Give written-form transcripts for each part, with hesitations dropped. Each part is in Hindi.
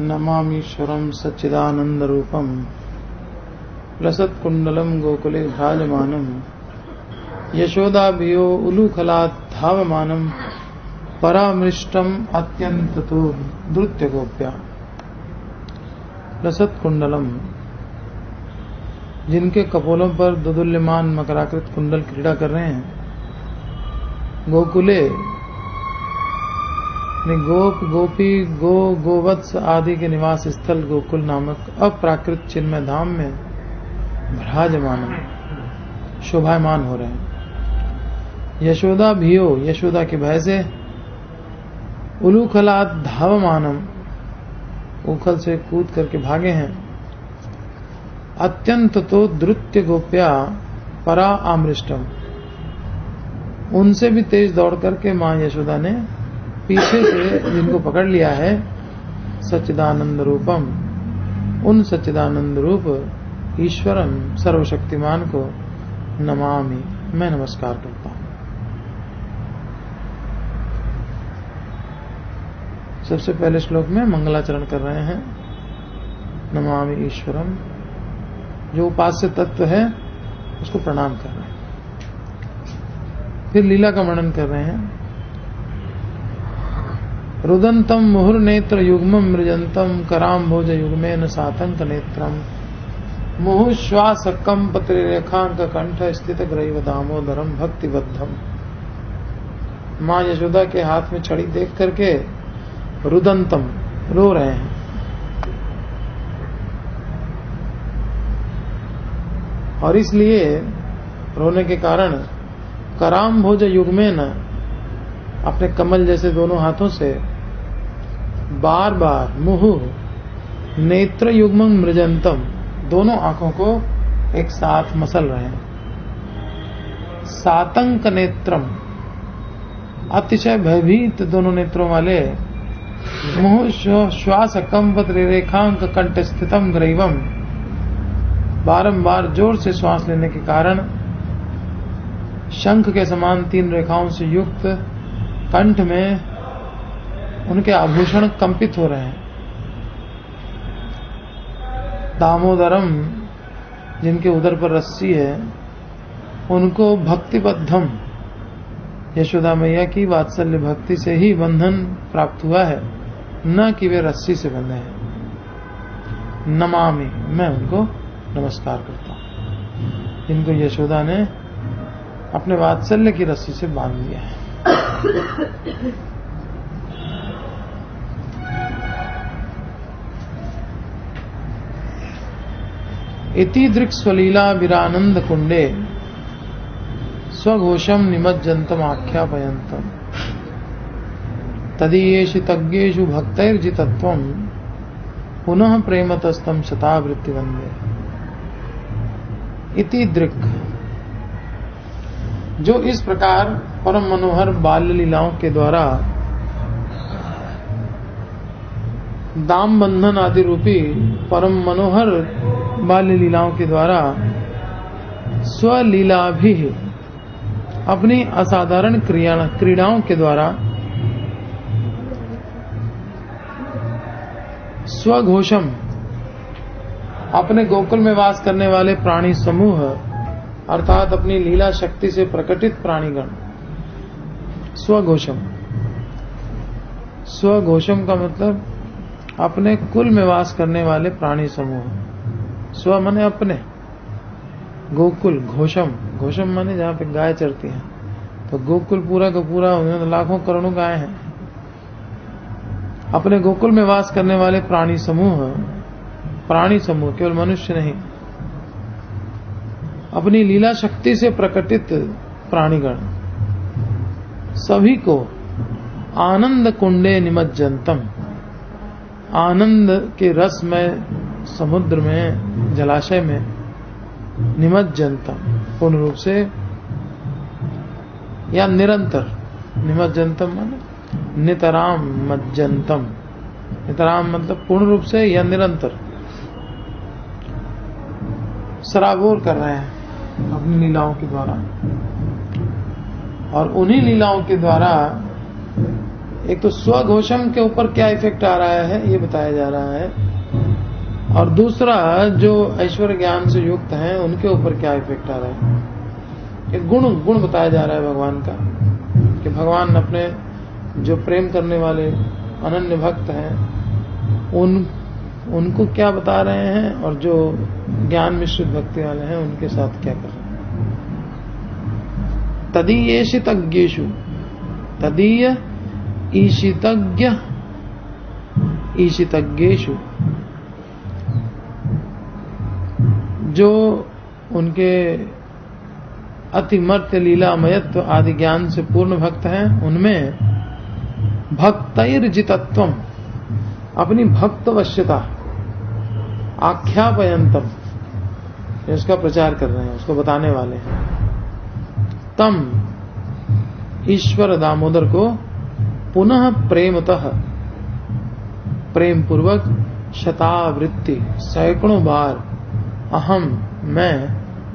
नमामीश्वरं सच्चिदानन्दरूपं रसत्कुण्डलं गोकुले भ्राजमानं यशोदाभियो उलूखलात् धावमानं परामृष्टम् अत्यन्ततो द्रुत्यगोप्या। रसत्कुण्डलम, जिनके कपोलों पर दुदुल्यमान मकराकृत कुंडल क्रीड़ा कर रहे हैं। गोकुले गोप गोपी गो गोवत्स आदि के निवास स्थल गोकुल नामक अप्राकृत चिन्मय धाम में भ्राजमान शोभायमान हो रहे हैं। यशोदा भियो, यशोदा के भय से, उलूखलात् धावमानम, उखल से कूद करके भागे हैं। अत्यंत तो द्रुत्य गोप्या परा आमृष्टम, उनसे भी तेज दौड़ करके मां यशोदा ने पीछे से जिनको पकड़ लिया है, सच्चिदानंद रूपम, उन सच्चिदानंद रूप ईश्वरम सर्वशक्तिमान को नमामि, मैं नमस्कार करता हूं। सबसे पहले श्लोक में मंगलाचरण कर रहे हैं। नमामि ईश्वरम, जो उपास्य तत्व है उसको प्रणाम कर रहे हैं। फिर लीला का वर्णन कर रहे हैं। रुदंतम मुहुर्नेत्र युग्मम मृजंतम कराम्भोज युग्मेन सातंक नेत्रम मुहुश्वास कंप त्रिरेखांक कंठ स्थित ग्रैव दामोदरम भक्तिबद्धम। मां यशोदा के हाथ में छड़ी देख करके रुदंतम, रो रहे हैं। और इसलिए रोने के कारण कराम्भोज युग्मेन, अपने कमल जैसे दोनों हाथों से बार बार मुहु नेत्र युग्मं मृजंतम, दोनों आंखों को एक साथ मसल रहे हैं। सातंक नेत्रम, अतिशय भयभीत दोनों नेत्रों वाले। मुहु श्वास कंप त्रिरेखांक कंठ स्थितम ग्रैवम, बारंबार जोर से श्वास लेने के कारण शंख के समान 3 रेखाओं से युक्त कंठ में उनके आभूषण कंपित हो रहे हैं। दामोदरम, जिनके उदर पर रस्सी है, उनको भक्तिबद्धम, यशोदा मैया की वात्सल्य भक्ति से ही बंधन प्राप्त हुआ है, न कि वे रस्सी से बंधे हैं। नमामि, मैं उनको नमस्कार करता हूं, जिनको यशोदा ने अपने वात्सल्य की रस्सी से बांध लिया है। इति दृक् स्वलीला विरानंद कुंडे स्वघोषम निमज्जन्तम आख्यापयन्तम तदीयेषु तज्ञेषु भक्तैर्जितत्वं पुनः प्रेमतस्तम शतावृत्ति वंदे। इति दृक्, जो इस प्रकार परम मनोहर बाल्य लीलाओं के द्वारा दाम बंधन आदि रूपी परम मनोहर बाल्य लीलाओं के द्वारा स्वलीला भी, अपनी असाधारण क्रीड़ाओं के द्वारा स्वघोषम, अपने गोकुल में वास करने वाले प्राणी समूह, अर्थात अपनी लीला शक्ति से प्रकटित प्राणीगण। स्वघोषम, स्वघोषम का मतलब अपने कुल में वास करने वाले प्राणी समूह। स्व माने अपने, गोकुल, घोषम, घोषम माने जहाँ पे गाय चरती हैं, तो गोकुल पूरा का पूरा, उनमें तो लाखों करोड़ों गाय हैं। अपने गोकुल में वास करने वाले प्राणी समूह, प्राणी समूह केवल मनुष्य नहीं, अपनी लीला शक्ति से प्रकटित प्राणीगण सभी को आनंद कुंडे निमज्जन्तम, आनंद के रस में समुद्र में, जलाशय में, निमज्जन्तम, पूर्ण रूप से या निरंतर, निमज्जन्तम माने नितराम मज्जन्तम, नितराम मतलब पूर्ण रूप से या निरंतर सराबोर कर रहे हैं अपनी लीलाओं के द्वारा। और उन्हीं लीलाओं के द्वारा एक तो स्वघोषम के ऊपर क्या इफेक्ट आ रहा है ये बताया जा रहा है, और दूसरा जो ऐश्वर्य ज्ञान से युक्त हैं उनके ऊपर क्या इफेक्ट आ रहा है। एक गुण बताया जा रहा है भगवान का, कि भगवान अपने जो प्रेम करने वाले अनन्य भक्त हैं उनको क्या बता रहे हैं, और जो ज्ञान मिश्रित भक्ति वाले हैं उनके साथ क्या कर रहे हैं। तदीयेषितज्ञेषु, तदीय ईशितज्ञेषु, जो उनके अतिमर्त्य लीलामयत्व आदि ज्ञान से पूर्ण भक्त हैं, उनमें भक्तैर्जितत्वम, अपनी भक्तवश्यता आख्यापयंतम, इसका प्रचार कर रहे हैं, उसको बताने वाले हैं। तम ईश्वर दामोदर को पुनः प्रेमतः, प्रेम पूर्वक शतावृत्ति, सैकड़ों बार अहम, मैं,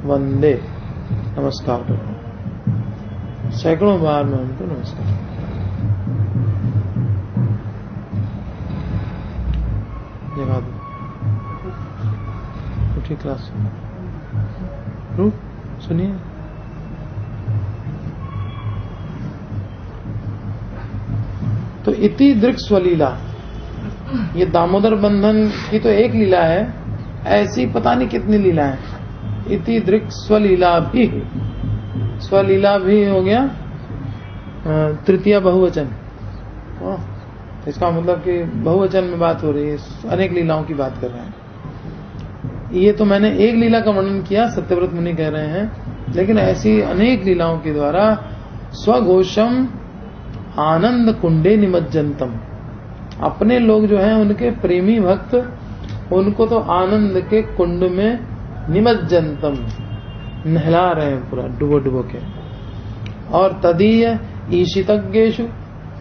वंदे, नमस्कार करता हूं। सैकड़ों बार मैं उनको नमस्कार करता हूं। जगा दो, उठी क्लास, रुक, सुनिए। तो इति दृक् स्वलीला, ये दामोदर बंधन की तो एक लीला है, ऐसी पता नहीं कितनी लीला है। इति दृक् स्वलीला भी, स्वलीला भी हो गया तृतीय बहुवचन, इसका मतलब कि बहुवचन में बात हो रही है, अनेक लीलाओं की बात कर रहे हैं। ये तो मैंने एक लीला का वर्णन किया, सत्यव्रत मुनि कह रहे हैं, लेकिन ऐसी अनेक लीलाओं के द्वारा स्वघोषम आनंद कुंडे निमज्जनतम, अपने लोग जो हैं उनके प्रेमी भक्त, उनको तो आनंद के कुंड में निमज्जनतम, नहला रहे हैं पूरा डुबो डुबो के। और तदीय ईशितज्ञेषु,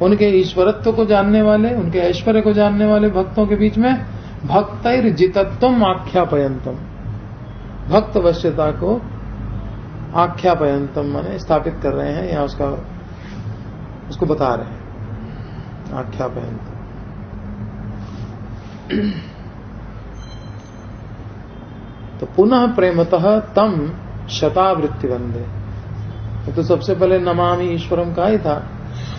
उनके ईश्वरत्व को जानने वाले, उनके ऐश्वर्य को जानने वाले भक्तों के बीच में भक्तैर्जितत्वम आख्यापयंतम, भक्त वश्यता को आख्यापयंतम माने स्थापित कर रहे हैं, या उसको बता रहे हैं, आख्यापयंतम। तो पुनः प्रेमतः तम शतावृत्ति वंदे, तो सबसे पहले नमामि ईश्वरम का ही था,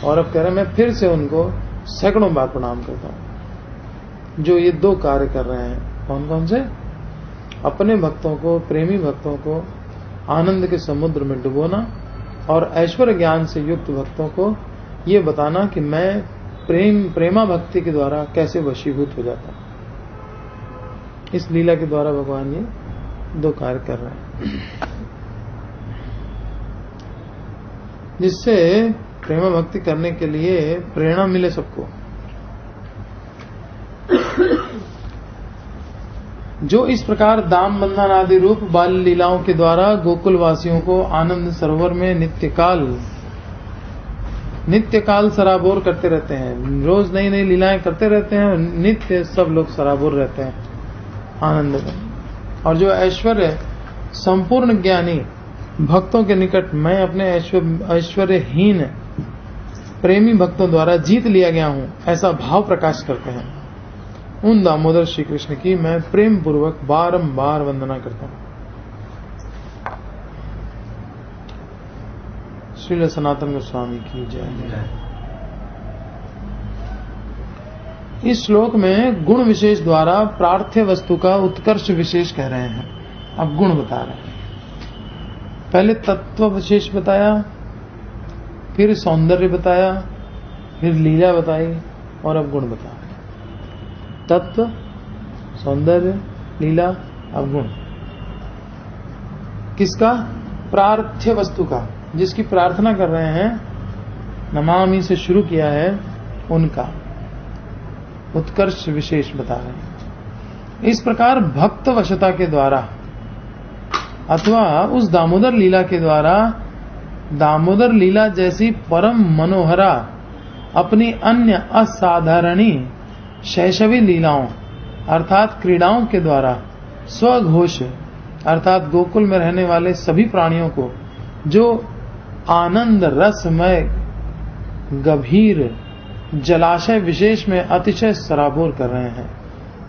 और अब कह रहे मैं फिर से उनको सैकड़ों बार प्रणाम करता हूं। जो ये दो कार्य कर रहे हैं, कौन कौन से? अपने भक्तों को, प्रेमी भक्तों को आनंद के समुद्र में डुबोना, और ऐश्वर्य ज्ञान से युक्त भक्तों को ये बताना कि मैं प्रेमा भक्ति के द्वारा कैसे वशीभूत हो जाता हूं। इस लीला के द्वारा भगवान ये दो कार्य कर रहे हैं, जिससे प्रेमा भक्ति करने के लिए प्रेरणा मिले सबको। जो इस प्रकार दाम बंधन आदि रूप बाल लीलाओं के द्वारा गोकुल वासियों को आनंद सरोवर में नित्य काल सराबोर करते रहते हैं, रोज नई नई लीलाएं करते रहते हैं, नित्य सब लोग सराबोर रहते हैं आनंद में। और जो ऐश्वर्य संपूर्ण ज्ञानी भक्तों के निकट मैं अपने ऐश्वर्यहीन प्रेमी भक्तों द्वारा जीत लिया गया हूं, ऐसा भाव प्रकाश करते हैं, उन दामोदर श्री कृष्ण की मैं प्रेम पूर्वक बारंबार वंदना करता हूं। श्रील सनातन गोस्वामी की जय। इस श्लोक में गुण विशेष द्वारा प्रार्थ्य वस्तु का उत्कर्ष विशेष कह रहे हैं, अब गुण बता रहे हैं। पहले तत्व विशेष बताया, फिर सौंदर्य बताया, फिर लीला बताई, और अब गुण बता रहे हैं। तत्व, सौंदर्य, लीला, अब गुण। किसका? प्रार्थ्य वस्तु का, जिसकी प्रार्थना कर रहे हैं, नमामि से शुरू किया है, उनका उत्कर्ष विशेष बता रहे हैं। इस प्रकार भक्त वशता के द्वारा अथवा उस दामोदर लीला के द्वारा, दामोदर लीला जैसी परम मनोहरा अपनी अन्य असाधारणी शैशवी लीलाओं अर्थात क्रीड़ाओं के द्वारा स्वघोष अर्थात गोकुल में रहने वाले सभी प्राणियों को जो आनंद रसमय गंभीर जलाशय विशेष में अतिशय सराबोर कर रहे हैं,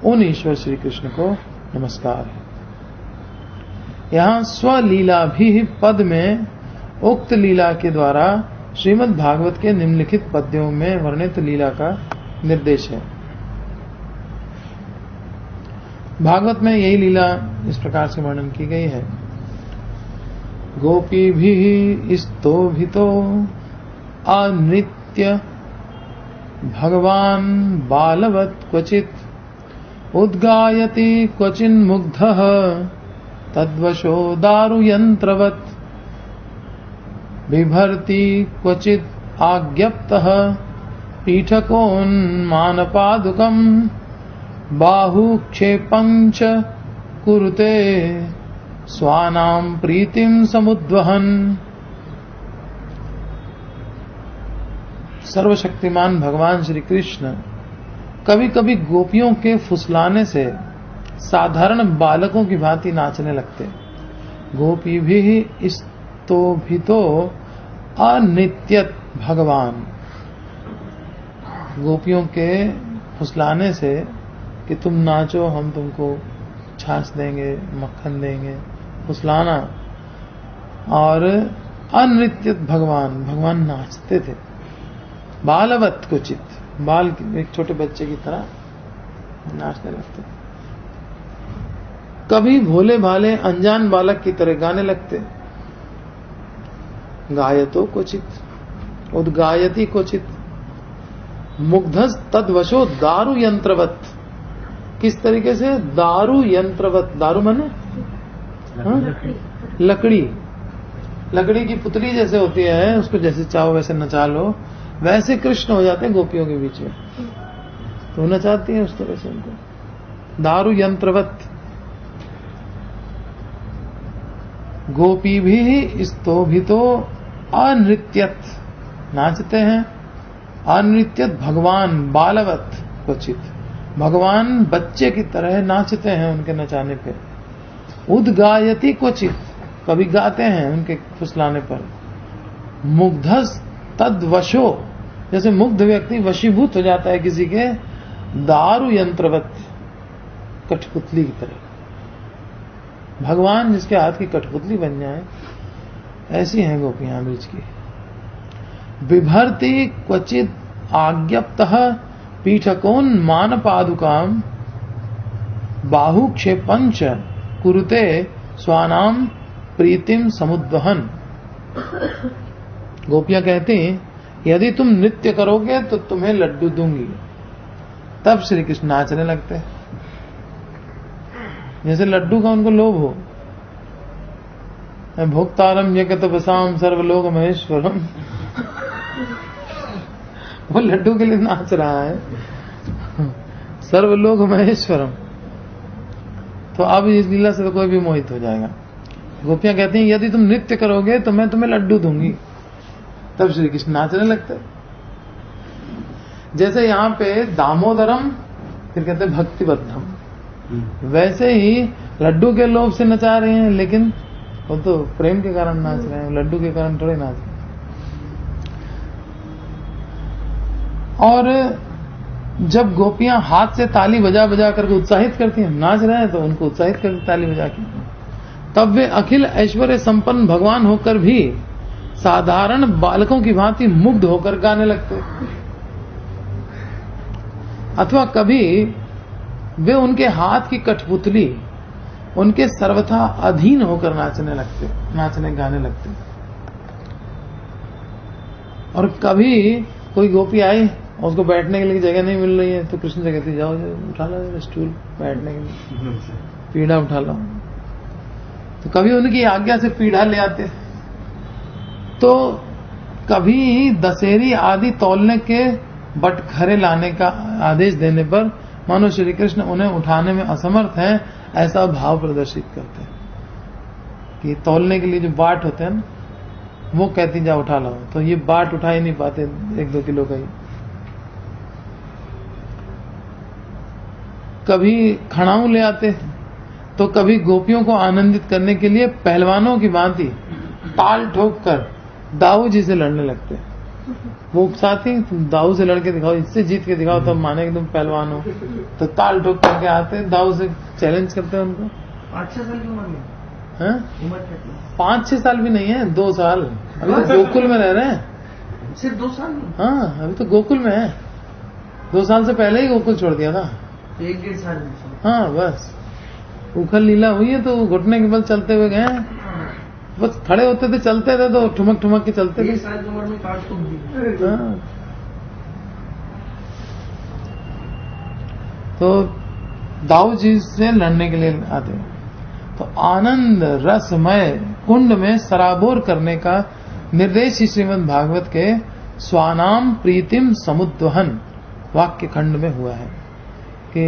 उन ईश्वर श्री कृष्ण को नमस्कार है। यहां स्वलीला भी पद में उक्त लीला के द्वारा श्रीमद् भागवत के निम्नलिखित पद्यों में वर्णित लीला का निर्देश है। भागवत में यही लीला इस प्रकार से वर्णन की गई है। गोपी भी स्तोभितो अनृत्य भगवान बालवत क्वचित उद्गायति क्वचिन् मुग्धः तद्वशो दारुयंत्रवत् बिभर्ति क्वचित् आज्ञप्तः पीठकोन्मानपादुकम् बाहुक्षेपञ्च कुरुते स्वानां प्रीतिं समुद्वहन्। सर्वशक्तिमान भगवान श्री कृष्ण कभी कभी गोपियों के फुसलाने से साधारण बालकों की भांति नाचने लगते। गोपी भी स्तोभितो अनित्यत भगवान, गोपियों के फुसलाने से कि तुम नाचो, हम तुमको छाछ देंगे, मक्खन देंगे, फुसलाना। और अनृत्यत भगवान, भगवान नाचते थे। बालवत क्वचित, बाल एक छोटे बच्चे की तरह नाचने लगते। कभी भोले भाले अनजान बालक की तरह गाने लगते। गायतो क्वचित उद्गायति क्वचित मुग्धस तद्वशो दारु यंत्रवत। किस तरीके से? दारु यंत्रवत। दारू माने लकड़ी, लकड़ी की पुतली जैसे होती है, उसको जैसे चाहो वैसे नचा लो, वैसे कृष्ण हो जाते हैं गोपियों के बीच में, तो नचाती है उस तरह से उनको। दारु यंत्रवत। गोपी भी स्तोभितो अनृत्यत, नाचते हैं। अनृत्यत भगवान बालवत क्वचित, भगवान बच्चे की तरह नाचते हैं उनके नचाने पे। उद्गायति क्वचित, कभी गाते हैं उनके फुसलाने पर। मुग्धस तद्वशो, जैसे मुग्ध व्यक्ति वशीभूत हो जाता है किसी के, दारु यंत्रवत, कठपुतली की तरह। भगवान जिसके हाथ की कठपुतली बन जाए, ऐसी हैं गोपियां बीच की। बिभर्ति क्वचित आज्ञप्तः पीठकोन मान पादुकाम बाहुक्षेपंच कुरुते स्वानाम प्रीतिम समुद्वहन। गोपियां कहती हैं, यदि तुम नृत्य करोगे तो तुम्हें लड्डू दूंगी। तब श्री कृष्ण नाचने लगते हैं, जैसे लड्डू का उनको लोभ हो। भोक्तारम यज्ञतपसाम सर्वलोक महेश्वरम, वो लड्डू के लिए नाच रहा है। सर्वलोक महेश्वरम, तो अब इस लीला से तो कोई भी मोहित हो जाएगा। गोपियां कहती हैं, यदि तुम नृत्य करोगे तो मैं तुम्हें लड्डू दूंगी। तब श्री कृष्ण नाचने लगते। जैसे यहाँ पे दामोदरम, फिर कहते भक्तिबद्धम, वैसे ही लड्डू के लोभ से नचा रहे हैं, लेकिन वो तो प्रेम के कारण नाच रहे हैं, लड्डू के कारण थोड़े नाच रहे हैं। और जब गोपियां हाथ से ताली बजा बजा करके उत्साहित करती हैं, नाच रहे हैं तो उनको उत्साहित करती ताली बजा के, तब वे अखिल ऐश्वर्य संपन्न भगवान होकर भी साधारण बालकों की भांति मुग्ध होकर गाने लगते। अथवा कभी वे उनके हाथ की कठपुतली उनके सर्वथा अधीन होकर नाचने लगते, नाचने गाने लगते। और कभी कोई गोपी आई, उसको बैठने के लिए जगह नहीं मिल रही है, तो कृष्ण से कहती, जाओ उठा लो स्टूल बैठने के लिए, पीढ़ा उठा लो। तो कभी उनकी आज्ञा से पीढ़ा ले आते। तो कभी दशहरी आदि तौलने के बटखरे लाने का आदेश देने पर मानो श्री कृष्ण उन्हें उठाने में असमर्थ हैं, ऐसा भाव प्रदर्शित करते हैं कि तौलने के लिए जो बाट होते हैं ना, वो कहती जा उठा लो, तो ये बाट उठा ही नहीं पाते 1-2 किलो का ही। कभी खड़ाऊ ले आते, तो कभी गोपियों को आनंदित करने के लिए पहलवानों की भांति ताल ठोक कर दाऊ जी से लड़ने लगते। वो साथी दाऊ से लड़के दिखाओ, इससे जीत के दिखाओ तब माने कि तुम पहलवान हो। तो ताल ठोक करके आते दाऊ से चैलेंज करते हैं उनको। 5-6 साल की उम्र में हैं? उम्र कितनी? 5-6 साल भी नहीं है, 2 साल। अभी तो गोकुल में रह रहे हैं। सिर्फ 2 साल में? हाँ, अभी तो गोकुल में है। 2 साल से पहले ही गोकुल छोड़ दिया था। 1-1.5 साल में? हाँ, बस उखल लीला हुई है तो घुटने के बल चलते हुए गए। बस खड़े होते थे, चलते थे तो ठुमक ठुमक के चलते थे। 1 साल की उम्र में काट ठोक दी। हाँ। तो दाऊ जी से लड़ने के लिए आते हैं। तो आनंद रसमय कुंड में सराबोर करने का निर्देश ही श्रीमद् भागवत के स्वानाम प्रीतिम समुद्वहन वाक्य खंड में हुआ है कि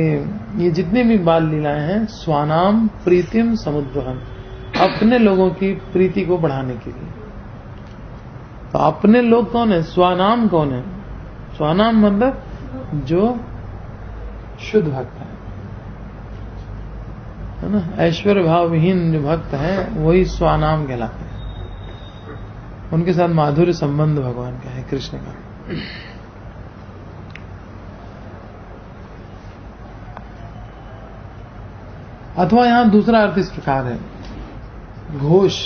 ये जितने भी बाल लीलाएं हैं स्वानाम प्रीतिम समुद्वहन, अपने लोगों की प्रीति को बढ़ाने के लिए। तो अपने लोग कौन है? स्वानाम कौन है? स्वानाम मतलब जो शुद्ध भक्त है ना, ऐश्वर्य भाव विहीन जो भक्त है वही स्वानाम कहलाते हैं। उनके साथ माधुर्य संबंध भगवान का है, कृष्ण का। अथवा यहां दूसरा अर्थ इस प्रकार है, घोष।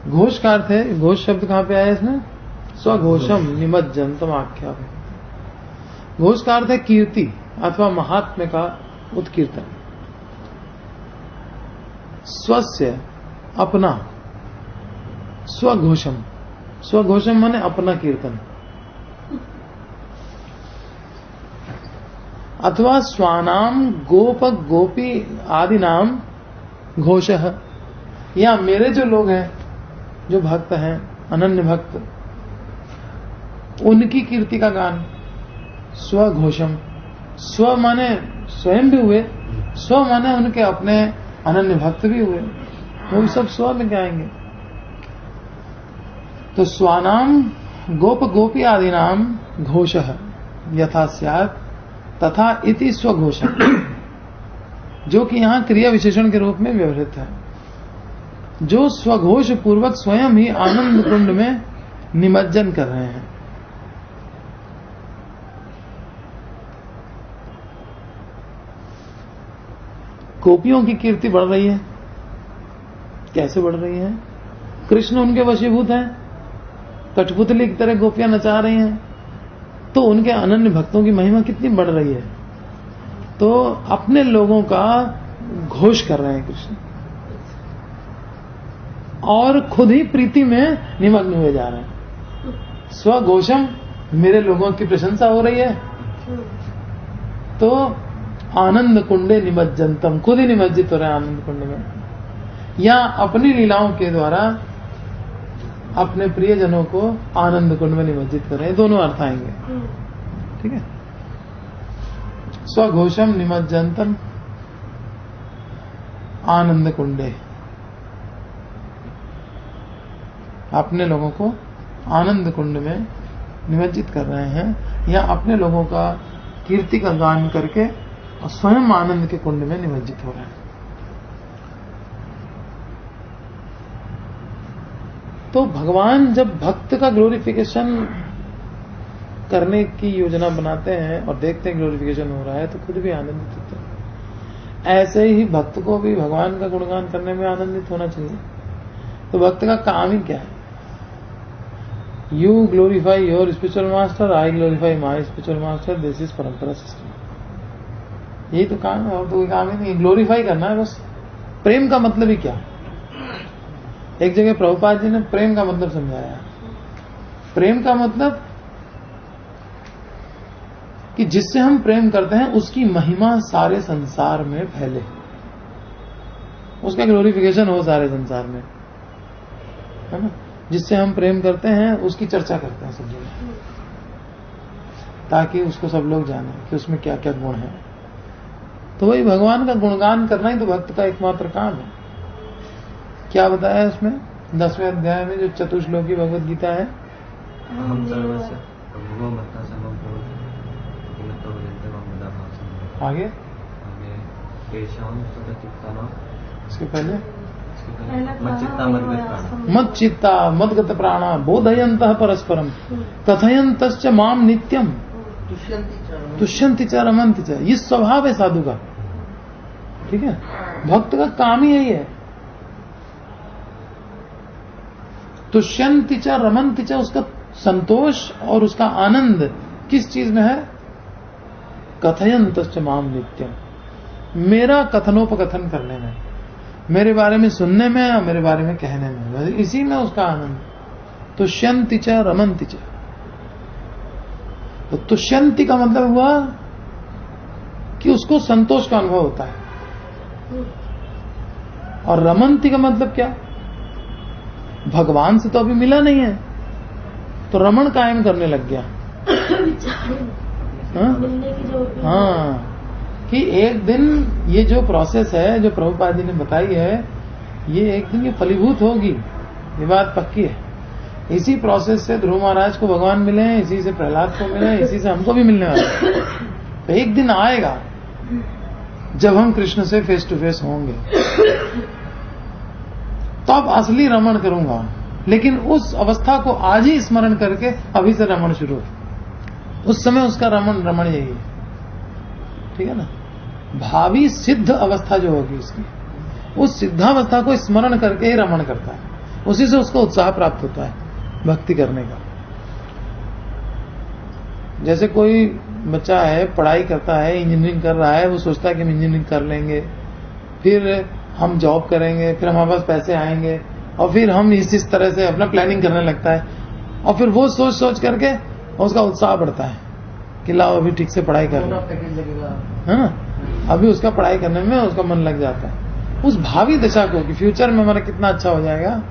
घोष का अर्थ है, घोष शब्द कहां पे आया इसमें? स्वघोषम निमज्जनतम आख्या। घोष का अर्थ है कीर्ति अथवा महात्म्य का उत्कीर्तन। स्वस्य अपना, स्वघोषम, स्वघोषम माने अपना कीर्तन। अथवा स्वानाम गोप गोपी आदि नाम घोषः, या मेरे जो लोग हैं, जो भक्त हैं, अनन्य भक्त, उनकी कीर्ति का गान। स्वघोषम, स्व माने स्वयं भी हुए, स्व माने उनके अपने अनन्य भक्त भी हुए, वो भी सब स्व में आएंगे। तो स्वानाम गोप गोपी आदि नाम घोषः यथा स्यात् तथा इति स्वघोषः, जो कि यहां क्रिया विशेषण के रूप में व्यवहृत है। जो स्वघोष पूर्वक स्वयं ही आनंद कुंड में निमज्जन कर रहे हैं। गोपियों की कीर्ति बढ़ रही है। कैसे बढ़ रही है? कृष्ण उनके वशीभूत हैं, कठपुतली की तरह गोपियां नचा रही हैं, तो उनके अनन्य भक्तों की महिमा कितनी बढ़ रही है। तो अपने लोगों का घोष कर रहे हैं कृष्ण, और खुद ही प्रीति में निमग्न हुए जा रहे हैं। स्वघोषम, मेरे लोगों की प्रशंसा हो रही है, तो आनंद कुंडे निमज्जनतम, खुद ही निमज्जित हो रहे हैं आनंद कुंड में, या अपनी लीलाओं के द्वारा अपने प्रियजनों को आनंद कुंड में निमज्जित कर रहे हैं। दोनों अर्थ आएंगे, ठीक है। स्वघोषम निमज्जनतम आनंद कुंडे, अपने लोगों को आनंद कुंड में निमज्जित कर रहे हैं, या अपने लोगों का कीर्ति का गान करके और स्वयं आनंद के कुंड में निमज्जित हो रहे हैं। तो भगवान जब भक्त का ग्लोरिफिकेशन करने की योजना बनाते हैं और देखते हैं ग्लोरिफिकेशन हो रहा है, तो खुद भी आनंदित होते हैं। ऐसे ही भक्त को भी भगवान का गुणगान करने में आनंदित होना चाहिए। तो भक्त का काम ही क्या है? You glorify your spiritual master, I glorify my spiritual master, this is परंपरा सिस्टम। यही तो काम है, और तो कोई काम ही नहीं। ग्लोरीफाई करना है बस। प्रेम का मतलब ही क्या? एक जगह प्रभुपाद जी ने प्रेम का मतलब समझाया। प्रेम का मतलब कि जिससे हम प्रेम करते हैं उसकी महिमा सारे संसार में फैले, उसका ग्लोरिफिकेशन हो सारे संसार में, है ना। जिससे हम प्रेम करते हैं उसकी चर्चा करते हैं सब जगह, ताकि उसको सब लोग जाने कि उसमें क्या क्या गुण है। तो वही भगवान का गुणगान करना ही तो भक्त का एकमात्र काम है। क्या बताया है उसमें 10वें अध्याय में जो चतुश्लोकी भगवत गीता है? आगे इसके पहले मत चित्ता मदगत प्राणा बोधयन्तः परस्परम कथयन्तश्च माम नित्यम तुष्यन्ति च रमन्ति च। ये स्वभाव है साधु का, ठीक है। भक्त का काम ही यही है। तुष्यन्ति च रमन्ति च, उसका संतोष और उसका आनंद किस चीज में है? कथयन्तश्च माम नित्यम, मेरा कथनोपकथन करने में, मेरे बारे में सुनने में और मेरे बारे में कहने में, इसी में उसका आनंद। तुष्यन्ति च रमन्ति च। तो तुष्यन्ति का मतलब हुआ कि उसको संतोष का अनुभव होता है, और रमन्ति का मतलब क्या? भगवान से तो अभी मिला नहीं है तो रमण कायम करने लग गया। हाँ, कि एक दिन ये जो प्रोसेस है जो प्रभुपाद जी ने बताई है, ये एक दिन ये फलीभूत होगी, ये बात पक्की है। इसी प्रोसेस से ध्रुव महाराज को भगवान मिले हैं, इसी से प्रहलाद को मिले हैं, इसी से हमको भी मिलने वाला है। तो एक दिन आएगा जब हम कृष्ण से फेस टू फेस होंगे, तब असली रमण करूंगा। लेकिन उस अवस्था को आज ही स्मरण करके अभी से रमण शुरू, उस समय उसका रमण यही है, ठीक है ना। भावी सिद्ध अवस्था जो होगी इसकी, उस सिद्धावस्था को स्मरण करके ही रमण करता है, उसी से उसको उत्साह प्राप्त होता है भक्ति करने का। जैसे कोई बच्चा है, पढ़ाई करता है, इंजीनियरिंग कर रहा है, वो सोचता है कि हम इंजीनियरिंग कर लेंगे, फिर हम जॉब करेंगे, फिर हमारे पास पैसे आएंगे, और फिर हम इस तरह से अपना प्लानिंग करने लगता है, और फिर वो सोच सोच करके उसका उत्साह बढ़ता है कि लाओ अभी ठीक से पढ़ाई कर लो, है ना। अभी उसका पढ़ाई करने में उसका मन लग जाता है। उस भावी दशा को कि फ्यूचर में हमारा कितना अच्छा हो जाएगा,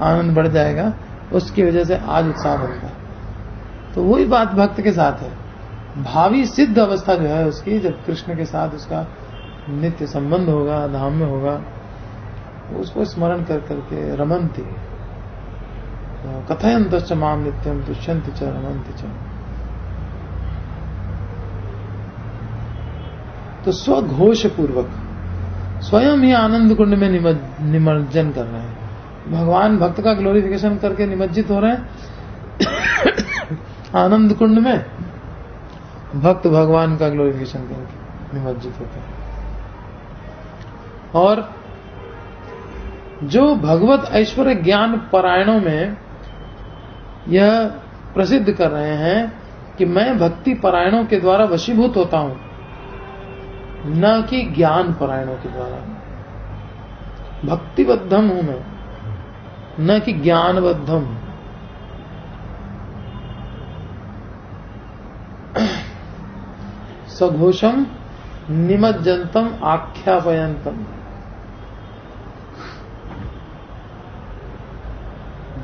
आनंद बढ़ जाएगा, उसकी वजह से आज उत्साह बढ़ता है। तो वही बात भक्त के साथ है। भावी सिद्ध अवस्था जो है उसकी, जब कृष्ण के साथ उसका नित्य संबंध होगा, धाम में होगा, उसको स्मरण कर करके रमन्ति, कथयन्तश्च माम नित्यम तुष्यन्ति च रमन्ति च। तो स्वघोष पूर्वक स्वयं ही आनंद कुंड में निमज्जन कर रहे हैं। भगवान भक्त का ग्लोरिफिकेशन करके निमज्जित हो रहे हैं आनंद कुंड में, भक्त भगवान का ग्लोरिफिकेशन करके निमज्जित होते हैं। और जो भगवत ऐश्वर्य ज्ञान परायणों में यह प्रसिद्ध कर रहे हैं कि मैं भक्ति परायणों के द्वारा वशीभूत होता हूं, न कि ज्ञान परायणों के द्वारा। भक्तिबद्धम हूं मैं, न कि ज्ञानबद्धम। सघोषम निमज्जन्तम आख्यापयन्तम।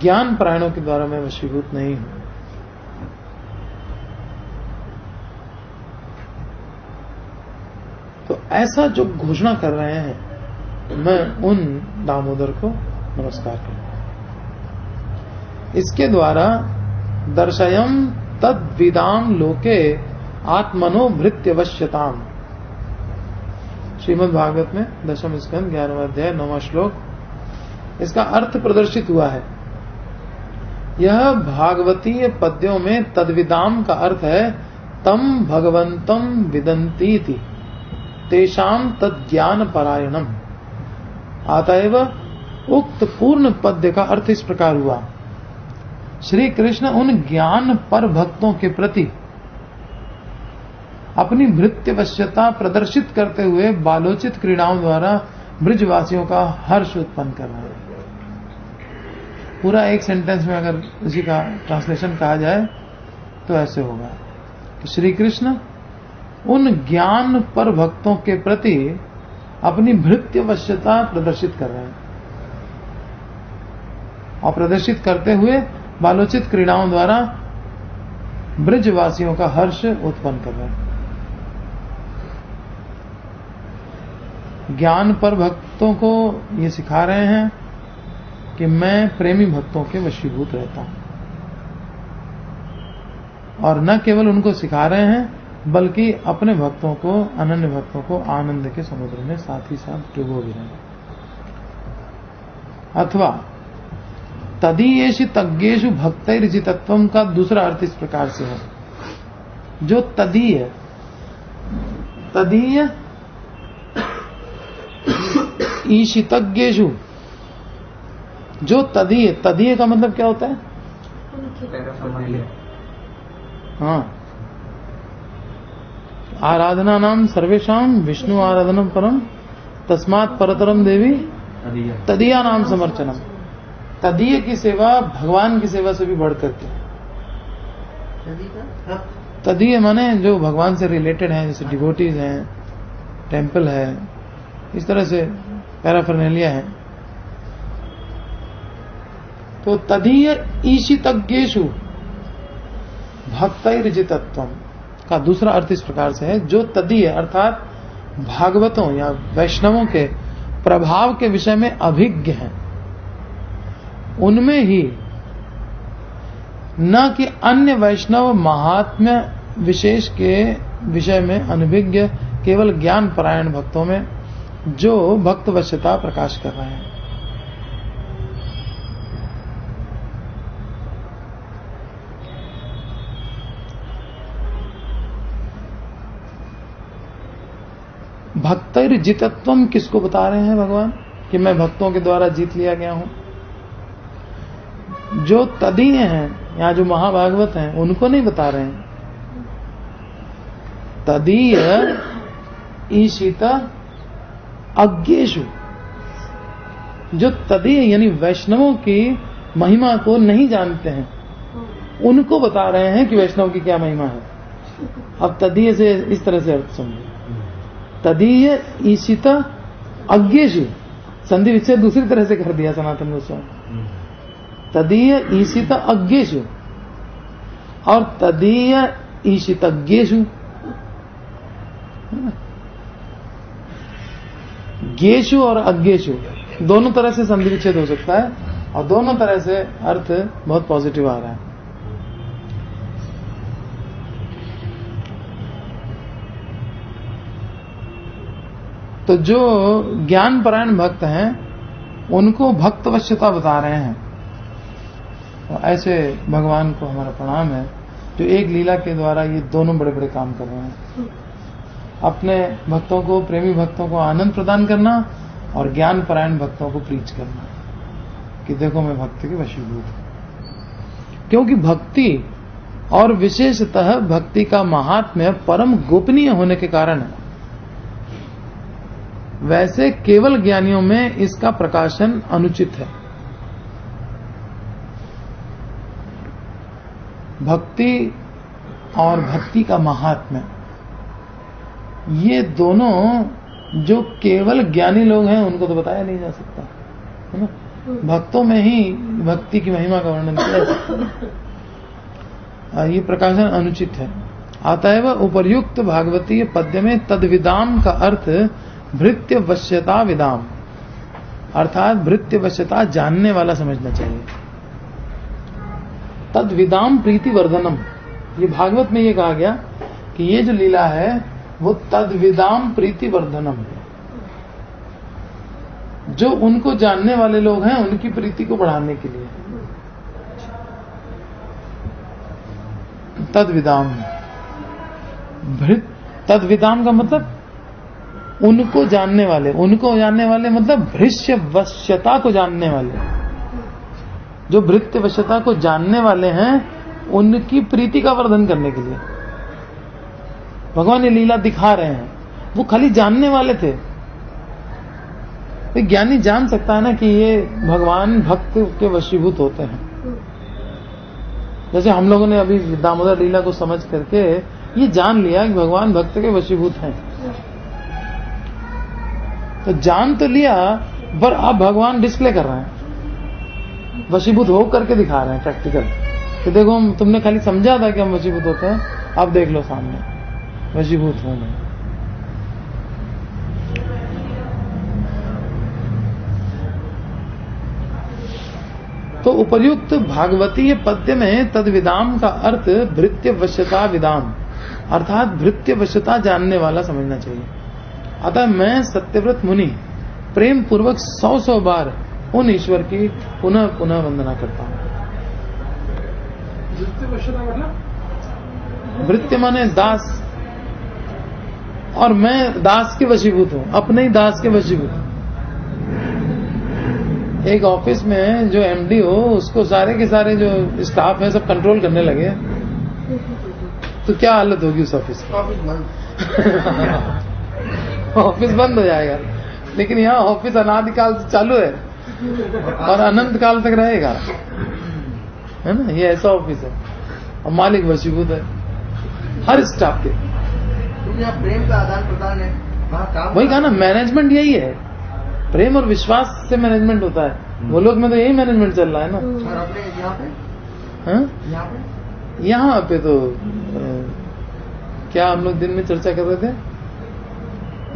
ज्ञान परायणों के द्वारा मैं वशीभूत नहीं हूं। तो ऐसा जो घोषणा कर रहे हैं, मैं उन दामोदर को नमस्कार करता हूं। इसके द्वारा दर्शयम तद्विदाम लोके आत्मनो भृत्यवश्यताम। श्रीमद् भागवत में दशम स्कंद 11वां अध्याय 9वां श्लोक, इसका अर्थ प्रदर्शित हुआ है। यह भागवतीय पद्यों में तद्विदाम का अर्थ है तम भगवंतम विदंतीति तेषाम तज्ज्ञान परायणम। अतएव उक्त पूर्ण पद्य का अर्थ इस प्रकार हुआ, श्री कृष्ण उन ज्ञान पर भक्तों के प्रति अपनी भृत्यवश्यता प्रदर्शित करते हुए बालोचित क्रीड़ाओं द्वारा ब्रजवासियों का हर्ष उत्पन्न कर रहे हैं। पूरा एक सेंटेंस में अगर इसी का ट्रांसलेशन कहा जाए तो ऐसे होगा कि श्री कृष्ण उन ज्ञान पर भक्तों के प्रति अपनी भृत्यवश्यता प्रदर्शित कर रहे हैं, और प्रदर्शित करते हुए बालोचित क्रीड़ाओं द्वारा ब्रजवासियों का हर्ष उत्पन्न कर रहे हैं। ज्ञान पर भक्तों को ये सिखा रहे हैं कि मैं प्रेमी भक्तों के वशीभूत रहता हूं, और न केवल उनको सिखा रहे हैं बल्कि अपने भक्तों को, अनन्य भक्तों को आनंद के समुद्र में साथ ही साथ डुबो भी रहे हैं। अथवा तदीयेषु तज्ञेषु भक्तैर्जितत्वम का दूसरा अर्थ इस प्रकार से है, जो तदीय ईशितज्ञेषु, जो तदीय का मतलब क्या होता है? हाँ, आराधना नाम सर्वेशाम विष्णु आराधनम परम तस्मात् परतरम देवी तदीया नाम समर्चनम। तदीय की सेवा भगवान की सेवा से भी बढ़ करके। तदीय माने जो भगवान से रिलेटेड हैं, जैसे डिवोटीज हैं, टेम्पल है, इस तरह से पैराफर्नेलिया है। तो तदीय ईशितज्ञेषु भक्तैर्जितत्वम का दूसरा अर्थ इस प्रकार से है, जो तदीय अर्थात भागवतों या वैष्णवों के प्रभाव के विषय में अभिज्ञ हैं, उनमें ही, न कि अन्य वैष्णव महात्म्य विशेष के विषय में अनभिज्ञ केवल ज्ञान परायण भक्तों में, जो भक्तवश्यता प्रकाश कर रहे हैं। भक्तैर्जितत्वम किसको बता रहे हैं भगवान कि मैं भक्तों के द्वारा जीत लिया गया हूं? जो तदीय हैं, यहाँ जो महाभागवत हैं, उनको नहीं बता रहे हैं। तदीय ईशित अज्ञेषु, जो तदीय यानी वैष्णवों की महिमा को नहीं जानते हैं, उनको बता रहे हैं कि वैष्णव की क्या महिमा है। अब तदीय से इस तरह से अर्थ समझो, तदीय ईशित अज्ञेषु, संधि विच्छेद दूसरी तरह से कर दिया सनातन गोस्वामी। तदीय ईशित अज्ञेषु और तदीय ईशितज्ञेषु, ज्ञेषु और अज्ञेषु दोनों तरह से संधि विच्छेद हो सकता है और दोनों तरह से अर्थ बहुत पॉजिटिव आ रहा है। तो जो ज्ञान परायण भक्त हैं, उनको भक्तवश्यता बता रहे हैं। तो ऐसे भगवान को हमारा प्रणाम है, जो एक लीला के द्वारा ये दोनों बड़े बड़े काम कर रहे हैं। अपने भक्तों को, प्रेमी भक्तों को आनंद प्रदान करना और ज्ञान परायण भक्तों को प्रीच करना कि देखो मैं भक्ति के वशीभूत हूं। क्योंकि भक्ति और विशेषतः भक्ति का महात्म्य परम गोपनीय होने के कारण है। वैसे केवल ज्ञानियों में इसका प्रकाशन अनुचित है। भक्ति और भक्ति का महात्म्य, ये दोनों जो केवल ज्ञानी लोग हैं उनको तो बताया नहीं जा सकता, है ना। भक्तों में ही भक्ति की महिमा का वर्णन किया जा सकता है। ये प्रकाशन अनुचित है। अतएव उपर्युक्त भागवतीय पद्य में तद्विदाम का अर्थ भृत्य वश्यता विदाम, अर्थात भृत्य वश्यता जानने वाला समझना चाहिए। तद्विदाम प्रीति वर्धनम, ये भागवत में ये कहा गया कि ये जो लीला है वो तद्विदाम प्रीति वर्धनम है। जो उनको जानने वाले लोग हैं उनकी प्रीति को बढ़ाने के लिए। तद्विदाम, तद्विदाम का मतलब उनको जानने वाले। उनको जानने वाले मतलब भृश्य वश्यता को जानने वाले। जो भृत्य वश्यता को जानने वाले हैं उनकी प्रीति का वर्धन करने के लिए भगवान ये लीला दिखा रहे हैं। वो खाली जानने वाले थे। तो ज्ञानी जान सकता है ना कि ये भगवान भक्त के वशीभूत होते हैं। जैसे हम लोगों ने अभी दामोदर लीला को समझ करके ये जान लिया कि भगवान भक्त के वशीभूत हैं। तो जान तो लिया, पर अब भगवान डिस्प्ले कर रहे हैं, वशीभूत हो करके दिखा रहे हैं प्रैक्टिकल। तो देखो, तुमने खाली समझा था कि हम वशीभूत होते हैं, अब देख लो सामने वशीभूत हूं मैं। तो उपर्युक्त भागवतीय पद्य में तद्विदाम का अर्थ भृत्य वश्यता विदाम, अर्थात भृत्य वश्यता जानने वाला समझना चाहिए। अतः मैं सत्यव्रत मुनि प्रेम पूर्वक 100 बार उन ईश्वर की पुनः पुनः वंदना करता हूं। भृत्य माने दास, और मैं दास के वशीभूत हूं, अपने ही दास के वशीभूत हूं। एक ऑफिस में जो एमडी हो उसको सारे के सारे जो स्टाफ है सब कंट्रोल करने लगे तो क्या हालत होगी उस ऑफिस की? ऑफिस बंद। ऑफिस बंद हो जाएगा। लेकिन यहाँ ऑफिस अनादिकाल से चालू है और अनंत काल तक रहेगा, है ना। ये ऐसा ऑफिस है और मालिक वशीभूत है हर स्टाफ के। क्योंकि यहाँ प्रेम का आदान प्रदान है, वहाँ काम वही कहा ना, मैनेजमेंट यही है, प्रेम और विश्वास से मैनेजमेंट होता है। वो लोग में तो यही मैनेजमेंट चल रहा है ना। और अपने यहाँ पे हाँ? यहाँ पे तो क्या हम लोग दिन में चर्चा कर रहे थे,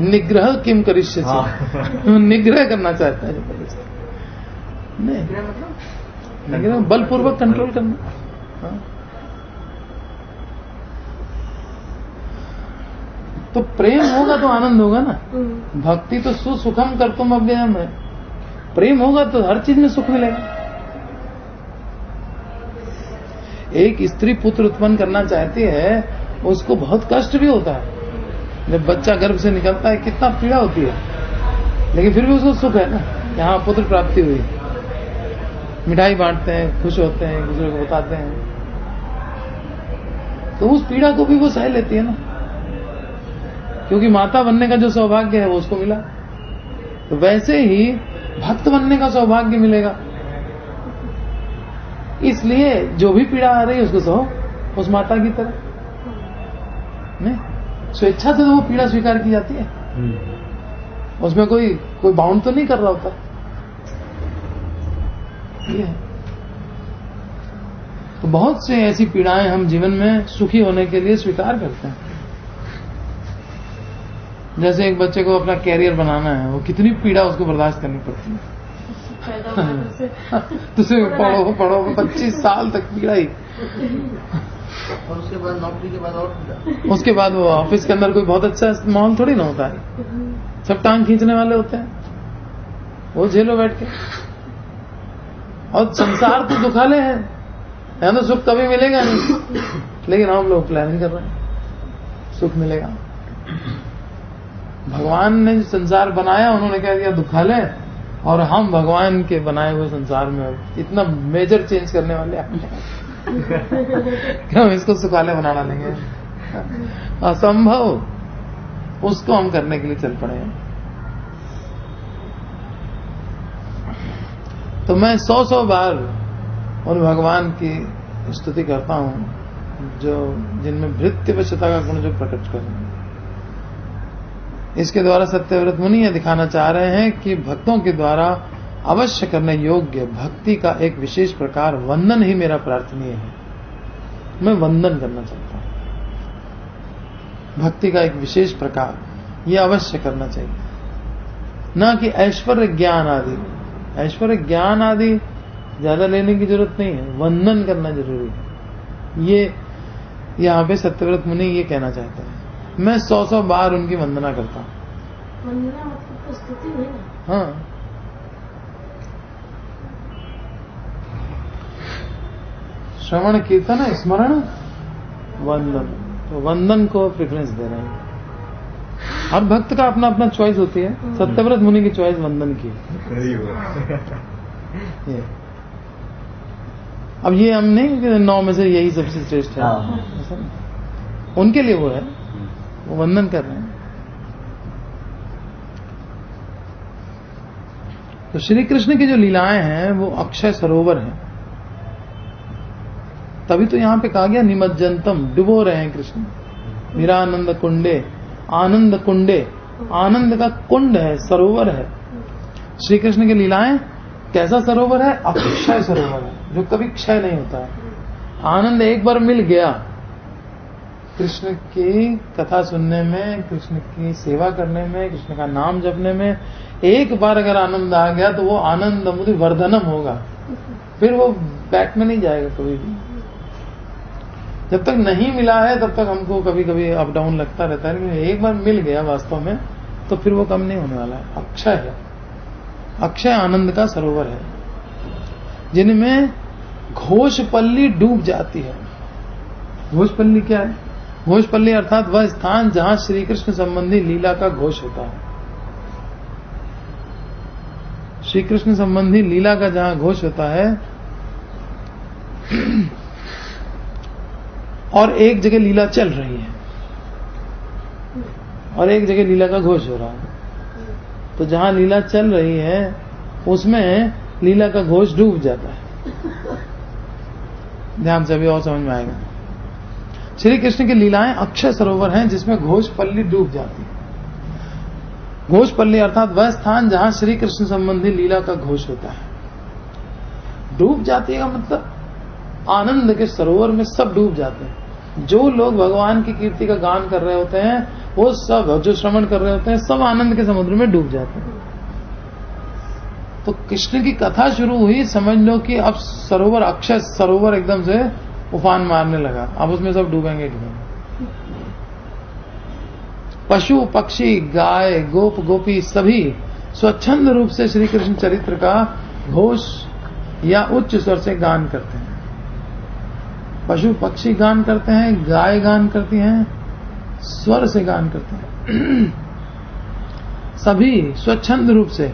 निग्रह किम करिष्य से निग्रह करना चाहता है नहीं, प्रेम मतलब निग्रह बलपूर्वक कंट्रोल करना। हाँ? तो प्रेम होगा तो आनंद होगा ना। भक्ति तो सुसुखम कर तुम अव्ययम है, प्रेम होगा तो हर चीज में सुख मिलेगा। एक स्त्री पुत्र उत्पन्न करना चाहती है, उसको बहुत कष्ट भी होता है। जब बच्चा गर्भ से निकलता है कितना पीड़ा होती है, लेकिन फिर भी उसको सुख है ना, यहाँ पुत्र प्राप्ति हुई। मिठाई बांटते हैं, खुश होते हैं, एक दूसरे को बताते हैं, तो उस पीड़ा को भी वो सह लेती है ना, क्योंकि माता बनने का जो सौभाग्य है वो उसको मिला। तो वैसे ही भक्त बनने का सौभाग्य मिलेगा। इसलिए जो भी पीड़ा आ रही है उसको सहो, उस माता की तरह नहीं, स्वेच्छा से तो वो पीड़ा स्वीकार की जाती है, उसमें कोई बाउंड तो नहीं कर रहा होता। ये है। तो बहुत से ऐसी पीड़ाएं हम जीवन में सुखी होने के लिए स्वीकार करते हैं। जैसे एक बच्चे को अपना कैरियर बनाना है, वो कितनी पीड़ा उसको बर्दाश्त करनी पड़ती है। तुझे पढ़ो 25 साल तक पीड़ा ही, और उसके बाद नौकरी के बाद और उसके बाद वो ऑफिस के अंदर कोई बहुत अच्छा माहौल थोड़ी ना होता है, सब टांग खींचने वाले होते हैं, वो झेलो बैठ के। और संसार तो दुखाले है, यहाँ तो सुख कभी मिलेगा नहीं, लेकिन हम लोग प्लानिंग कर रहे हैं सुख मिलेगा। भगवान ने जो संसार बनाया उन्होंने कह दिया दुखाले, और हम भगवान के बनाए हुए संसार में इतना मेजर चेंज करने वाले हैं कि हम इसको सुखाले बनाना लेंगे, असंभव, उसको हम करने के लिए चल पड़े हैं। तो मैं 100 बार उन भगवान की स्तुति करता हूं जो जिनमें भृत्यवशता का गुण जो प्रकट करें। इसके द्वारा सत्यव्रत मुनि यह दिखाना चाह रहे हैं कि भक्तों के द्वारा अवश्य करने योग्य भक्ति का एक विशेष प्रकार वंदन ही मेरा प्रार्थनीय है। मैं वंदन करना चाहता हूं, भक्ति का एक विशेष प्रकार यह अवश्य करना चाहिए, न कि ऐश्वर्य ज्ञान आदि। ऐश्वर्य ज्ञान आदि ज्यादा लेने की जरूरत नहीं है, वंदन करना जरूरी है। ये यहाँ पे सत्यव्रत मुनि ये कहना चाहते हैं। मैं 100 बार उनकी वंदना करता हूं। वंदना मतलब स्तुति हुई ना। हाँ, श्रवण कीर्तन स्मरण वंदन, तो वंदन को प्रेफरेंस दे रहे हैं। हर भक्त का अपना अपना चॉइस होती है, सत्यव्रत मुनि की चॉइस वंदन की। ये अब ये हम नहीं 9 में से यही सबसे श्रेष्ठ है, उनके लिए वो है, वो वंदन कर रहे हैं। तो श्री कृष्ण की जो लीलाएं हैं वो अक्षय सरोवर हैं, तभी तो यहां पे कहा गया निमज्जनतम, डुबो रहे हैं कृष्ण। वीरानंद कुंडे, आनंद कुंडे, आनंद का कुंड है, सरोवर है। श्री कृष्ण की लीलाएं कैसा सरोवर है? अक्षय सरोवर है, जो कभी क्षय नहीं होता है। आनंद एक बार मिल गया कृष्ण की कथा सुनने में, कृष्ण की सेवा करने में, कृष्ण का नाम जपने में, एक बार अगर आनंद आ गया तो वो आनंद मुझे वर्धनम होगा, फिर वो बैक में नहीं जाएगा कभी भी। जब तक नहीं मिला है तब तक हमको कभी कभी अप डाउन लगता रहता है, लेकिन एक बार मिल गया वास्तव में तो फिर वो कम नहीं होने वाला है, अक्षय है। अक्षय आनंद का सरोवर है, जिनमें घोषपल्ली डूब जाती है। घोषपल्ली क्या है? घोषपल्ली अर्थात वह स्थान जहां श्री कृष्ण संबंधी लीला का घोष होता है। श्री कृष्ण संबंधी लीला का जहां घोष होता है, और एक जगह लीला चल रही है और एक जगह लीला का घोष हो रहा है, तो जहां लीला चल रही है उसमें लीला का घोष डूब जाता है। ध्यान से अभी और समझ में आएगा। श्री कृष्ण की लीलाएं अक्षय सरोवर हैं जिसमें घोषपल्ली डूब जाती है। घोषपल्ली अर्थात वह स्थान जहां श्री कृष्ण संबंधी लीला का घोष होता है। डूब जाती है का मतलब आनंद के सरोवर में सब डूब जाते हैं। जो लोग भगवान की कीर्ति का गान कर रहे होते हैं, वो सब जो श्रवण कर रहे होते हैं, सब आनंद के समुद्र में डूब जाते हैं। तो कृष्ण की कथा शुरू हुई, समझ लो कि अब सरोवर, अक्षय सरोवर एकदम से उफान मारने लगा। अब उसमें सब डूबेंगे। पशु पक्षी गाय गोप गोपी सभी स्वच्छंद रूप से श्री कृष्ण चरित्र का घोष या उच्च स्वर से गान करते हैं। पशु पक्षी गान करते हैं, गाय गान करती हैं, स्वर से गान करते हैं। सभी स्वच्छंद रूप से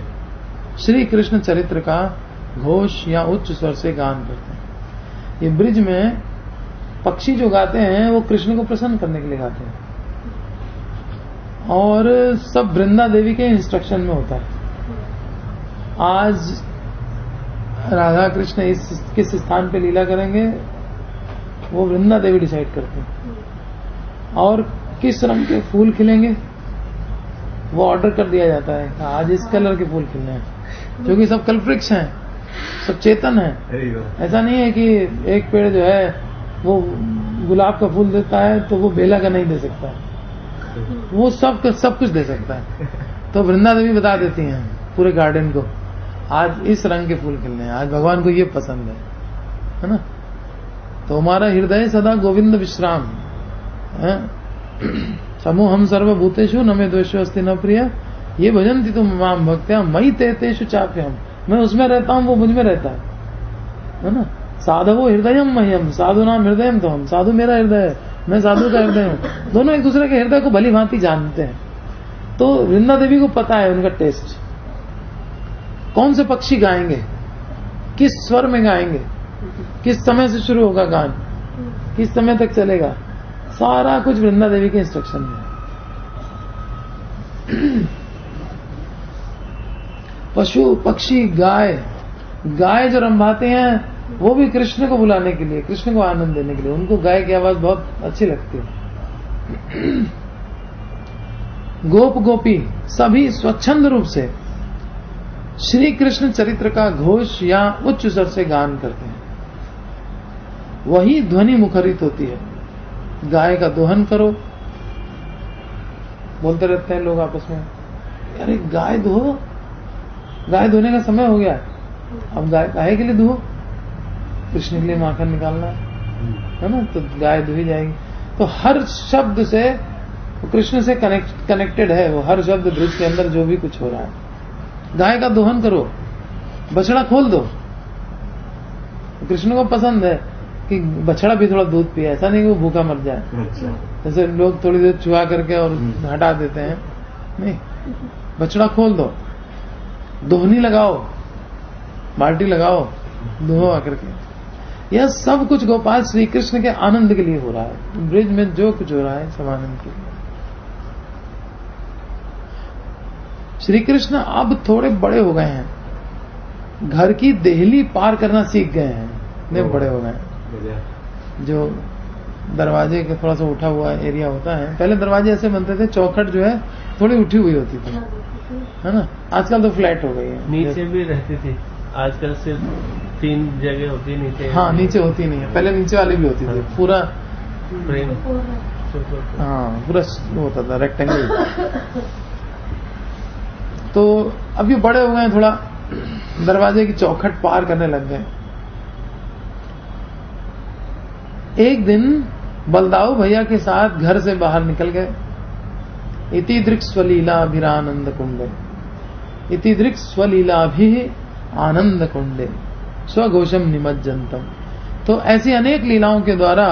श्री कृष्ण चरित्र का घोष या उच्च स्वर से गान करते हैं। ये ब्रिज में पक्षी जो गाते हैं वो कृष्ण को प्रसन्न करने के लिए गाते हैं, और सब वृंदा देवी के इंस्ट्रक्शन में होता है। आज राधा कृष्ण किस स्थान पे लीला करेंगे वो वृंदा देवी डिसाइड करते हैं, और किस रंग के फूल खिलेंगे वो ऑर्डर कर दिया जाता है। आज इस कलर के फूल खिलने हैं, क्योंकि सब कल्पवृक्ष हैं, सब चेतन है। ऐसा नहीं है कि एक पेड़ जो है वो गुलाब का फूल देता है तो वो बेला का नहीं दे सकता है, वो सब कुछ दे सकता है। तो वृंदा देवी बता देती हैं पूरे गार्डन को, आज इस रंग के फूल खिलने हैं, आज भगवान को ये पसंद है ना। तो हमारा हृदय सदा गोविंद विश्राम है। समूह हम सर्वभूतेषु न मे द्वेषो अस्ति न प्रिय, ये भजन्ति तुम माम भक्त्या मयि ते तेषु चाप्यहम्। मैं उसमें रहता हूँ, वो मुझ में रहता है ना। साधवो हृदयम मह्यम, साधु नाम हृदयम तो हम, साधु मेरा हृदय है, मैं साधु का हृदय हूँ। दोनों एक दूसरे के हृदय को भली भांति जानते हैं। तो वृंदा देवी को पता है उनका टेस्ट, कौन से पक्षी गाएंगे, किस स्वर में गाएंगे, किस समय से शुरू होगा गान, किस समय तक चलेगा, सारा कुछ वृंदा देवी के इंस्ट्रक्शन में। पशु पक्षी गाय जो रंभाते हैं वो भी कृष्ण को बुलाने के लिए, कृष्ण को आनंद देने के लिए। उनको गाय की आवाज बहुत अच्छी लगती है। गोप गोपी सभी स्वच्छंद रूप से श्री कृष्ण चरित्र का घोष या उच्च स्वर से गान करते हैं। वही ध्वनि मुखरित होती है। गाय का दोहन करो, बोलते रहते हैं लोग आपस में, अरे गाय धो, गाय धोने का समय हो गया, अब गाय काहे के लिए धो, कृष्ण के लिए माखन निकालना है ना, तो गाय धोई जाएगी। तो हर शब्द से कृष्ण से कनेक्टेड है वो, हर शब्द ब्रिज के अंदर जो भी कुछ हो रहा है। गाय का दोहन करो, बछड़ा खोल दो। कृष्ण को पसंद है कि बछड़ा भी थोड़ा दूध पिए, ऐसा नहीं कि वो भूखा मर जाए। जैसे लोग थोड़ी देर चुहा करके और हटा देते हैं, नहीं, बछड़ा खोल दो, दोहनी लगाओ, बाल्टी लगाओ, दुहो आकर के। यह सब कुछ गोपाल श्री कृष्ण के आनंद के लिए हो रहा है। ब्रिज में जो कुछ हो रहा है सब आनंद के लिए। श्री कृष्ण अब थोड़े बड़े हो गए हैं, घर की देहली पार करना सीख गए हैं, इतने बड़े हो गए हैं। जो दरवाजे के थोड़ा सा उठा हुआ एरिया होता है, पहले दरवाजे ऐसे बनते थे, चौखट जो है थोड़ी उठी हुई होती थी, है ना। आजकल तो फ्लैट हो गई है। नीचे भी रहती थी, आजकल सिर्फ 3 जगह होती है नीचे। हाँ, नीचे होती नहीं है, पहले नीचे वाली भी होती थी, पूरा फ्रेम, हाँ पूरा होता था रेक्टेंगल। तो अब ये बड़े हो गए, थोड़ा दरवाजे की चौखट पार करने लग गए। एक दिन बलदाऊ भैया के साथ घर से बाहर निकल गए। इति दृक् स्वलीला अभिरानंद कुंड, इति दृक् स्वलीला भी आनंद कुंडे स्वघोषम निमज्जनतम। तो ऐसी अनेक लीलाओं के द्वारा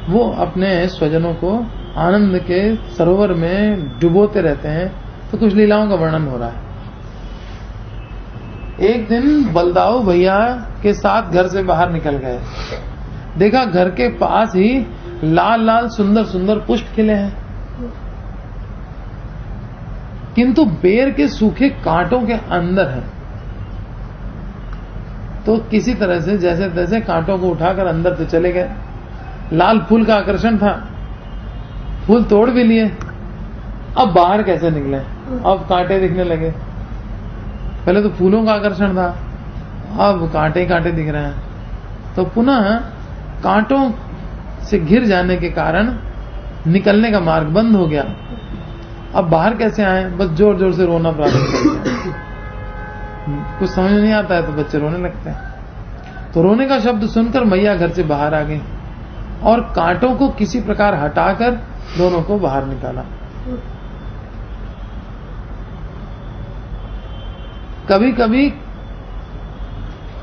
वो अपने स्वजनों को आनंद के सरोवर में डुबोते रहते हैं। तो कुछ लीलाओं का वर्णन हो रहा है। एक दिन बलदाऊ भैया के साथ घर से बाहर निकल गए, देखा घर के पास ही लाल लाल सुंदर सुंदर पुष्प खिले हैं, किंतु बेर के सूखे कांटों के अंदर है। तो किसी तरह से जैसे तैसे कांटों को उठाकर अंदर से चले गए। लाल फूल का आकर्षण था, फूल तोड़ भी लिए। अब बाहर कैसे निकले? अब कांटे दिखने लगे। पहले तो फूलों का आकर्षण था, अब कांटे कांटे दिख रहे हैं। तो पुनः कांटों से घिर जाने के कारण निकलने का मार्ग बंद हो गया। अब बाहर कैसे आए? बस जोर जोर से रोना प्रारंभ कर दिया। कुछ समझ नहीं आता है तो बच्चे रोने लगते हैं। तो रोने का शब्द सुनकर मैया घर से बाहर आ गई और कांटों को किसी प्रकार हटाकर दोनों को बाहर निकाला। कभी कभी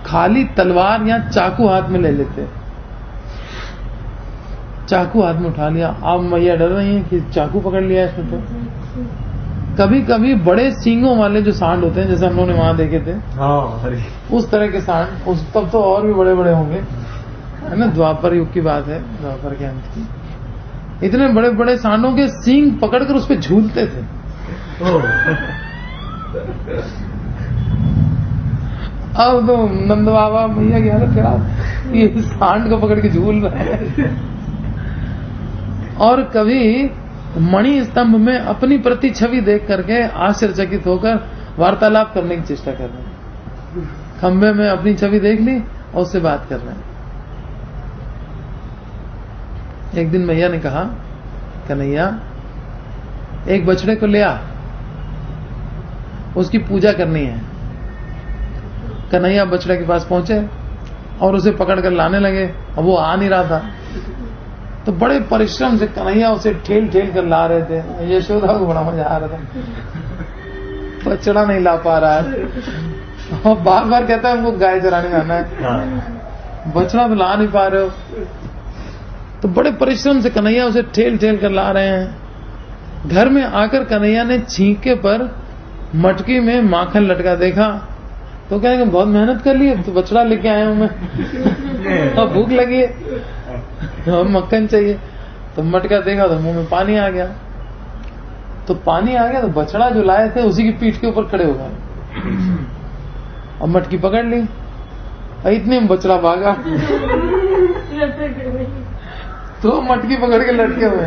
खाली तलवार या चाकू हाथ में ले लेते, चाकू हाथ में उठा लिया। अब मैया डर रही है कि चाकू पकड़ लिया इसने। तो कभी कभी बड़े सींगों वाले जो सांड होते हैं, जैसे हम लोगों ने वहां देखे थे, उस तरह के सांड, उस तब तो और भी बड़े बड़े होंगे, है ना, द्वापर युग की बात है, द्वापर के अंत की। इतने बड़े बड़े सांडों के सींग पकड़कर उस पर झूलते थे। अब तो नंद बाबा मैया की हालत खराब, ये सांड को पकड़ के झूल रहे हैं। और कभी मणि स्तंभ में अपनी प्रति छवि देख करके आश्चर्यचकित होकर वार्तालाप करने की चेष्टा कर रहे हैं। खंबे में अपनी छवि देख ली और उससे बात कर रहे हैं। एक दिन मैया ने कहा, कन्हैया एक बछड़े को ले आ, उसकी पूजा करनी है। कन्हैया बछड़े के पास पहुंचे और उसे पकड़कर लाने लगे, और वो आ नहीं रहा था। तो बड़े परिश्रम से कन्हैया उसे ठेल ठेल कर ला रहे थे। यशोदा को बड़ा मजा आ रहा था, बछड़ा नहीं ला पा रहा है और बार बार कहता है हमको गाय चराने जाना है, बछड़ा तो ला नहीं पा रहे हो। तो बड़े परिश्रम से कन्हैया उसे ठेल ठेल कर ला रहे हैं। घर में आकर कन्हैया ने छींके पर मटकी में माखन लटका देखा, तो कहेंगे बहुत मेहनत कर ली, तो बछड़ा लेके आया हूं मैं और भूख लगी है और मक्खन चाहिए। तो मटका देखा तो मुंह में पानी आ गया। तो पानी आ गया तो बछड़ा जो लाए थे उसी की पीठ के ऊपर खड़े हो गए और मटकी पकड़ ली। इतने में बछड़ा भागा तो मटकी पकड़ के लटके हुए।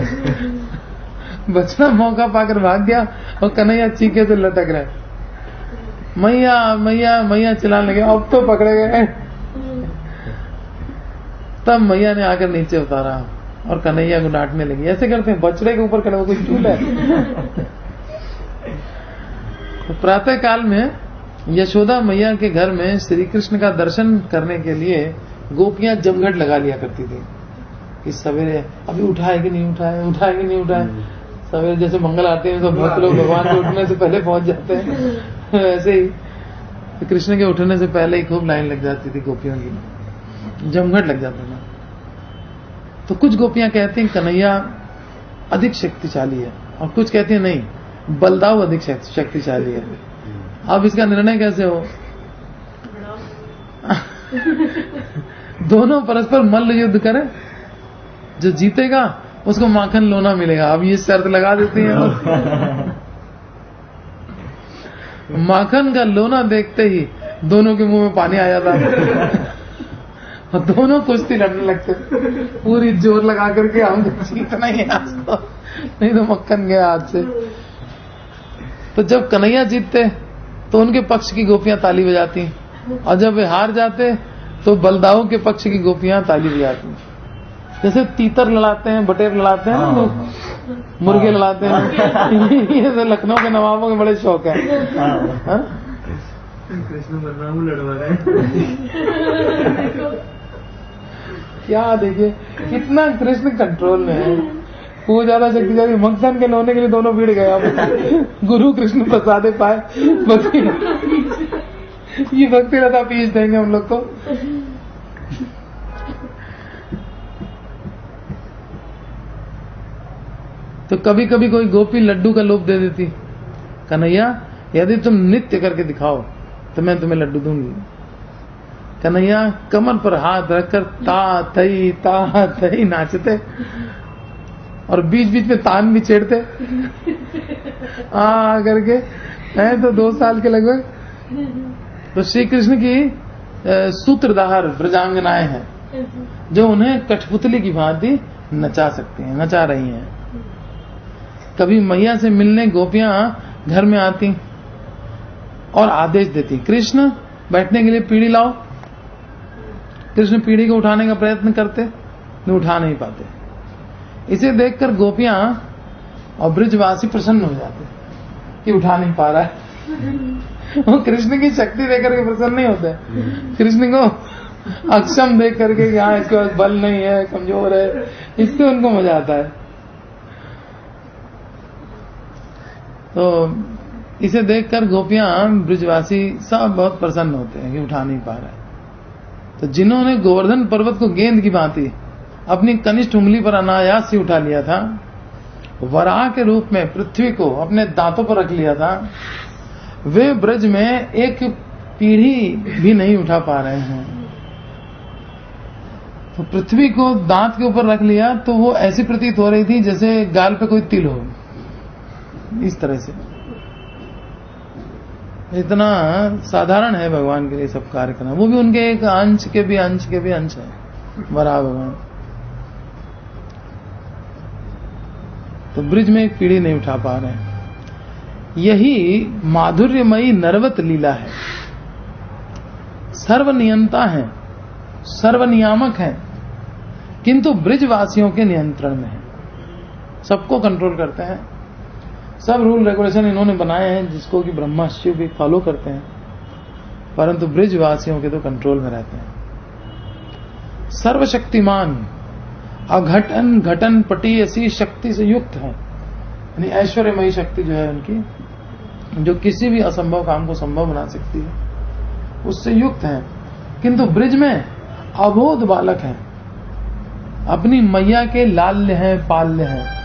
बछड़ा मौका पाकर भाग गया और कन्हैया चीखे से लटक रहे। मैया मैया मैया चिल्लाने लगे, अब तो पकड़े गए। तब मैया ने आकर नीचे उतारा और कन्हैया को डांटने लगी। ऐसे करते हैं, बछड़े के ऊपर खड़े हो, कोई चूल है। तो प्रातः काल में यशोदा मैया के घर में श्री कृष्ण का दर्शन करने के लिए गोपियां जमघट लगा लिया करती थी कि सवेरे अभी उठाए कि नहीं उठाए, उठाए कि नहीं उठाए। सवेरे जैसे मंगल आते हैं तो भक्त लोग भगवान के उठने से पहले पहुंच जाते हैं, ऐसे ही तो कृष्ण के उठने से पहले ही खूब लाइन लग जाती थी गोपियों की, जमघट लग जाता था। तो कुछ गोपियां कहती हैं कन्हैया अधिक शक्तिशाली है और कुछ कहती हैं नहीं, बलदाऊ अधिक शक्तिशाली है। अब इसका निर्णय कैसे हो? दोनों परस्पर मल्ल युद्ध करें, जो जीतेगा उसको माखन लोना मिलेगा। अब ये शर्त लगा देती हैं। माखन का लोना देखते ही दोनों के मुंह में पानी आ जाता और दोनों कुश्ती लड़ने लगते, पूरी जोर लगा करके हम जीतना ही है आज तो, नहीं तो मक्खन गया हाथ से। तो जब कन्हैया जीतते तो उनके पक्ष की गोपियां ताली बजाती और जब वे हार जाते तो बलदाऊ के पक्ष की गोपियां ताली बजाती। जैसे तीतर लड़ाते हैं, बटेर लड़ाते हैं ना, मुर्गे लड़ाते हैं। ये तो लखनऊ के नवाबों के बड़े शौक है। कृष्ण बलराम लड़वा रहे क्या देखिए कितना कृष्ण कंट्रोल में है, वो ज्यादा शक्तिशाली। मक्खन के लोने के लिए दोनों भिड़ गए। अब गुरु कृष्ण प्रसादे पाए, भक्ति ये भक्ति लता पीस देंगे हम लोग को। तो कभी कभी कोई गोपी लड्डू का लोभ दे देती, कन्हैया यदि तुम नृत्य करके दिखाओ तो मैं तुम्हें लड्डू दूंगी। कन्हैया कमर पर हाथ रखकर ता थई नाचते और बीच बीच में तान भी छेड़ते करके हैं। तो 2 साल के लगभग तो श्री कृष्ण की सूत्रधार ब्रजांगनाएं हैं जो उन्हें कठपुतली की भांति नचा सकती हैं, नचा रही हैं। कभी मैया से मिलने गोपियां घर में आती और आदेश देती, कृष्ण बैठने के लिए पीढ़ी लाओ। कृष्ण पीढ़ी को उठाने का प्रयत्न करते, नहीं उठा नहीं पाते। इसे देखकर गोपियां और ब्रिजवासी प्रसन्न हो जाते कि उठा नहीं पा रहा है। वो कृष्ण की शक्ति देख करके प्रसन्न नहीं होते, कृष्ण को अक्षम देख करके यहाँ इसके पास बल नहीं है, कमजोर है, इससे उनको मजा आता है। तो इसे देखकर गोपियां ब्रिजवासी सब बहुत प्रसन्न होते हैं कि उठा नहीं पा रहा है। तो जिन्होंने गोवर्धन पर्वत को गेंद की भांति अपनी कनिष्ठ उंगली पर अनायास से उठा लिया था, वराह के रूप में पृथ्वी को अपने दांतों पर रख लिया था, वे ब्रज में एक पीढ़ी भी नहीं उठा पा रहे हैं। तो पृथ्वी को दांत के ऊपर रख लिया तो वो ऐसी प्रतीत हो रही थी जैसे गाल पे कोई तिल हो, इस तरह से। इतना साधारण है भगवान के लिए सब कार्य करना, वो भी उनके एक अंश के भी अंश है वराह भगवान। तो ब्रिज में एक पीढ़ी नहीं उठा पा रहे हैं। यही माधुर्यमयी नरवत लीला है। सर्वनियंता है, सर्वनियामक है, किंतु ब्रिजवासियों के नियंत्रण में है। सबको कंट्रोल करते हैं, सब रूल रेगुलेशन इन्होंने बनाए हैं जिसको कि ब्रह्मा शिव भी फॉलो करते हैं, परंतु ब्रिजवासियों के तो कंट्रोल में रहते हैं। सर्वशक्तिमान अघटन घटन पटी ऐसी शक्ति से युक्त है, यानी ऐश्वर्यमयी शक्ति जो है उनकी, जो किसी भी असंभव काम को संभव बना सकती है, उससे युक्त है। किंतु ब्रिज में अबोध बालक हैं, अपनी मैया के लाल्य हैं, पाल्य हैं।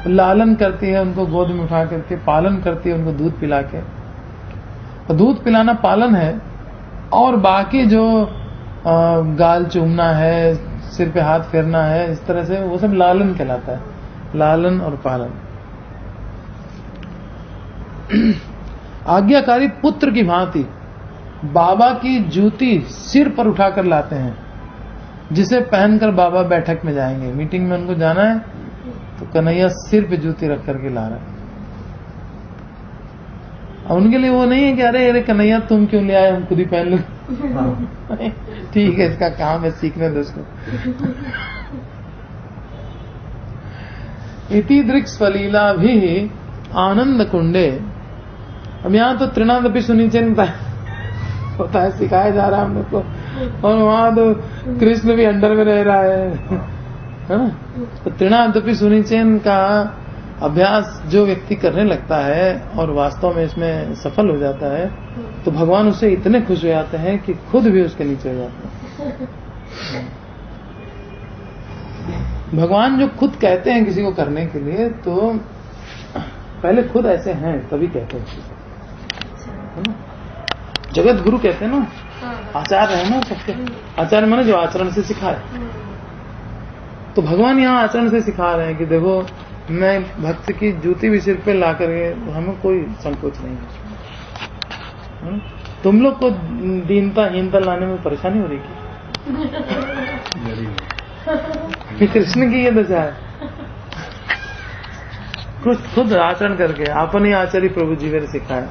लालन करती है उनको, गोद में उठा करके पालन करती है उनको, दूध पिला के। तो दूध पिलाना पालन है, और बाकी जो गाल चूमना है, सिर पे हाथ फेरना है, इस तरह से वो सब लालन कहलाता है, लालन और पालन। आज्ञाकारी पुत्र की भांति बाबा की जूती सिर पर उठाकर लाते हैं, जिसे पहनकर बाबा बैठक में जाएंगे। मीटिंग में उनको जाना है तो कन्हैया सिर पे जूती रख करके ला रहा है। अब उनके लिए वो नहीं है कि अरे कन्हैया तुम क्यों ले आए, हम खुद ही पहन लो। ठीक है, इसका काम है, सीखने दो इसको। इति दृक् स्वलीला भी आनंद कुंडे। अब यहाँ तो तृणादपि सुनिचेन होता है, सिखाया जा रहा है हम लोग को, और वहां तो कृष्ण भी अंडर में रह रहा है ना। तो तृणादपि सुनिचेन का अभ्यास जो व्यक्ति करने लगता है और वास्तव में इसमें सफल हो जाता है, तो भगवान उससे इतने खुश हो जाते हैं कि खुद भी उसके नीचे हो जाते हैं। भगवान जो खुद कहते हैं किसी को करने के लिए, तो पहले खुद ऐसे हैं तभी कहते हैं, है ना। जगत गुरु कहते हैं ना, आचार्य है ना सबके। आचार्य माने जो आचरण से सिखाए। तो भगवान यहाँ आचरण से सिखा रहे हैं कि देखो, मैं भक्त की जूती भी सिर पे ला करके, हमें कोई संकोच नहीं है। तुम लोग को दीनता हीनता लाने में परेशानी हो रही कि कृष्ण की ये दशा है। खुद आचरण करके आपने ही आचार्य प्रभु जी ने सिखाया।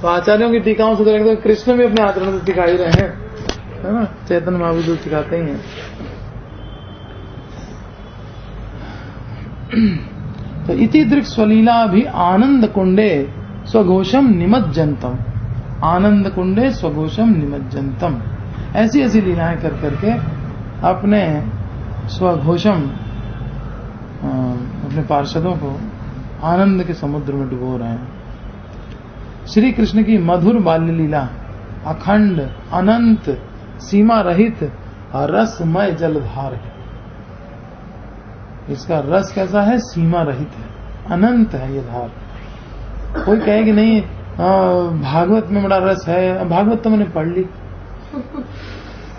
तो आचार्यों की टीकाओं से तो कृष्ण भी अपने आचरण से सिखा ही रहे हैं, है ना। चैतन्य महाविद्यालय सिखाते ही हैं। तो इति दृक् स्वलीला भी आनंद कुंडे स्वघोषम निमज्जनतम। आनंद कुंडे स्वघोषम निमज्जनतम, ऐसी ऐसी लीलाएं कर करके अपने स्वघोषम, अपने पार्षदों को आनंद के समुद्र में डुबो रहे हैं। श्री कृष्ण की मधुर बाल्य लीला अखंड अनंत सीमा रहित रसमय जलधार है। इसका रस कैसा है? सीमा रहित है, अनंत है ये धार। कोई कहे कि नहीं भागवत में बड़ा रस है, भागवत तो मैंने पढ़ ली,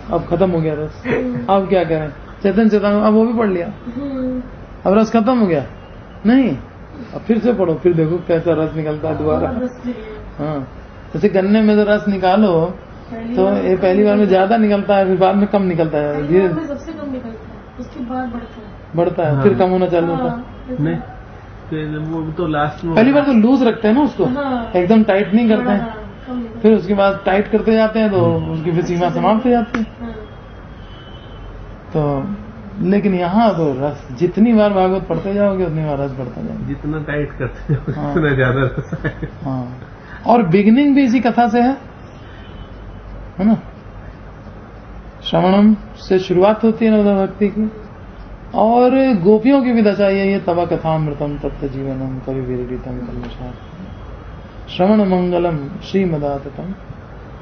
अब खत्म हो गया रस, अब क्या करें? चेतन चेतन अब वो भी पढ़ लिया, अब रस खत्म हो गया? नहीं, अब फिर से पढ़ो, फिर देखो कैसा रस निकलता है दोबारा। हाँ, जैसे गन्ने में तो रस निकालो तो ये पहली बार में ज्यादा निकलता है, फिर बाद में कम निकलता है, धीरे सबसे कम निकलता है, उसके बाद बढ़ता है, फिर कम होना चालू होता है। नहीं वो तो लास्ट में पहली बार तो लूज रखते हैं ना उसको, एकदम टाइट नहीं करते हैं, फिर उसके बाद टाइट करते जाते हैं तो उसकी फिर सीमा समाप्त हो जाती है। तो लेकिन यहाँ तो रस जितनी बार भागवत पढ़ते जाओगे उतनी बार रस बढ़ता जाएगा, जितना टाइट करते हैं उतना ज्यादा रस है। हाँ, और बिगिनिंग भी इसी कथा से है ना? श्रवणम से शुरुआत होती है नवदा भक्ति की, और गोपियों की भी दशा ये तवा कथामृतम तत्व जीवनम कवि विरडितम कलमषा श्रवण मंगलम श्रीमदाततम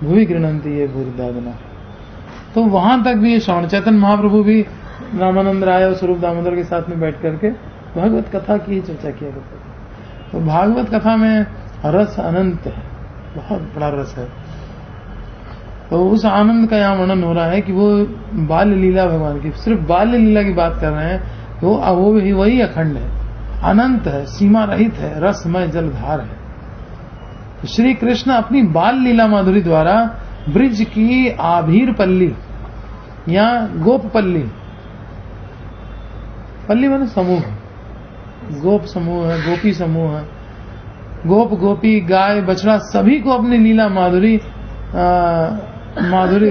भुवि गृह्णन्ति ये भूरिदागना। तो वहां तक भी ये श्रवण चैतन्य महाप्रभु भी रामानंद राय और स्वरूप दामोदर के साथ में बैठ करके भागवत कथा की ही चर्चा किया करते थे। तो भागवत कथा में रस अनंत है, बहुत बड़ा रस है। तो उस आनंद का यहाँ वर्णन हो रहा है कि वो बाल्य लीला भगवान की, सिर्फ बाल्य लीला की बात कर रहे हैं, तो वो भी वही अखंड है, अनंत है, सीमा रहित है, रसमय जलधार है। तो श्री कृष्ण अपनी बाल लीला माधुरी द्वारा ब्रिज की आभीर पल्ली या गोप पल्ली, पल्ली माने समूह, गोप समूह है, गोपी समूह है, गोप गोपी गाय बछड़ा सभी को अपनी लीला माधुरी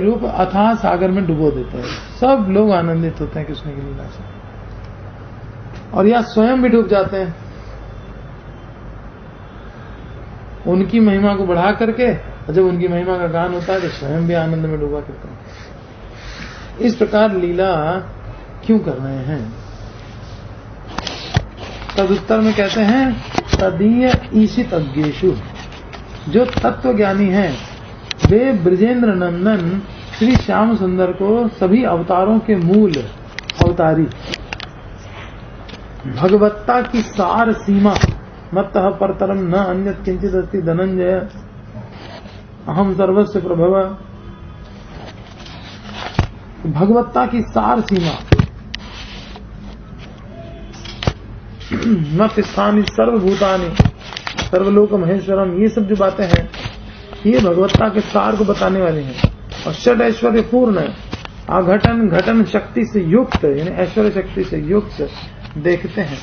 रूप अथाह सागर में डुबो देते हैं। सब लोग आनंदित होते हैं कृष्ण की लीला से, और यह स्वयं भी डूब जाते हैं उनकी महिमा को बढ़ा करके। जब उनकी महिमा का गान होता है तो स्वयं भी आनंद में डूबा करते हैं। इस प्रकार लीला क्यों कर रहे हैं? तदुत्तर में कहते हैं तदीय ईशित अज्ञेषु, जो तत्व ज्ञानी हैं वे ब्रजेंद्र नंदन श्री श्याम सुंदर को सभी अवतारों के मूल अवतारी, भगवत्ता की सार सीमा मत्तः परतरम न अन्यत् किंचित् अस्ति धनंजय अहम सर्वस्व प्रभव, भगवत्ता की सार सीमा न तिष्ठानि सर्वभूतानि सर्वलोक महेश्वरम, ये सब जो बातें हैं ये भगवत्ता के सार को बताने वाली हैं। और षड ऐश्वर्य पूर्ण आघटन घटन शक्ति से युक्त, यानी ऐश्वर्य शक्ति से युक्त देखते हैं।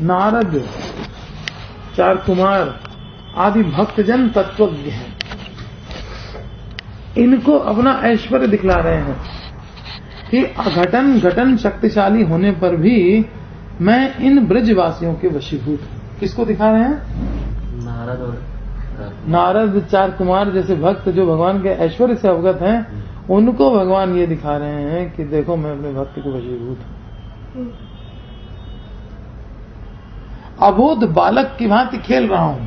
नारद, चार कुमार आदि भक्तजन तत्वज्ञ हैं, इनको अपना ऐश्वर्य दिखला रहे हैं कि अघटन घटन शक्तिशाली होने पर भी मैं इन ब्रजवासियों के वशीभूत हूं। किसको दिखा रहे हैं? नारद चार कुमार जैसे भक्त जो भगवान के ऐश्वर्य से अवगत हैं, उनको भगवान ये दिखा रहे हैं कि देखो मैं अपने भक्त के वशीभूत हूं, अबोध बालक की भांति खेल रहा हूं।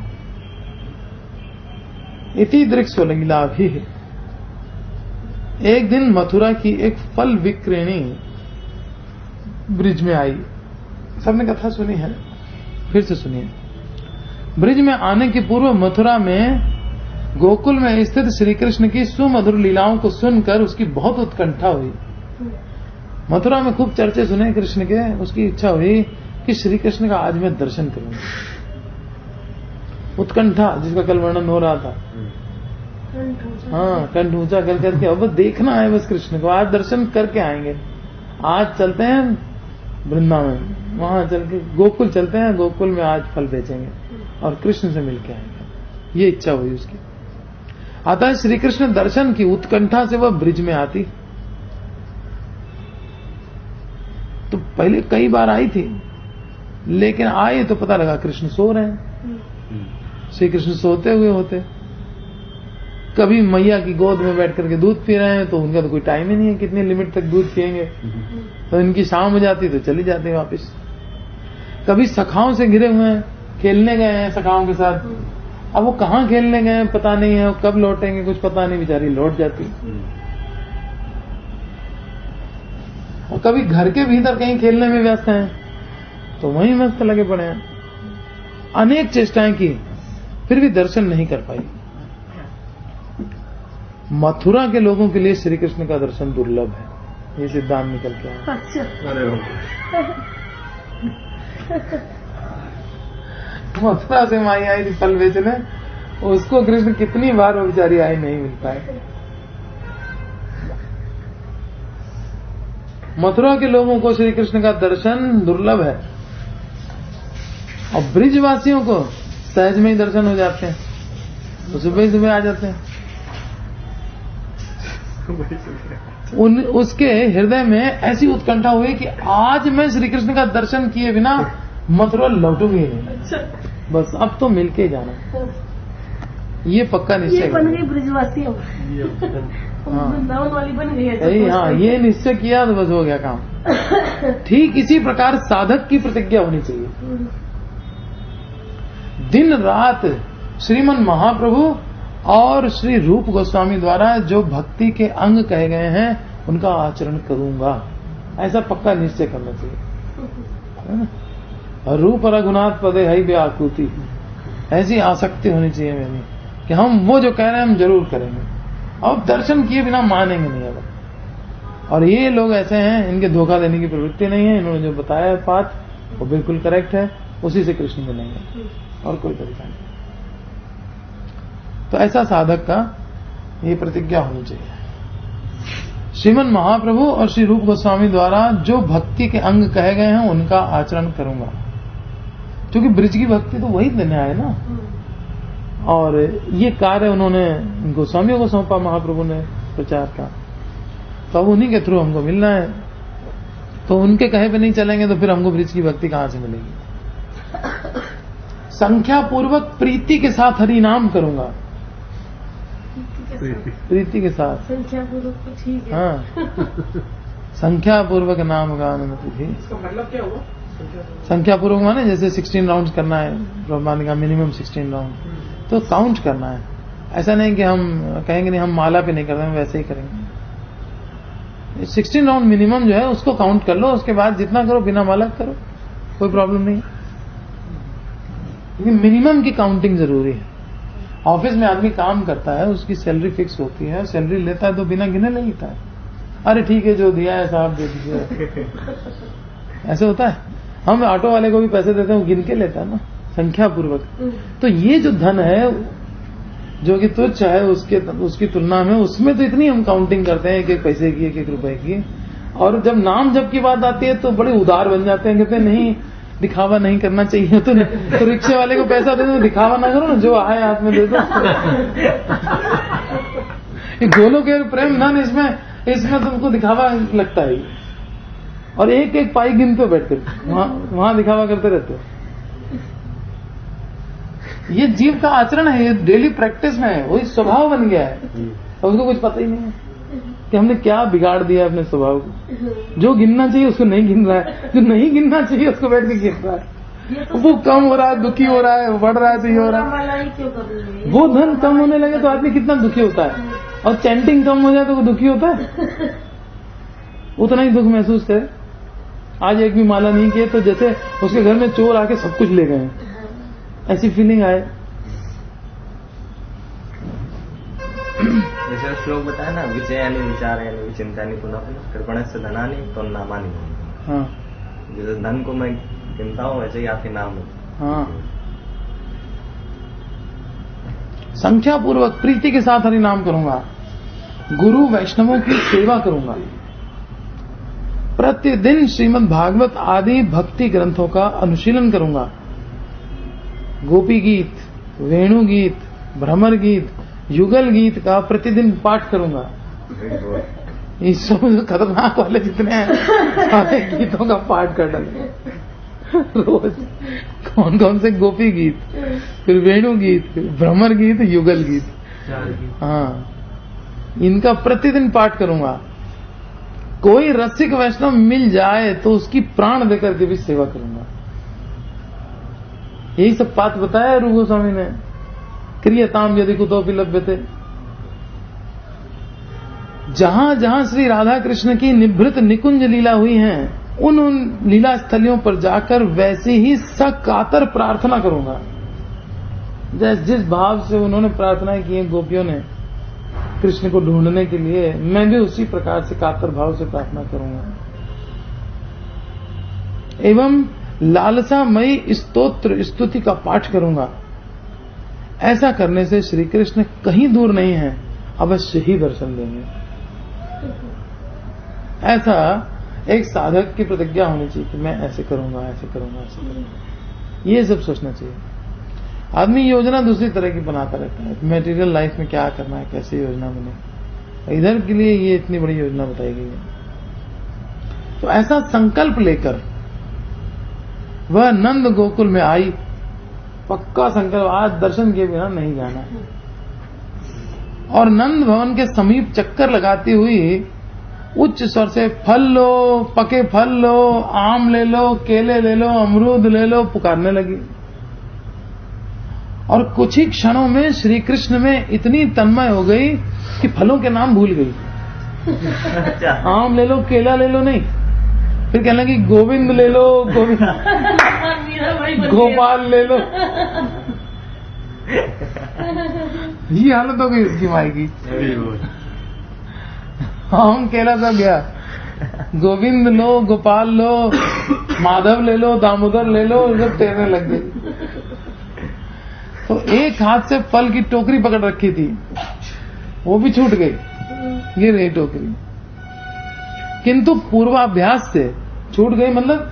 इति दृक्ष लीला भी। एक दिन मथुरा की एक फल विक्रेणी ब्रिज में आई। सबने कथा सुनी है, फिर से सुनिए। ब्रिज में आने के पूर्व मथुरा में गोकुल में स्थित श्री कृष्ण की सुमधुर लीलाओं को सुनकर उसकी बहुत उत्कंठा हुई। मथुरा में खूब चर्चे सुने कृष्ण के, उसकी इच्छा हुई कि श्री कृष्ण का आज मैं दर्शन करूंगा। उत्कंठा जिसका कल वर्णन हो रहा था, हाँ, कंठ ऊंचा कर करके अब देखना है बस कृष्ण को, आज दर्शन करके आएंगे। आज चलते हैं वृंदावन, वहां चल के गोकुल चलते हैं, गोकुल में आज फल बेचेंगे और कृष्ण से मिलके आएंगे। ये इच्छा हुई उसकी। अतः श्री कृष्ण दर्शन की उत्कंठा से वह ब्रिज में आती। तो पहले कई बार आई थी, लेकिन आए तो पता लगा कृष्ण सो रहे हैं। श्री कृष्ण सोते हुए होते, कभी मैया की गोद में बैठ करके दूध पी रहे हैं, तो उनका तो कोई टाइम ही नहीं है कितनी लिमिट तक दूध पिएंगे। तो इनकी शाम हो जाती तो चली जाती वापस। कभी सखाओं से घिरे हुए हैं, खेलने गए हैं सखाओं के साथ, अब वो कहाँ खेलने गए हैं पता नहीं है, कब लौटेंगे कुछ पता नहीं, बेचारी लौट जाती। और कभी घर के भीतर कहीं खेलने में व्यस्त हैं तो वहीं मस्त लगे पड़े हैं। अनेक चेष्टाएं की फिर भी दर्शन नहीं कर पाई। मथुरा के लोगों के लिए श्री कृष्ण का दर्शन दुर्लभ है, ये सिद्धांत निकल के आया। मथुरा से माई आई थी फल बेचने, उसको कृष्ण कितनी बार वो बेचारी आई नहीं मिल पाए। मथुरा के लोगों को श्री कृष्ण का दर्शन दुर्लभ है और ब्रिजवासियों को सहज में ही दर्शन हो जाते हैं, तो सुबह ही सुबह आ जाते हैं। उसके हृदय में ऐसी उत्कंठा हुई कि आज मैं श्री कृष्ण का दर्शन किए बिना मथुरा लौटूंगी नहीं, बस अब तो मिलके ही जाना, ये पक्का निश्चय। ये बन गई ब्रिजवासी, वृंदावन वाली बन गई। हाँ, ये निश्चय किया तो बस हो गया काम। ठीक इसी प्रकार साधक की प्रतिज्ञा होनी चाहिए। दिन रात श्रीमन महाप्रभु और श्री रूप गोस्वामी द्वारा जो भक्ति के अंग कहे गए हैं उनका आचरण करूंगा, ऐसा पक्का निश्चय करना चाहिए। रूप रघुनाथ पदे है व्याकुति, ऐसी आसक्ति होनी चाहिए मेरी कि हम वो जो कह रहे हैं हम जरूर करेंगे और दर्शन किए बिना मानेंगे नहीं। अगर और ये लोग ऐसे हैं, इनके धोखा देने की प्रवृत्ति नहीं है, इन्होंने जो बताया बात वो बिल्कुल करेक्ट है, उसी से कृष्ण मिलेंगे और कोई तरीका नहीं। तो ऐसा साधक का ये प्रतिज्ञा होनी चाहिए। श्रीमन महाप्रभु और श्री रूप गोस्वामी द्वारा जो भक्ति के अंग कहे गए हैं उनका आचरण करूंगा, क्योंकि ब्रिज की भक्ति तो वही देने आए ना। और ये कार्य उन्होंने गोस्वामियों को सौंपा महाप्रभु ने प्रचार का, तो अब उन्हीं के थ्रू हमको मिलना है। तो उनके कहे पे नहीं चलेंगे तो फिर हमको ब्रिज की भक्ति कहां से मिलेगी। संख्या पूर्वक प्रीति के साथ हरि नाम करूंगा, प्रीति के साथ संख्या पूर्वक तो ठीक है। हाँ, संख्या पूर्वक नाम का अनुमति थी। इसका मतलब क्या हुआ? संख्या पूर्वक माने जैसे 16 राउंड करना है ब्रह्मांड का, मिनिमम 16 राउंड, तो काउंट करना है। ऐसा नहीं कि हम कहेंगे नहीं हम माला पे नहीं कर रहे, वैसे ही करेंगे। 16 राउंड मिनिमम जो है उसको काउंट कर लो, उसके बाद जितना करो बिना माला करो, कोई प्रॉब्लम नहीं। लेकिन मिनिमम की काउंटिंग जरूरी है। ऑफिस में आदमी काम करता है, उसकी सैलरी फिक्स होती है, सैलरी लेता है तो बिना गिने ले लेता है, अरे ठीक है जो दिया है साहब दे दीजिए, ऐसे होता है। हम ऑटो वाले को भी पैसे देते हैं, वो गिन के लेता है ना, संख्या पूर्वक। तो ये जो धन है जो कि तुच्छ है उसकी तुलना में, उसमें तो इतनी हम काउंटिंग करते हैं, एक एक पैसे की, एक एक रुपए की। और जब नाम जप की बात आती है तो बड़े उदार बन जाते हैं, कहते हैं नहीं दिखावा नहीं करना चाहिए, तो रिक्शे वाले को पैसा दे दो, दिखावा ना करो ना, जो आए हाथ में दे दो। ये गोलों के प्रेम धन, इसमें तुमको दिखावा लगता है। और एक एक पाई गिनते हो बैठकर, वहां दिखावा करते रहते हो। ये जीव का आचरण है, ये डेली प्रैक्टिस में है, वही स्वभाव बन गया है और उसको कुछ पता ही नहीं है कि हमने क्या बिगाड़ दिया अपने स्वभाव को। जो गिनना चाहिए उसको नहीं गिन रहा है, जो नहीं गिनना चाहिए उसको बैठ के गिन रहा है। वो कम हो रहा है, दुखी हो रहा है, बढ़ रहा है तो ये हो रहा है। वो धन कम होने लगे तो आदमी कितना दुखी होता है, और चैंटिंग कम हो जाए तो वो दुखी होता है, उतना ही दुख महसूस करे। आज एक भी माला नहीं किए तो जैसे उसके घर में चोर आके सब कुछ ले गए, ऐसी फीलिंग आए। जैसे श्लोक बताया ना, विषयानि विचाराणि विचिन्तानि पुनः पुनः कृपणस्य धनानि त्वन्नामानि। हाँ, जैसे धन को मैं गिनता हूँ वैसे ही आपके नाम। हाँ, संख्या पूर्वक प्रीति के साथ हरि नाम करूंगा, गुरु वैष्णवों की सेवा करूंगा, प्रतिदिन श्रीमद् भागवत आदि भक्ति ग्रंथों का अनुशीलन करूंगा, गोपी गीत, वेणु गीत, भ्रमर गीत, युगल गीत का प्रतिदिन पाठ करूंगा। ये सब खतरनाक वाले जितने हैं सारे गीतों का पाठ कर डाले रोज। कौन कौन से गोपी गीत, फिर वेणु गीत, फिर भ्रमर गीत, युगल गीत, हाँ, इनका प्रतिदिन पाठ करूंगा। कोई रसिक वैष्णव मिल जाए तो उसकी प्राण देकर के भी सेवा करूंगा। यही सब बात बताया रूप गोस्वामी ने। क्रियताम यदि कुतोपि लभ्यते। जहां जहां श्री राधा कृष्ण की निभृत निकुंज लीला हुई हैं, उन लीला स्थलियों पर जाकर वैसी ही सकातर प्रार्थना करूंगा। जिस भाव से उन्होंने प्रार्थना की है गोपियों ने कृष्ण को ढूंढने के लिए, मैं भी उसी प्रकार से कातर भाव से प्रार्थना करूंगा। एवं लालसामयी स्तोत्र स्तुति का पाठ करूंगा। ऐसा करने से श्री कृष्ण कहीं दूर नहीं है, अवश्य ही दर्शन देंगे। ऐसा एक साधक की प्रतिज्ञा होनी चाहिए कि मैं ऐसे करूंगा, ऐसे करूंगा, ऐसे करूंगा। ये सब सोचना चाहिए। आदमी योजना दूसरी तरह की बनाता रहता है, मेटीरियल लाइफ में क्या करना है, कैसे योजना बने, इधर के लिए ये इतनी बड़ी योजना बताई गई है। तो ऐसा संकल्प लेकर वह नंद गोकुल में आई। पक्का संकल्प, आज दर्शन के बिना नहीं जाना। और नंद भवन के समीप चक्कर लगाती हुई उच्च स्वर से फल लो, पके फल लो, आम ले लो, केले ले लो, अमरूद ले लो पुकारने लगी। और कुछ ही क्षणों में श्री कृष्ण में इतनी तन्मय हो गई कि फलों के नाम भूल गई। आम ले लो, केला ले लो नहीं, फिर कहने लगी गोविंद ले लो, गोविंद गोपाल ले लो। ये हालत हो गई उसकी माई की। आम केला सब गया, गोविंद लो, गोपाल लो, माधव ले लो, दामोदर ले लो, सब तैरने लग गए। तो एक हाथ से फल की टोकरी पकड़ रखी थी, वो भी छूट गई। ये रही टोकरी, किंतु पूर्वाभ्यास से छूट गई, मतलब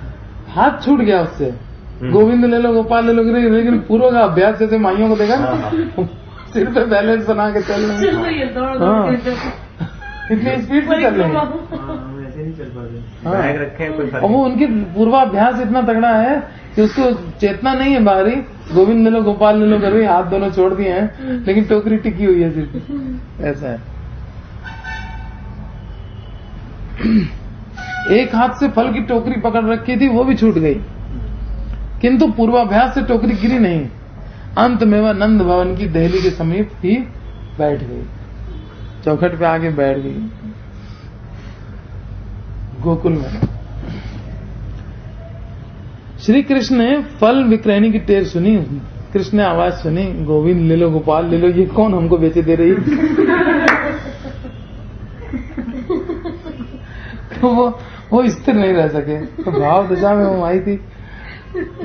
हाथ छूट गया उससे। गोविंद ले लो, गोपाल ले लो, लेकिन पूर्व का अभ्यास जैसे माइयों को देखा सिर पे बैलेंस बना के चल रहे हैं, इतनी स्पीड से चल रहे हैं। और वो उनकी पूर्वाभ्यास इतना तगड़ा है कि उसको चेतना नहीं है बाहरी, गोविंद ले लो, गोपाल ले लो कर रही, हाथ दोनों छोड़ दिए हैं, लेकिन टोकरी टिकी हुई है सिर्फ। ऐसा है। एक हाथ से फल की टोकरी पकड़ रखी थी, वो भी छूट गई, किंतु पूर्वाभ्यास से टोकरी गिरी नहीं। अंत में वह नंद भवन की दहली के समीप ही बैठ गई, चौखट पे आके बैठ गई गोकुल में। श्री कृष्ण ने फल विक्रयणी की टेर सुनी। कृष्ण ने आवाज सुनी, गोविंद ले लो, गोपाल ले लो, ये कौन हमको बेचे दे रही। तो वो स्थिर नहीं रह सके, तो भाव दशा में वो आई थी।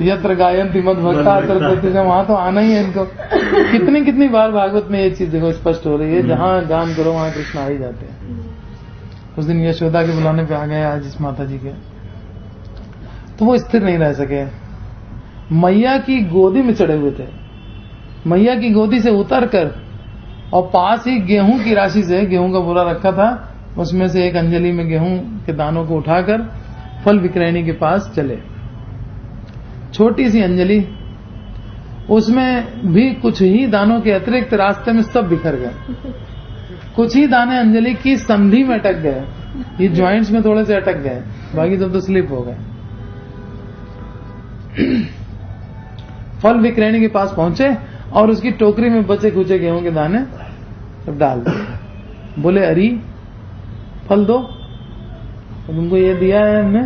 यत्र गायन्ति मद भक्ता तत्र, वहां तो आना ही है इनको। कितनी बार भागवत में ये चीज देखो स्पष्ट हो रही है, जहां गान करो वहां कृष्ण आ ही जाते हैं। उस दिन यशोदा के बुलाने पे आ गए आज इस माता जी के, तो वो स्थिर नहीं रह सके। मैया की गोदी में चढ़े हुए थे। मैया की गोदी से उतर कर और पास ही गेहूं की राशि से, गेहूं का बोरा रखा था, उसमें से एक अंजलि में गेहूं के दानों को उठाकर फल विक्रयणी के पास चले। छोटी सी अंजलि, उसमें भी कुछ ही दानों के अतिरिक्त रास्ते में सब बिखर गए। कुछ ही दाने अंजलि की संधि में अटक गए, ये ज्वाइंट्स में थोड़े से अटक गए, बाकी सब तो स्लिप हो गए। फल विक्रयणी के पास पहुंचे और उसकी टोकरी में बचे खुचे गेहूं के दाने सब डाल दिए। बोले अरे फल दो, तुमको ये दिया है हमने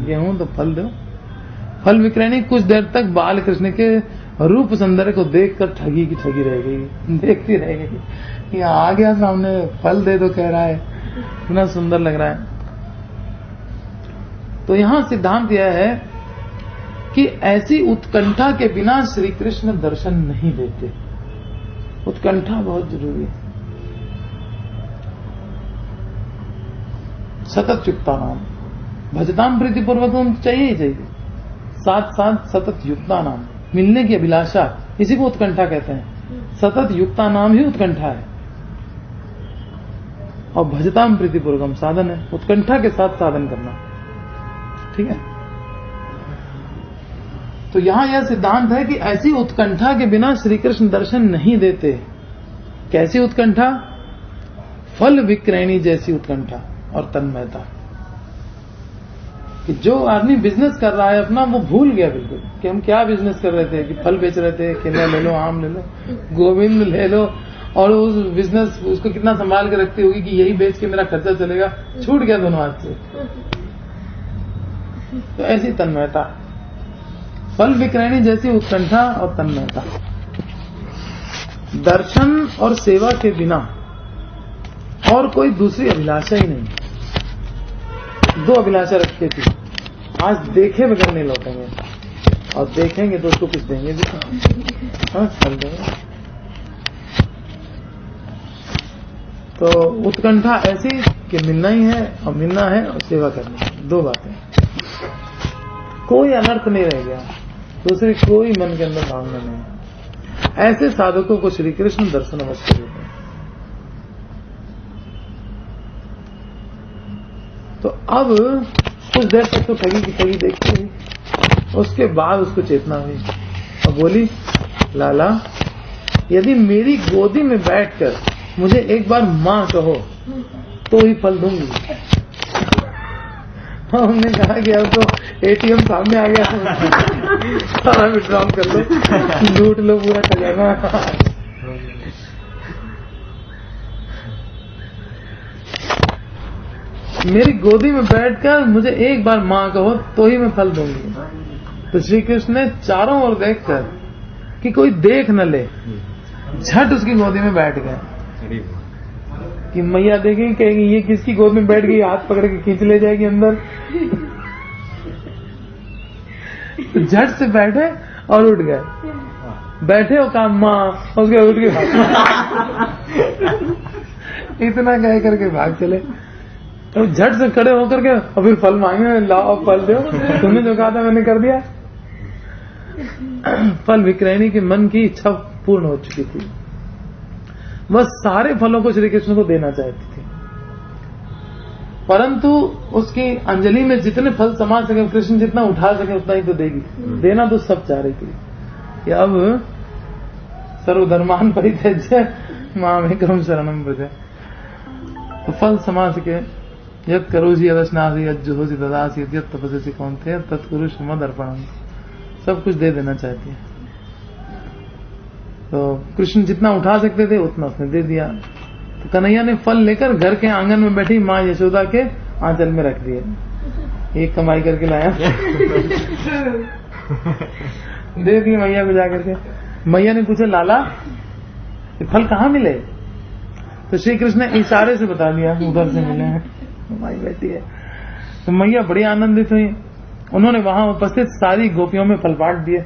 गेहूं, तो फल दो। फल विक्रयणी कुछ देर तक बाल कृष्ण के रूप सौंदर्य को देखकर ठगी की ठगी रह गई, देखती रह गई। ये आ गया सामने, फल दे दो कह रहा है, इतना सुंदर लग रहा है। तो यहां सिद्धांत यह है कि ऐसी उत्कंठा के बिना श्री कृष्ण दर्शन नहीं देते। उत्कंठा बहुत जरूरी है। सतत युक्ता नाम भजताम प्रीतिपूर्वक चाहिए ही चाहिए, साथ साथ सतत युक्ता नाम, मिलने की अभिलाषा, इसी को उत्कंठा कहते हैं। सतत युक्ता नाम ही उत्कंठा है और भजताम प्रीतिपूर्वकम साधन है, उत्कंठा के साथ साधन करना। ठीक है, तो यहां यह सिद्धांत है कि ऐसी उत्कंठा के बिना श्री कृष्ण दर्शन नहीं देते। कैसी उत्कंठा? फल विक्रयणी जैसी उत्कंठा और तन्मयता। कि जो आदमी बिजनेस कर रहा है अपना, वो भूल गया बिल्कुल कि हम क्या बिजनेस कर रहे थे, कि फल बेच रहे थे, केला ले लो, आम ले लो, गोविंद ले लो, और उस बिजनेस उसको कितना संभाल के रखती होगी कि यही बेच के मेरा खर्चा चलेगा, छूट गया दोनों हाथ से। तो ऐसी तन्मयता, फल विक्रयणी जैसी उत्कंठा और तन्मयता। दर्शन और सेवा के बिना और कोई दूसरी अभिलाषा ही नहीं। दो अभिलाषा रखी थी, आज देखे बगैर नहीं लौटेंगे, और देखेंगे तो उसको कुछ देंगे भी, फल देंगे। तो उत्कंठा ऐसी कि मिलना ही है, और मिलना है और सेवा करनी है, दो बातें। कोई अनर्थ नहीं रह गया, दूसरी कोई मन के अंदर भावना नहीं। ऐसे साधकों को श्री कृष्ण दर्शन अवश्य देते हैं। तो अब कुछ देर तक तो ठगी की ठगी देखती रही, उसके बाद उसको चेतना हुई और बोली, लाला यदि मेरी गोदी में बैठकर मुझे एक बार माँ कहो तो ही फल दूंगी। हमने कहा कि अब तो एटीएम सामने आ गया, सारा विड्रॉल कर लो, लूट लो पूरा खजाना। मेरी गोदी में बैठकर मुझे एक बार माँ कहो तो ही मैं फल दूंगी। तो श्री कृष्ण ने चारों ओर देखकर कि कोई देख न ले, झट उसकी गोदी में बैठ गए कि मैया देखेंगी, कहेगी ये किसकी गोद में बैठ गई, हाथ पकड़ के खींच ले जाएगी अंदर। तो झट से बैठे और उठ गए, बैठे और कहा माँ, उसके उठ के इतना कह करके भाग चले। तो झट से खड़े होकर के और फिर फल मांगे, लाओ फल दो, तुमने जो कहा था मैंने कर दिया। फल विक्रयणी के मन की इच्छा पूर्ण हो चुकी थी, वह सारे फलों को श्री कृष्ण को देना चाहती थी, परंतु उसकी अंजलि में जितने फल समा सके, कृष्ण जितना उठा सके उतना ही तो देगी। देना तो सब चाह रही थी कि अब सर्वधर्मान परित्यज्य मामेकं शरणं व्रज। तो फल समा सके, यत् करोसि यदश्नासि यज्जुहोसि ददासि यत् तपस्यसि कौन्तेय तत्कुरुष्व मदर्पणम्। सब कुछ दे देना चाहती है। तो कृष्ण जितना उठा सकते थे उतना उसने दे दिया। तो कन्हैया ने फल लेकर घर के आंगन में बैठी माँ यशोदा के आंचल में रख दिए। एक कमाई करके लाया, दे दिए मैया को जाकर के। मैया ने पूछा, लाला ये फल कहाँ मिले? तो श्री कृष्ण ने इशारे से बता दिया, उधर से मिले हैं। माई बैठी है। तो मैया बड़ी आनंदित हुई। उन्होंने वहां उपस्थित सारी गोपियों में फल बांट दिए।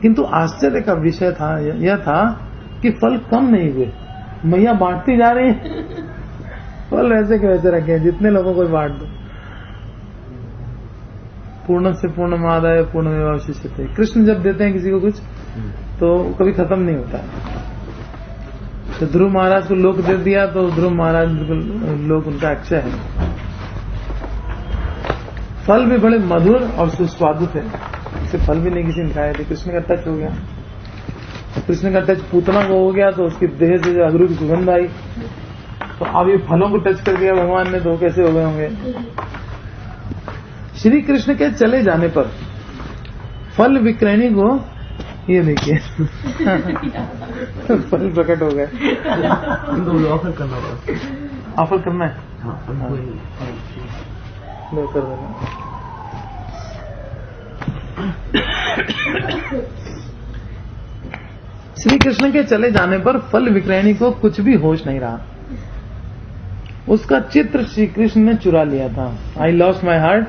किंतु आश्चर्य का विषय था यह था कि फल कम नहीं हुए, मैया बांटती जा रही है। फल वैसे के वैसे रखे, जितने लोगों को बांट दो। पूर्ण से पूर्णमादाय पूर्णमेवावशिष्यते। कृष्ण जब देते हैं किसी को कुछ तो कभी खत्म नहीं होता है। तो ध्रुव महाराज को लोक दे दिया तो ध्रुव महाराज लोक उनका अक्षय है। फल भी बड़े मधुर और सुस्वादु थे, इसे फल भी नहीं किसी ने खाए थे। कृष्ण का टच हो गया, कृष्ण का टच पूतना को हो गया तो उसकी देह से जो अगरू की सुगंध आई। तो अब ये फलों को टच कर दिया भगवान ने, तो कैसे हो गए होंगे। श्री कृष्ण के चले जाने पर फल विक्रयणी को ये देखिए फल प्रकट हो गए। ऑफर करना होगा, ऑफर करना है, लो कर देना। श्री कृष्ण के चले जाने पर फल विक्रयणी को कुछ भी होश नहीं रहा। उसका चित्र श्री कृष्ण ने चुरा लिया था। I lost my heart.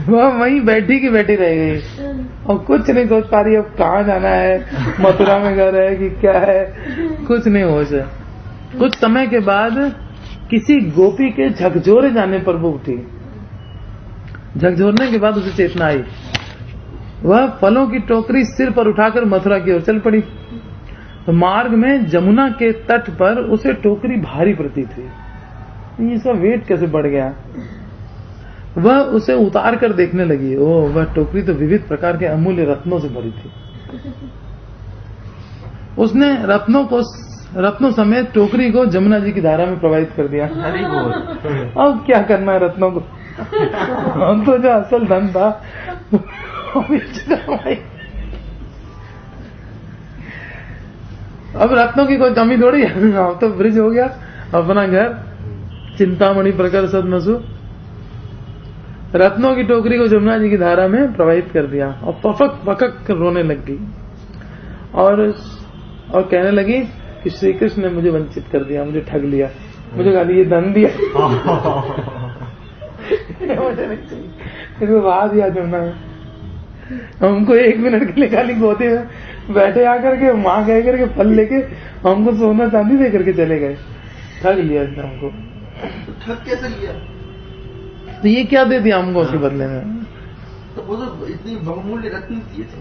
वह वहीं बैठी की बैठी रह गई और कुछ नहीं सोच पा रही अब कहाँ जाना है, मथुरा में घर है कि क्या है, कुछ नहीं होश है। कुछ समय के बाद किसी गोपी के झकझोरे जाने पर वो उठी। झकझोरने के बाद उसे चेतना आई। वह फलों की टोकरी सिर पर उठाकर मथुरा की ओर चल पड़ी। तो मार्ग में जमुना के तट पर उसे टोकरी भारी प्रतीत हुई। इसका वेट कैसे बढ़ गया। वह उसे उतार कर देखने लगी। ओह, वह टोकरी तो विविध प्रकार के अमूल्य रत्नों से भरी थी। उसने रत्नों को रत्नों समेत टोकरी को जमुना जी की धारा में प्रवाहित कर दिया। हरी बोल। अब क्या करना है रत्नों को? हम तो जो असल धन था अब रत्नों की कोई कमी थोड़ी है। अब तो ब्रिज हो गया, अपना घर, चिंतामणि प्रकर सदनसु। रत्नों की टोकरी को जमुना जी की धारा में प्रवाहित कर दिया और पफक पकक रोने लग गई और कहने लगी कि श्री कृष्ण ने मुझे वंचित कर दिया, मुझे ठग लिया, मुझे खाली ये धन दिया। मुझे नहीं चाहिए, इसको बहा दिया जमुना में। हमको 1 मिनट के लिए खाली गोदे में बैठे आकर के माँ कह करके फल लेके हमको सोना चांदी दे करके चले गए। ठग लिया इसने हमको। तो ठग कैसे लिया? तो ये क्या दे दिया हमको उसके बदले में? तो वो तो इतनी बहुमूल्य रत्न दिए थे।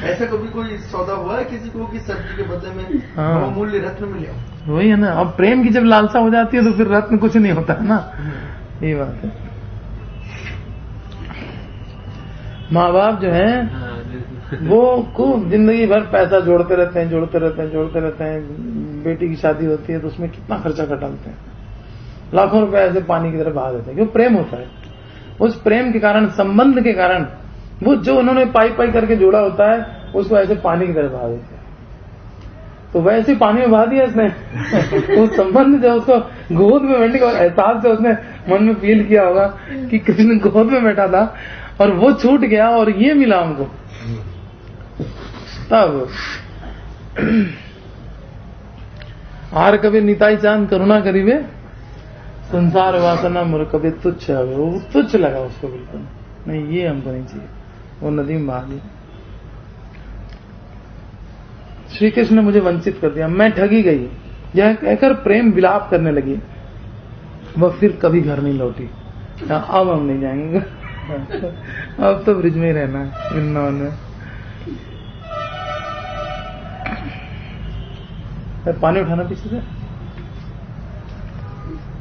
ऐसा कभी कोई सौदा हुआ है किसी को कि सब्जी के बदले में बहुमूल्य रत्न मिले? वही है ना। अब प्रेम की जब लालसा हो जाती है तो फिर रत्न कुछ नहीं होता है ना। ये बात है। माँ बाप जो है वो खूब जिंदगी भर पैसा जोड़ते रहते हैं। बेटी की शादी होती है तो उसमें कितना खर्चा कर डालते हैं, लाखों रुपए ऐसे पानी की तरफ बहा देते हैं। क्यों? प्रेम होता है। उस प्रेम के कारण, संबंध के कारण, वो जो उन्होंने पाई करके जोड़ा होता है उसको ऐसे पानी की तरफ बहा देते हैं। तो वैसे पानी में बहा दिया इसने। वो संबंध जो उसको गोद में बैठने का एहसास जो उसने मन में फील किया होगा कि कृष्ण गोद में बैठा था और वो छूट गया और ये मिला हमको, तब आर कभी निताई चांद करुणा करीबे संसार वासना मुर कभी तुच्छ है। वो तुच्छ लगा उसको, बिल्कुल नहीं, ये हमको नहीं चाहिए। वो नदी में बहा दिया। श्री कृष्ण ने मुझे वंचित कर दिया, मैं ठगी गई, यह कहकर प्रेम विलाप करने लगी। वह फिर कभी घर नहीं लौटी। अब हम नहीं जाएंगे, अब तो ब्रिज में ही रहना है, वृंदावन में। पानी उठाना पीछे से।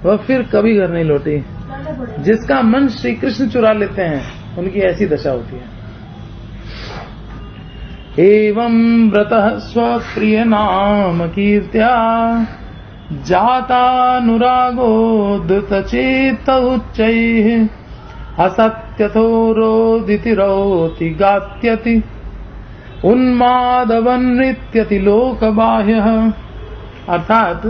वह फिर कभी घर नहीं लौटी। जिसका मन श्री कृष्ण चुरा लेते हैं उनकी ऐसी दशा होती है। एवं व्रतः स्वप्रिय नाम कीर्त्या जातानुरागोद्धतचेत उच्चैः असत्यथो रोदिति रोति गात्यति उन्मादवन्नृत्यति लोकबाह्यः। अर्थात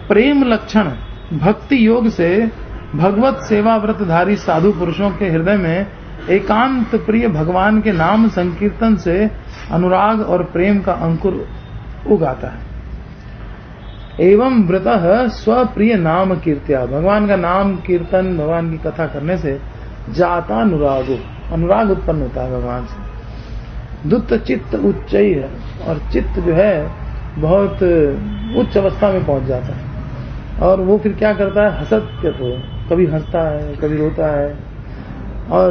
प्रेम लक्षण भक्ति योग से भगवत सेवा व्रतधारी साधु पुरुषों के हृदय में एकांत प्रिय भगवान के नाम संकीर्तन से अनुराग और प्रेम का अंकुर उगाता है। एवं व्रतः स्वप्रिय नाम कीर्त्या, भगवान का नाम कीर्तन, भगवान की कथा करने से जाता अनुरागो, अनुराग उत्पन्न होता है भगवान से। दुत्त चित्त उच्च है, और चित्त जो है बहुत उच्च अवस्था में पहुंच जाता है। और वो फिर क्या करता है? हसत्य, तो कभी हंसता है, कभी रोता है, और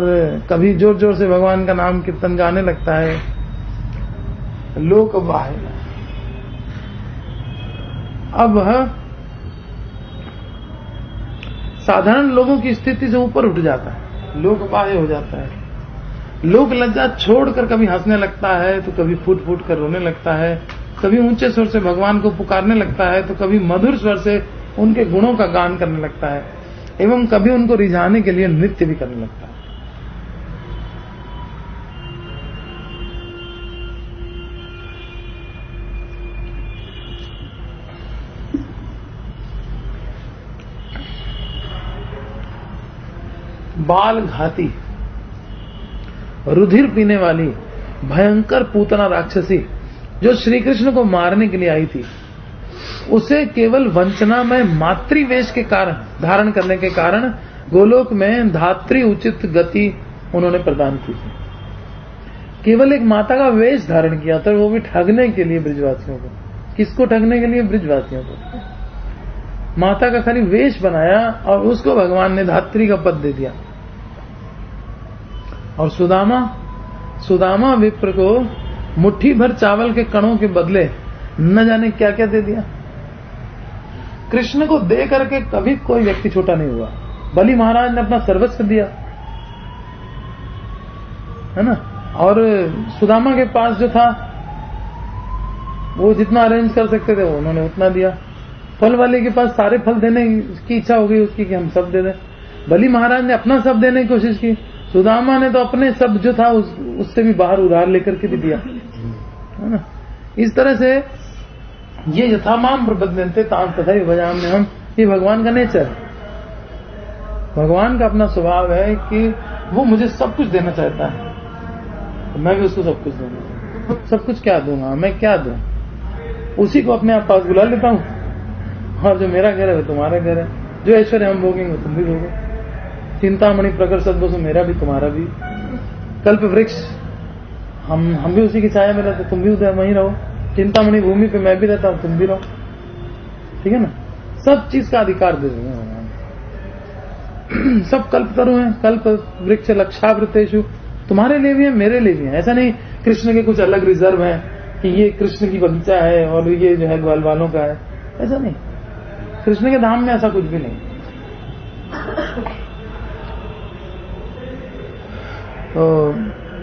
कभी जोर जोर से भगवान का नाम कीर्तन गाने लगता है। लोक बाह्य, अब साधारण लोगों की स्थिति से ऊपर उठ जाता है, लोक बाह्य हो जाता है। लोक लज्जा छोड़कर कभी हंसने लगता है, तो कभी फूट फूट कर रोने लगता है, कभी ऊंचे स्वर से भगवान को पुकारने लगता है, तो कभी मधुर स्वर से उनके गुणों का गान करने लगता है, एवं कभी उनको रिझाने के लिए नृत्य भी करने लगता है। बाल घाती, रुधिर पीने वाली भयंकर पूतना राक्षसी जो श्री कृष्ण को मारने के लिए आई थी, उसे केवल वंचना में मातृवेश के कारण, धारण करने के कारण गोलोक में धात्री उचित गति उन्होंने प्रदान की थी। केवल एक माता का वेश धारण किया था, वो भी ठगने के लिए ब्रिजवासियों को। किसको ठगने के लिए? ब्रिजवासियों को। माता का खाली वेश बनाया और उसको भगवान ने धात्री का पद दे दिया। और सुदामा विप्र को मुट्ठी भर चावल के कणों के बदले न जाने क्या क्या दे दिया। कृष्ण को दे करके कभी कोई व्यक्ति छोटा नहीं हुआ। बलि महाराज ने अपना सर्वस्व दिया, है ना। और सुदामा के पास जो था वो जितना अरेंज कर सकते थे वो उन्होंने उतना दिया। फल वाले के पास सारे फल देने की इच्छा हो गई उसकी कि हम सब दे दें। बलि महाराज ने अपना सब देने की कोशिश की, सुदामा ने तो अपने सब जो था उससे भी बाहर उधार लेकर के भी दिया, है ना। इस तरह से ये यथामाम प्रबंधन्ते तां तथैव भजाम्यहम् हम, ये भगवान का नेचर है। भगवान का अपना स्वभाव है कि वो मुझे सब कुछ देना चाहता है, तो मैं भी उसको सब कुछ दूंगा। सब कुछ क्या दूंगा, मैं क्या दूं, उसी को अपने आप पास बुला लेता हूं, और जो मेरा घर है वो तुम्हारा घर है, जो ऐश्वर्य हम भोगेंगे वो तुम भी भोगो। चिंतामणि प्रकर सद्वसु, मेरा भी तुम्हारा भी। कल्प वृक्ष हम भी उसी की छाया में रहते, तुम भी उधर वहीं रहो। चिंतामणि भूमि पे मैं भी रहता हूं, तुम भी रहो, ठीक है ना। सब चीज का अधिकार दे देंगे भगवान। सब कल्प तरु हैं, कल्प वृक्ष लक्षावृतेषु, तुम्हारे लिए भी है मेरे लिए भी है। ऐसा नहीं कृष्ण के कुछ अलग रिजर्व है कि ये कृष्ण की बगीचा है और ये जो है ग्वाल वालों का है, ऐसा नहीं। कृष्ण के धाम में ऐसा कुछ भी नहीं। तो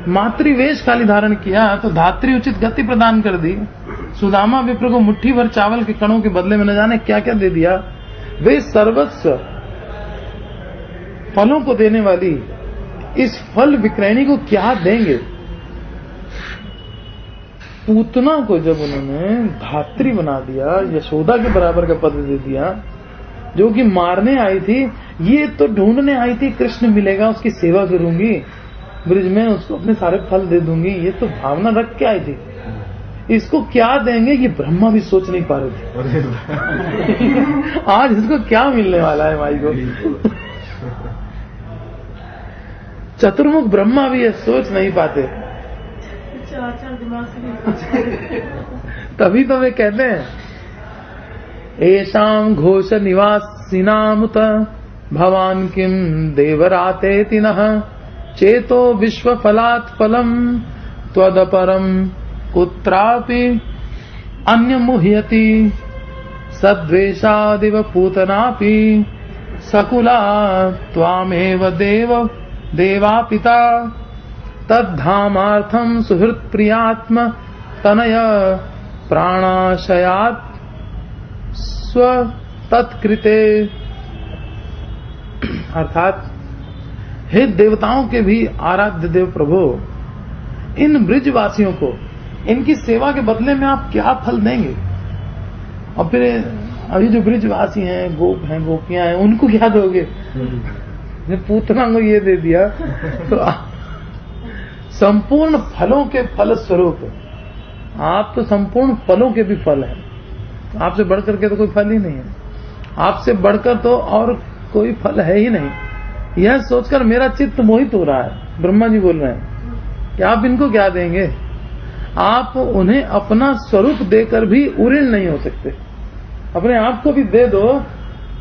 मातृवेश खाली धारण किया तो धात्री उचित गति प्रदान कर दी। सुदामा विप्र को मुट्ठी भर चावल के कणों के बदले में न जाने क्या क्या दे दिया। वे सर्वस्व फलों को देने वाली इस फल विक्रयणी को क्या देंगे। पूतना को जब उन्होंने धात्री बना दिया, यशोदा के बराबर का पद दे दिया, जो कि मारने आई थी, ये तो ढूंढने आई थी कृष्ण मिलेगा उसकी सेवा करूंगी, ब्रिज में उसको अपने सारे फल दे दूंगी, ये तो भावना रख के आई थी। इसको क्या देंगे ये ब्रह्मा भी सोच नहीं पा रहे थे। आज इसको क्या मिलने वाला है माई को। चतुर्मुख ब्रह्मा भी ये सोच नहीं पाते। तभी तो वे कहते हैं एषाम घोष निवासिनामुत भवान किम देवराते तिनः चेतो विश्व फलात् फलम त्वदपरम कुत्रापि अन्य मुह्यति सद्वेषादिव पूतनापि सकुला त्वामेव देवा पिता तद्धामार्थम सुहृत् प्रियात्म तनय प्राणाशयात् स्व तत्कृते। अर्थात हे देवताओं के भी आराध्य देव प्रभु, इन ब्रिजवासियों को इनकी सेवा के बदले में आप क्या फल देंगे। और फिर अभी जो ब्रिजवासी हैं, गोप हैं, गोपियां हैं, उनको क्या दोगे। पूतना को ये दे दिया तो संपूर्ण फलों के फल स्वरूप आप तो संपूर्ण फलों के भी फल हैं। आपसे बढ़कर के तो कोई फल ही नहीं है, आपसे बढ़कर तो और कोई फल है ही नहीं। यह सोचकर मेरा चित्त मोहित हो रहा है। ब्रह्मा जी बोल रहे हैं कि आप इनको क्या देंगे। आप उन्हें अपना स्वरूप देकर भी उऋण नहीं हो सकते। अपने आप को भी दे दो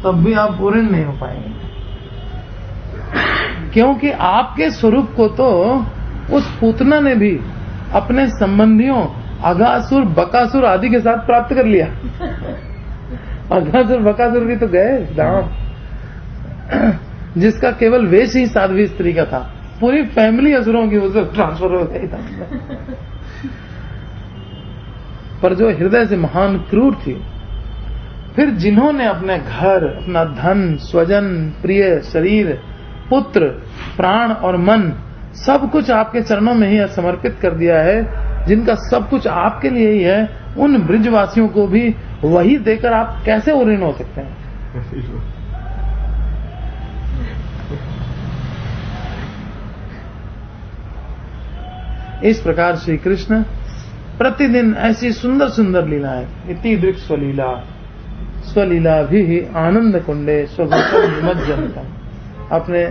तब भी आप उऋण नहीं हो पाएंगे, क्योंकि आपके स्वरूप को तो उस पूतना ने भी अपने संबंधियों अघासुर बकासुर आदि के साथ प्राप्त कर लिया। अघासुर बकासुर भी तो गए धाम, जिसका केवल वेश ही साध्वी स्त्री का था, पूरी फैमिली असुरों की उसे ट्रांसफर हो गई था। पर जो हृदय से महान क्रूर थी, फिर जिन्होंने अपने घर, अपना धन, स्वजन, प्रिय शरीर, पुत्र, प्राण और मन सब कुछ आपके चरणों में ही समर्पित कर दिया है, जिनका सब कुछ आपके लिए ही है, उन ब्रिजवासियों को भी वही देकर आप कैसे उऋण हो सकते हैं। इस प्रकार श्री कृष्ण प्रतिदिन ऐसी सुंदर सुंदर लीलाएं, इति दृक् स्वलीला स्वलीला भी आनंद कुंडे स्वभक्तम निमज्जनतम, अपने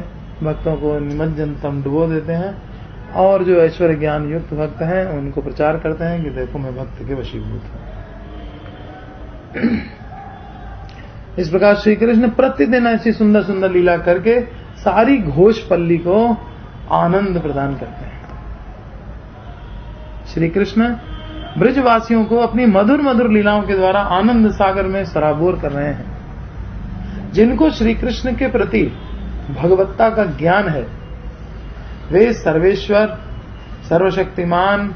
भक्तों को निमज्जनतम डुबो देते हैं, और जो ऐश्वर्य ज्ञान युक्त भक्त हैं उनको प्रचार करते हैं कि देखो मैं भक्त के वशीभूत हूं। इस प्रकार श्री कृष्ण प्रतिदिन ऐसी सुंदर सुंदर लीला करके सारी घोष पल्ली को आनंद प्रदान करते हैं। श्री कृष्ण ब्रिजवासियों को अपनी मधुर मधुर लीलाओं के द्वारा आनंद सागर में सराबोर कर रहे हैं। जिनको श्री कृष्ण के प्रति भगवत्ता का ज्ञान है, वे सर्वेश्वर सर्वशक्तिमान,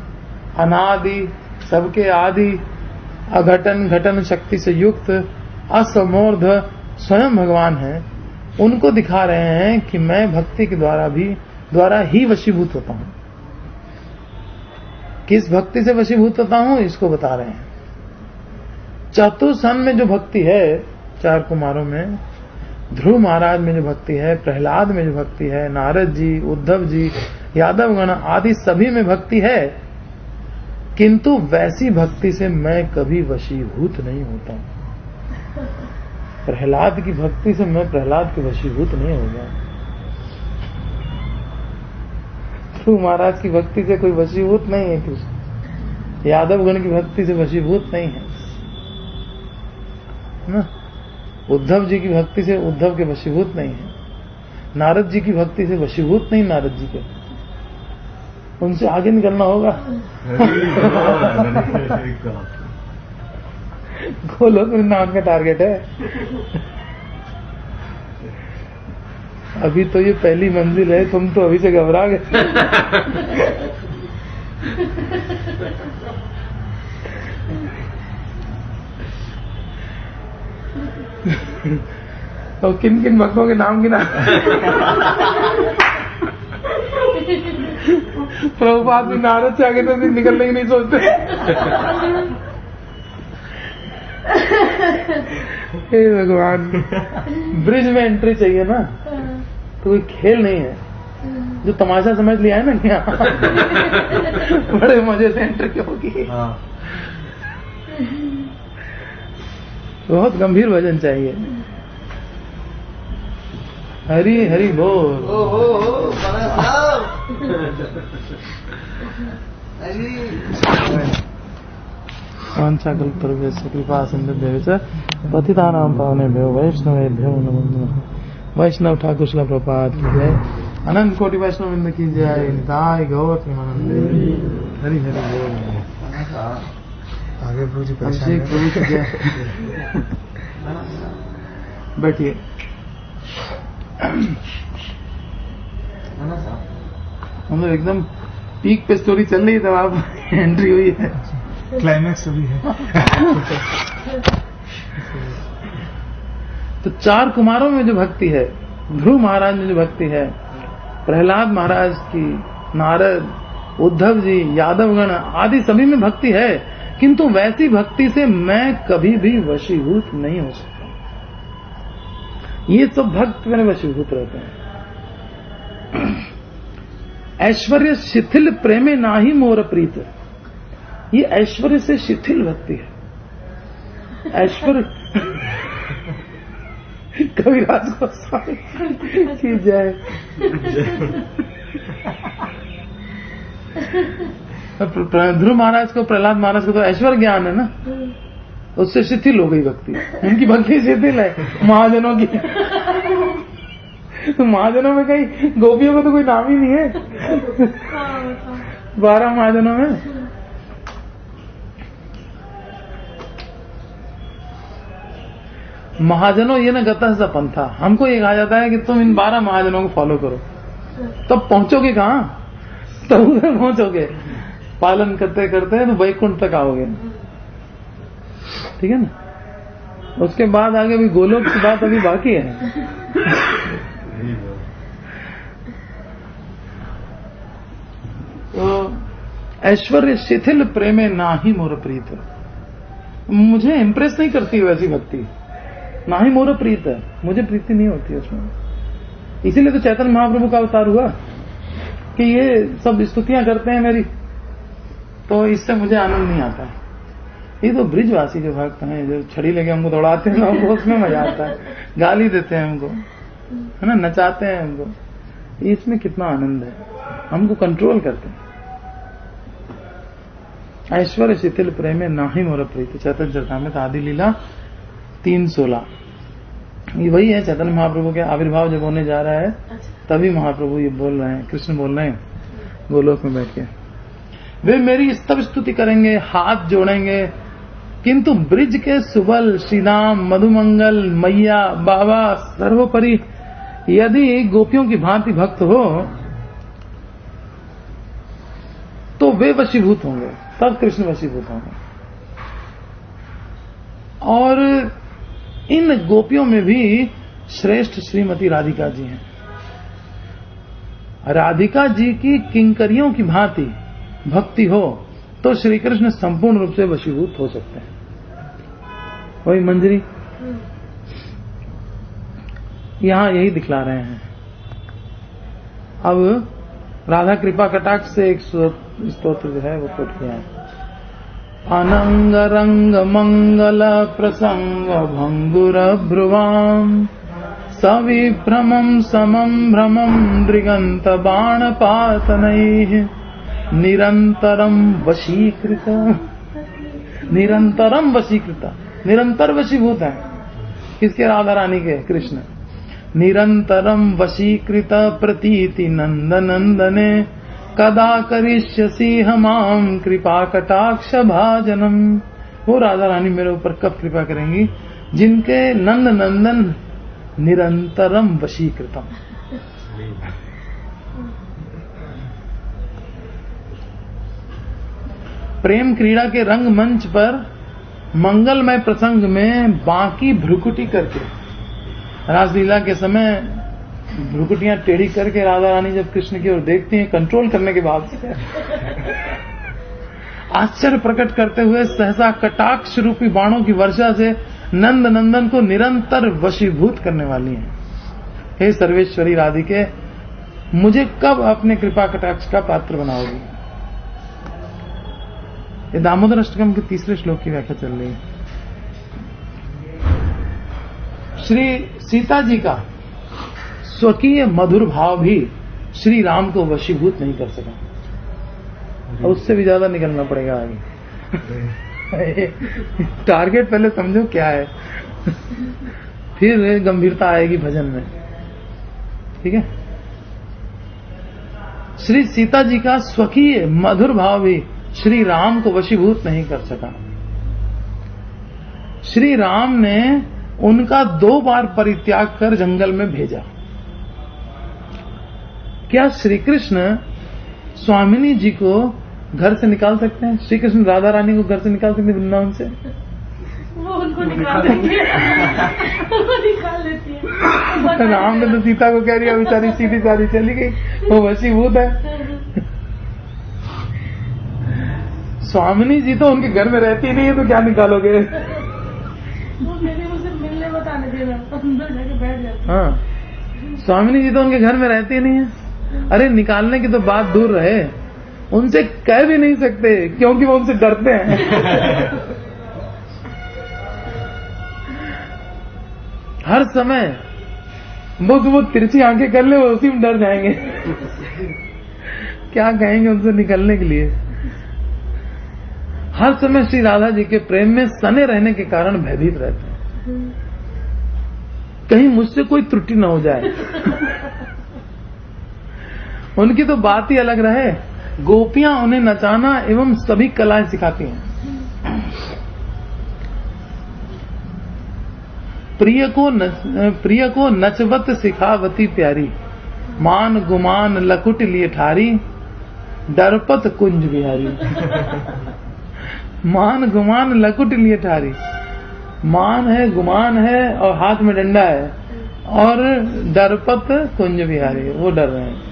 अनादि, सबके आदि, अघटन घटन शक्ति से युक्त, असमूर्ध स्वयं भगवान हैं, उनको दिखा रहे हैं कि मैं भक्ति के द्वारा ही वशीभूत होता हूं। किस भक्ति से वशीभूत होता हूं इसको बता रहे हैं। चतुर्सन में जो भक्ति है, 4 कुमारों में, ध्रुव महाराज में जो भक्ति है, प्रहलाद में जो भक्ति है, नारद जी, उद्धव जी, यादवगण आदि सभी में भक्ति है, किंतु वैसी भक्ति से मैं कभी वशीभूत नहीं होता। प्रहलाद की भक्ति से मैं प्रहलाद के वशीभूत नहीं हो गया। ध्रुव महाराज की भक्ति से कोई वशीभूत नहीं है कृष्ण, यादवगण की भक्ति से वशीभूत नहीं है ना, उद्धव जी की भक्ति से उद्धव के वशीभूत नहीं है, नारद जी की भक्ति से वशीभूत नहीं नारद जी के, उनसे आगे निकलना होगा। गोलोक वृंदावन का टारगेट है। अभी तो ये पहली मंजिल है, तुम तो अभी से घबरा गए। तो किन किन भक्तों के नाम गिना? प्रभुपाद भी नारद से आगे तो निकलने की नहीं सोचते। हे भगवान, ब्रिज में एंट्री चाहिए ना, तो कोई खेल नहीं है। जो तमाशा समझ लिया है ना क्या, बड़े मजे से एंट्री होगी। बहुत गंभीर भजन चाहिए। हरि हरि बोल। वाञ्छाकल्पतरुभ्यश्च कृपा सिन्धुभ्यश्च पतितानां पावनेभ्यो वैष्णवेभ्यो नमो नमः। वैष्णव ठाकुर श्रील प्रभुपाद की जय, अनंत कोटि वैष्णव वृंद की जय, निताय गौर प्रेमानंद। हरि हरि बोल। आगे प्रभु जी प्रभु की जय। बैठिए। हम लोग एकदम पीक पे स्टोरी चल रही है, तब आप एंट्री हुई है, क्लाइमैक्स अभी है। तो 4 कुमारों में जो भक्ति है, ध्रुव महाराज में जो भक्ति है, प्रहलाद महाराज की, नारद, उद्धव जी, यादवगण आदि सभी में भक्ति है, किंतु वैसी भक्ति से मैं कभी भी वशीभूत नहीं हो सकता। ये सब भक्त मेरे वशीभूत रहते हैं। ऐश्वर्य शिथिल प्रेमे नाही मोर प्रीत, ये ऐश्वर्य से शिथिल भक्ति है। ऐश्वर्य कविराज गोस्वामी की जय। ध्रुव महाराज को, प्रहलाद महाराज को तो ऐश्वर्य ज्ञान है ना, उससे शिथिल हो गई भक्ति। उनकी भक्ति शिथिल है महाजनों की। तो महाजनों में कहीं गोपियों का तो कोई नाम ही नहीं है। 12 महाजनों में महाजनों ये न गता सा पंथा। हमको ये कहा जाता है कि तुम इन 12 महाजनों को फॉलो करो, तब पहुंचोगे कहां? तब उधर पहुंचोगे। पालन करते करते तो वैकुंठ तक आओगे, ठीक है ना। उसके बाद आगे भी गोलोक की बात अभी बाकी है। तो ऐश्वर्य शिथिल प्रेमे नाही मोर प्रीत, मुझे इंप्रेस नहीं करती वैसी भक्ति। ना ही मोर प्रीत है, मुझे प्रीति नहीं होती उसमें। इसीलिए तो चैतन्य महाप्रभु का अवतार हुआ कि ये सब स्तुतियां करते हैं मेरी, तो इससे मुझे आनंद नहीं आता। ये तो ब्रिजवासी जो भक्त हैं, जो छड़ी लेके हमको दौड़ाते हैं, हमको उसमें मजा आता है। गाली देते हैं हमको, है ना, नचाते हैं हमको, इसमें कितना आनंद है। हमको कंट्रोल करते हैं। ऐश्वर्य शिथिल प्रेमे नाही मोर प्रीत, चैतन्य चरितामृत आदि लीला 3:16। ये वही है चैतन्य महाप्रभु के आविर्भाव जब होने जा रहा है, तभी महाप्रभु ये बोल रहे हैं, कृष्ण बोल रहे हैं गोलोक में बैठ के। वे मेरी स्तव स्तुति करेंगे, हाथ जोड़ेंगे, किंतु ब्रिज के सुबल श्रीराम, मधुमंगल, मैया, बाबा, सर्वोपरि यदि गोपियों की भांति भक्त हो वे वशीभूत होंगे, तब कृष्ण वशीभूत होंगे। और इन गोपियों में भी श्रेष्ठ श्रीमती राधिका जी हैं। राधिका जी की किंकरियों की भांति भक्ति हो तो श्री कृष्ण संपूर्ण रूप से वशीभूत हो सकते हैं। वही मंजरी यहां यही दिखला रहे हैं। अब राधा कृपा कटाक्ष से एक स्तोत्र जो है वो कोट किया है। अनंग रंग मंगल प्रसंग भंगुर भ्रुवाम सविभ्रमं समं भ्रमं दृगंत बाण पातनैः निरंतरम वशीकृत, निरंतर वशीभूत है। किसके? राधा रानी के, कृष्ण। निरंतरम वशीकृत प्रतीति नंदनंदने कदा करिष्यसि हमाम कृपा कटाक्ष भाजनम। वो राधा रानी मेरे ऊपर कब कृपा करेंगी जिनके नंद नंदन निरंतरम वशीकृतम। प्रेम क्रीड़ा के रंग मंच पर मंगलमय प्रसंग में बाकी भ्रुकुटी करके, रासलीला के समय भ्रुकुटियां टेढ़ी करके राधा रानी जब कृष्ण की ओर देखती हैं कंट्रोल करने के बाद आश्चर्य प्रकट करते हुए सहसा कटाक्ष रूपी बाणों की वर्षा से नंद नंदन को निरंतर वशीभूत करने वाली हैं। हे सर्वेश्वरी राधिके, मुझे कब अपने कृपा कटाक्ष का पात्र बनाओगी? ये दामोदर अष्टकम के तीसरे श्लोक की व्याख्या चल रही है। श्री सीता जी का स्वकीय मधुर भाव भी श्री राम को वशीभूत नहीं कर सका, और उससे भी ज्यादा निकलना पड़ेगा आगे। टारगेट पहले समझो क्या है, फिर गंभीरता आएगी भजन में। ठीक है। श्री सीता जी का स्वकीय मधुर भाव भी श्री राम को वशीभूत नहीं कर सका। श्री राम ने उनका 2 बार परित्याग कर जंगल में भेजा। क्या श्री कृष्ण स्वामिनी जी को घर से निकाल सकते हैं? श्री कृष्ण राधा रानी को घर से निकाल सकते हैं वृंदावन से? वो उनको निकाल देंगे। वो निकाल लेती है। राम ने तो सीता को कह दिया बेचारी सीधी सादी चली गई, वो वशीभूत है। स्वामिनी जी तो उनके घर में रहती नहीं है, तो क्या निकालोगे? वो मेरे मुझसे मिलने बताने देना, अंदर जाके बैठ जाते। हाँ, स्वामिनी जी तो उनके घर में रहती नहीं है। अरे निकालने की तो बात दूर रहे, उनसे कह भी नहीं सकते क्योंकि वो उनसे डरते हैं। हर समय वो तिरछी आंखें कर ले, वो उसी में डर जाएंगे। क्या कहेंगे उनसे निकलने के लिए? हर समय श्री राधा जी के प्रेम में सने रहने के कारण भयभीत रहते हैं, कहीं मुझसे कोई त्रुटि न हो जाए। उनकी तो बात ही अलग रहे। गोपियां उन्हें नचाना एवं सभी कलाएं सिखाती हैं। प्रिय को नचवत सिखावती प्यारी, मान गुमान लकुट लिए ठारी, डरपत कुंज बिहारी। मान गुमान लकुट लिए ठारी, मान है, गुमान है और हाथ में डंडा है, और डरपत कुंज बिहारी, वो डर रहे हैं।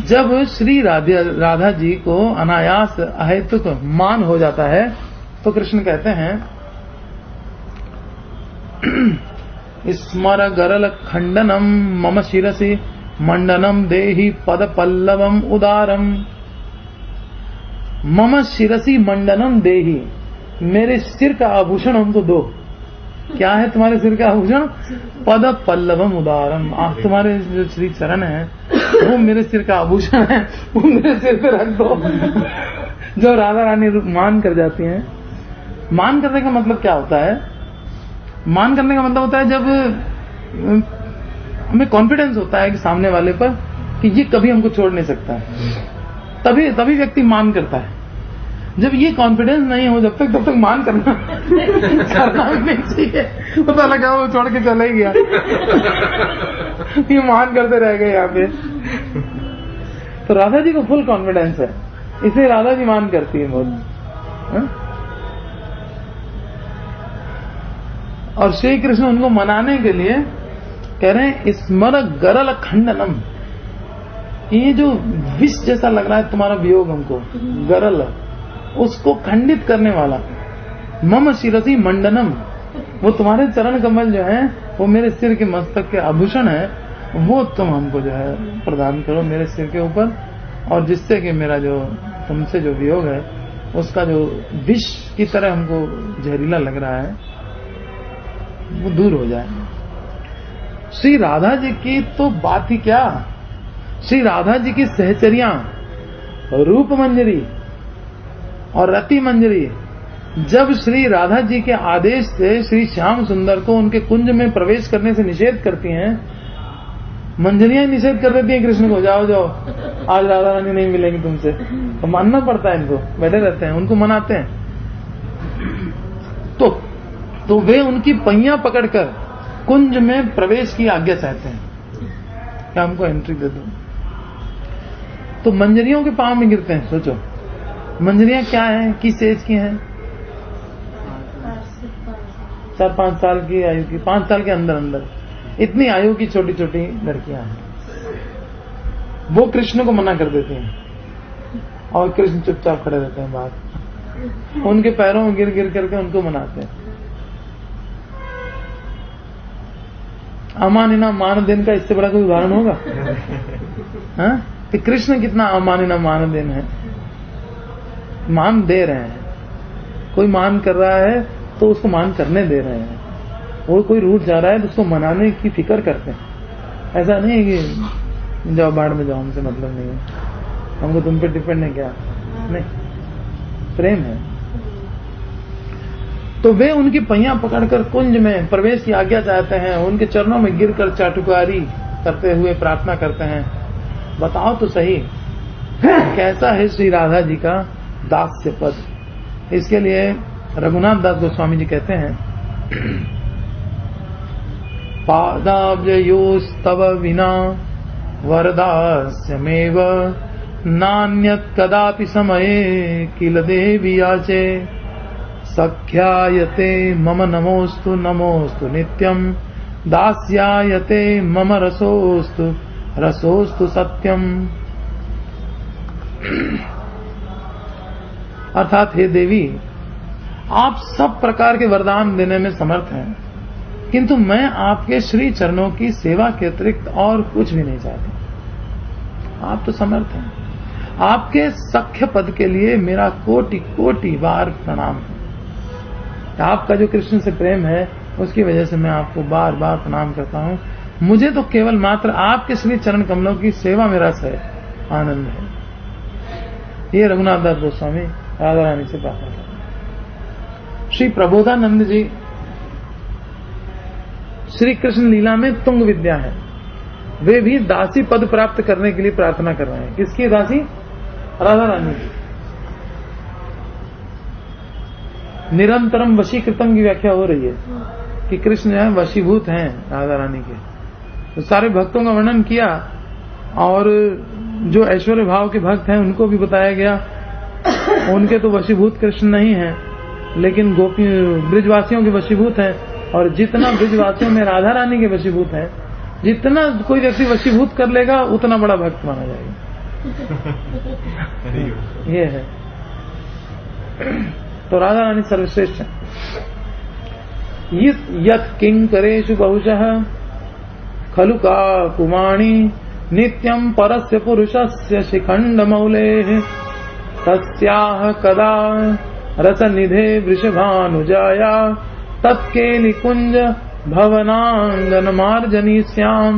जब श्री राधा जी को अनायास अहेतुक मान हो जाता है तो कृष्ण कहते हैं, स्मर गरल खंडनम मम शिरसि मंडनम देहि पद पल्लवम उदारम। मम शिरसि मंडनम देहि, मेरे सिर का आभूषण हमको दो। क्या है तुम्हारे सिर का आभूषण? पद पल्लवम उदारम। तुम्हारे जो श्री चरण है वो मेरे सिर का आभूषण है, वो मेरे सिर पे रख दो। जो राधा रानी मान कर जाती हैं। मान करने का मतलब क्या होता है? मान करने का मतलब होता है जब हमें कॉन्फिडेंस होता है कि सामने वाले पर कि ये कभी हमको छोड़ नहीं सकता है, तभी व्यक्ति मान करता है। जब ये कॉन्फिडेंस नहीं हो जब तक मान करना नहीं चाहिए। पता लगा वो छोड़ के चला ही गया, ये मान करते रह गए यहाँ पे। तो राधा जी को फुल कॉन्फिडेंस है इसे राधा जी मान करती है बहुत। हा? और श्री कृष्ण उनको मनाने के लिए कह रहे हैं स्मर गरल खंडनम, ये जो विष जैसा लग रहा है तुम्हारा वियोग हमको, गरल, उसको खंडित करने वाला, मम शिरसी मंडनम, वो तुम्हारे चरण कमल जो है वो मेरे सिर के मस्तक के आभूषण है, वो तुम हमको जो है प्रदान करो मेरे सिर के ऊपर, और जिससे कि मेरा जो तुमसे जो वियोग है उसका जो विष की तरह हमको जहरीला लग रहा है वो दूर हो जाए। श्री राधा जी की तो बात ही क्या, श्री राधा जी की सहचरियां रूप मंजरी और रति मंजरी जब श्री राधा जी के आदेश से श्री श्याम सुंदर को उनके कुंज में प्रवेश करने से निषेध करती हैं, मंजरियां निषेध कर देती हैं कृष्ण को, जाओ जाओ आज राधा रानी नहीं मिलेंगी तुमसे, तो मानना पड़ता है इनको, बैठे रहते हैं, उनको मनाते हैं। तो वे उनकी पहियां पकड़कर कुंज में प्रवेश की आज्ञा चाहते हैं, क्या हमको एंट्री दे दो। तो मंजरियों के पांव में गिरते हैं। सोचो मंजरियां क्या हैं, किस एज की हैं? 4-5 साल की आयु की, 5 साल के अंदर अंदर इतनी आयु की छोटी छोटी लड़कियां हैं। वो कृष्ण को मना कर देती हैं और कृष्ण चुपचाप खड़े रहते हैं बाहर, उनके पैरों में गिर गिर करके उनको मनाते हैं। अमानिना मान देन का इससे बड़ा कोई उदाहरण होगा? हाँ? कि कृष्ण कितना अमानिना मान देन है, मान दे रहे हैं। कोई मान कर रहा है तो उसको मान करने दे रहे हैं, वो कोई रूठ जा रहा है तो उसको मनाने की फिक्र करते हैं। ऐसा नहीं है कि जाओ बाढ़ में जाओ, हमसे मतलब नहीं है, हमको तुम पे डिपेंड है क्या, नहीं, प्रेम है। तो वे उनकी पहियां पकड़कर कुंज में प्रवेश की आज्ञा चाहते हैं, उनके चरणों में गिरकर चाटुकारी करते हुए प्रार्थना करते हैं, बताओ तो सही कैसा है श्री राधा जी का दास्य पद। इसके लिए रघुनाथ दास गोस्वामी जी कहते हैं, पादाब्जयोस्तव विना वरदास्यमेव नान्यत् कदापि समये किल देवी याचे सख्यायते मम नमोस्तु नमोस्तु नित्यम दास्यायते मम रसोस्तु रसोस्तु सत्यम। अर्थात हे देवी, आप सब प्रकार के वरदान देने में समर्थ हैं, किंतु मैं आपके श्री चरणों की सेवा के अतिरिक्त और कुछ भी नहीं चाहती। आप तो समर्थ हैं, आपके सख्य पद के लिए मेरा कोटि कोटि बार प्रणाम है। आपका जो कृष्ण से प्रेम है उसकी वजह से मैं आपको बार बार प्रणाम करता हूँ। मुझे तो केवल मात्र आपके श्री चरण कमलों की सेवा में रस है, आनंद है। ये रघुनाथ दास गोस्वामी राधा रानी से प्रार्थना करते हैं। श्री प्रबोधानंद जी श्री कृष्ण लीला में तुंग विद्या है, वे भी दासी पद प्राप्त करने के लिए प्रार्थना कर रहे हैं। किसकी दासी? राधा रानी की। निरंतरम वशीकृतम की व्याख्या हो रही है कि कृष्ण जो है वशीभूत हैं राधा रानी के। तो सारे भक्तों का वर्णन किया और जो ऐश्वर्य भाव के भक्त हैं उनको भी बताया गया, उनके तो वशीभूत कृष्ण नहीं है, लेकिन गोपी ब्रिजवासियों के वशीभूत हैं। और जितना ब्रिजवासियों में राधा रानी के वशीभूत हैं, जितना कोई व्यक्ति वशीभूत कर लेगा उतना बड़ा भक्त माना जाएगा। ये है। तो राधा रानी सर्वश्रेष्ठ है। यत् किंकरेषु बहुशः खलु का कुमाणी नित्यं परस्य पुरुषस्य शिखण्डमौलेः तस्याः कदा रसनिधे वृषभानुजाया तत्केलिकुंज भवनांगन मार्जनी श्याम।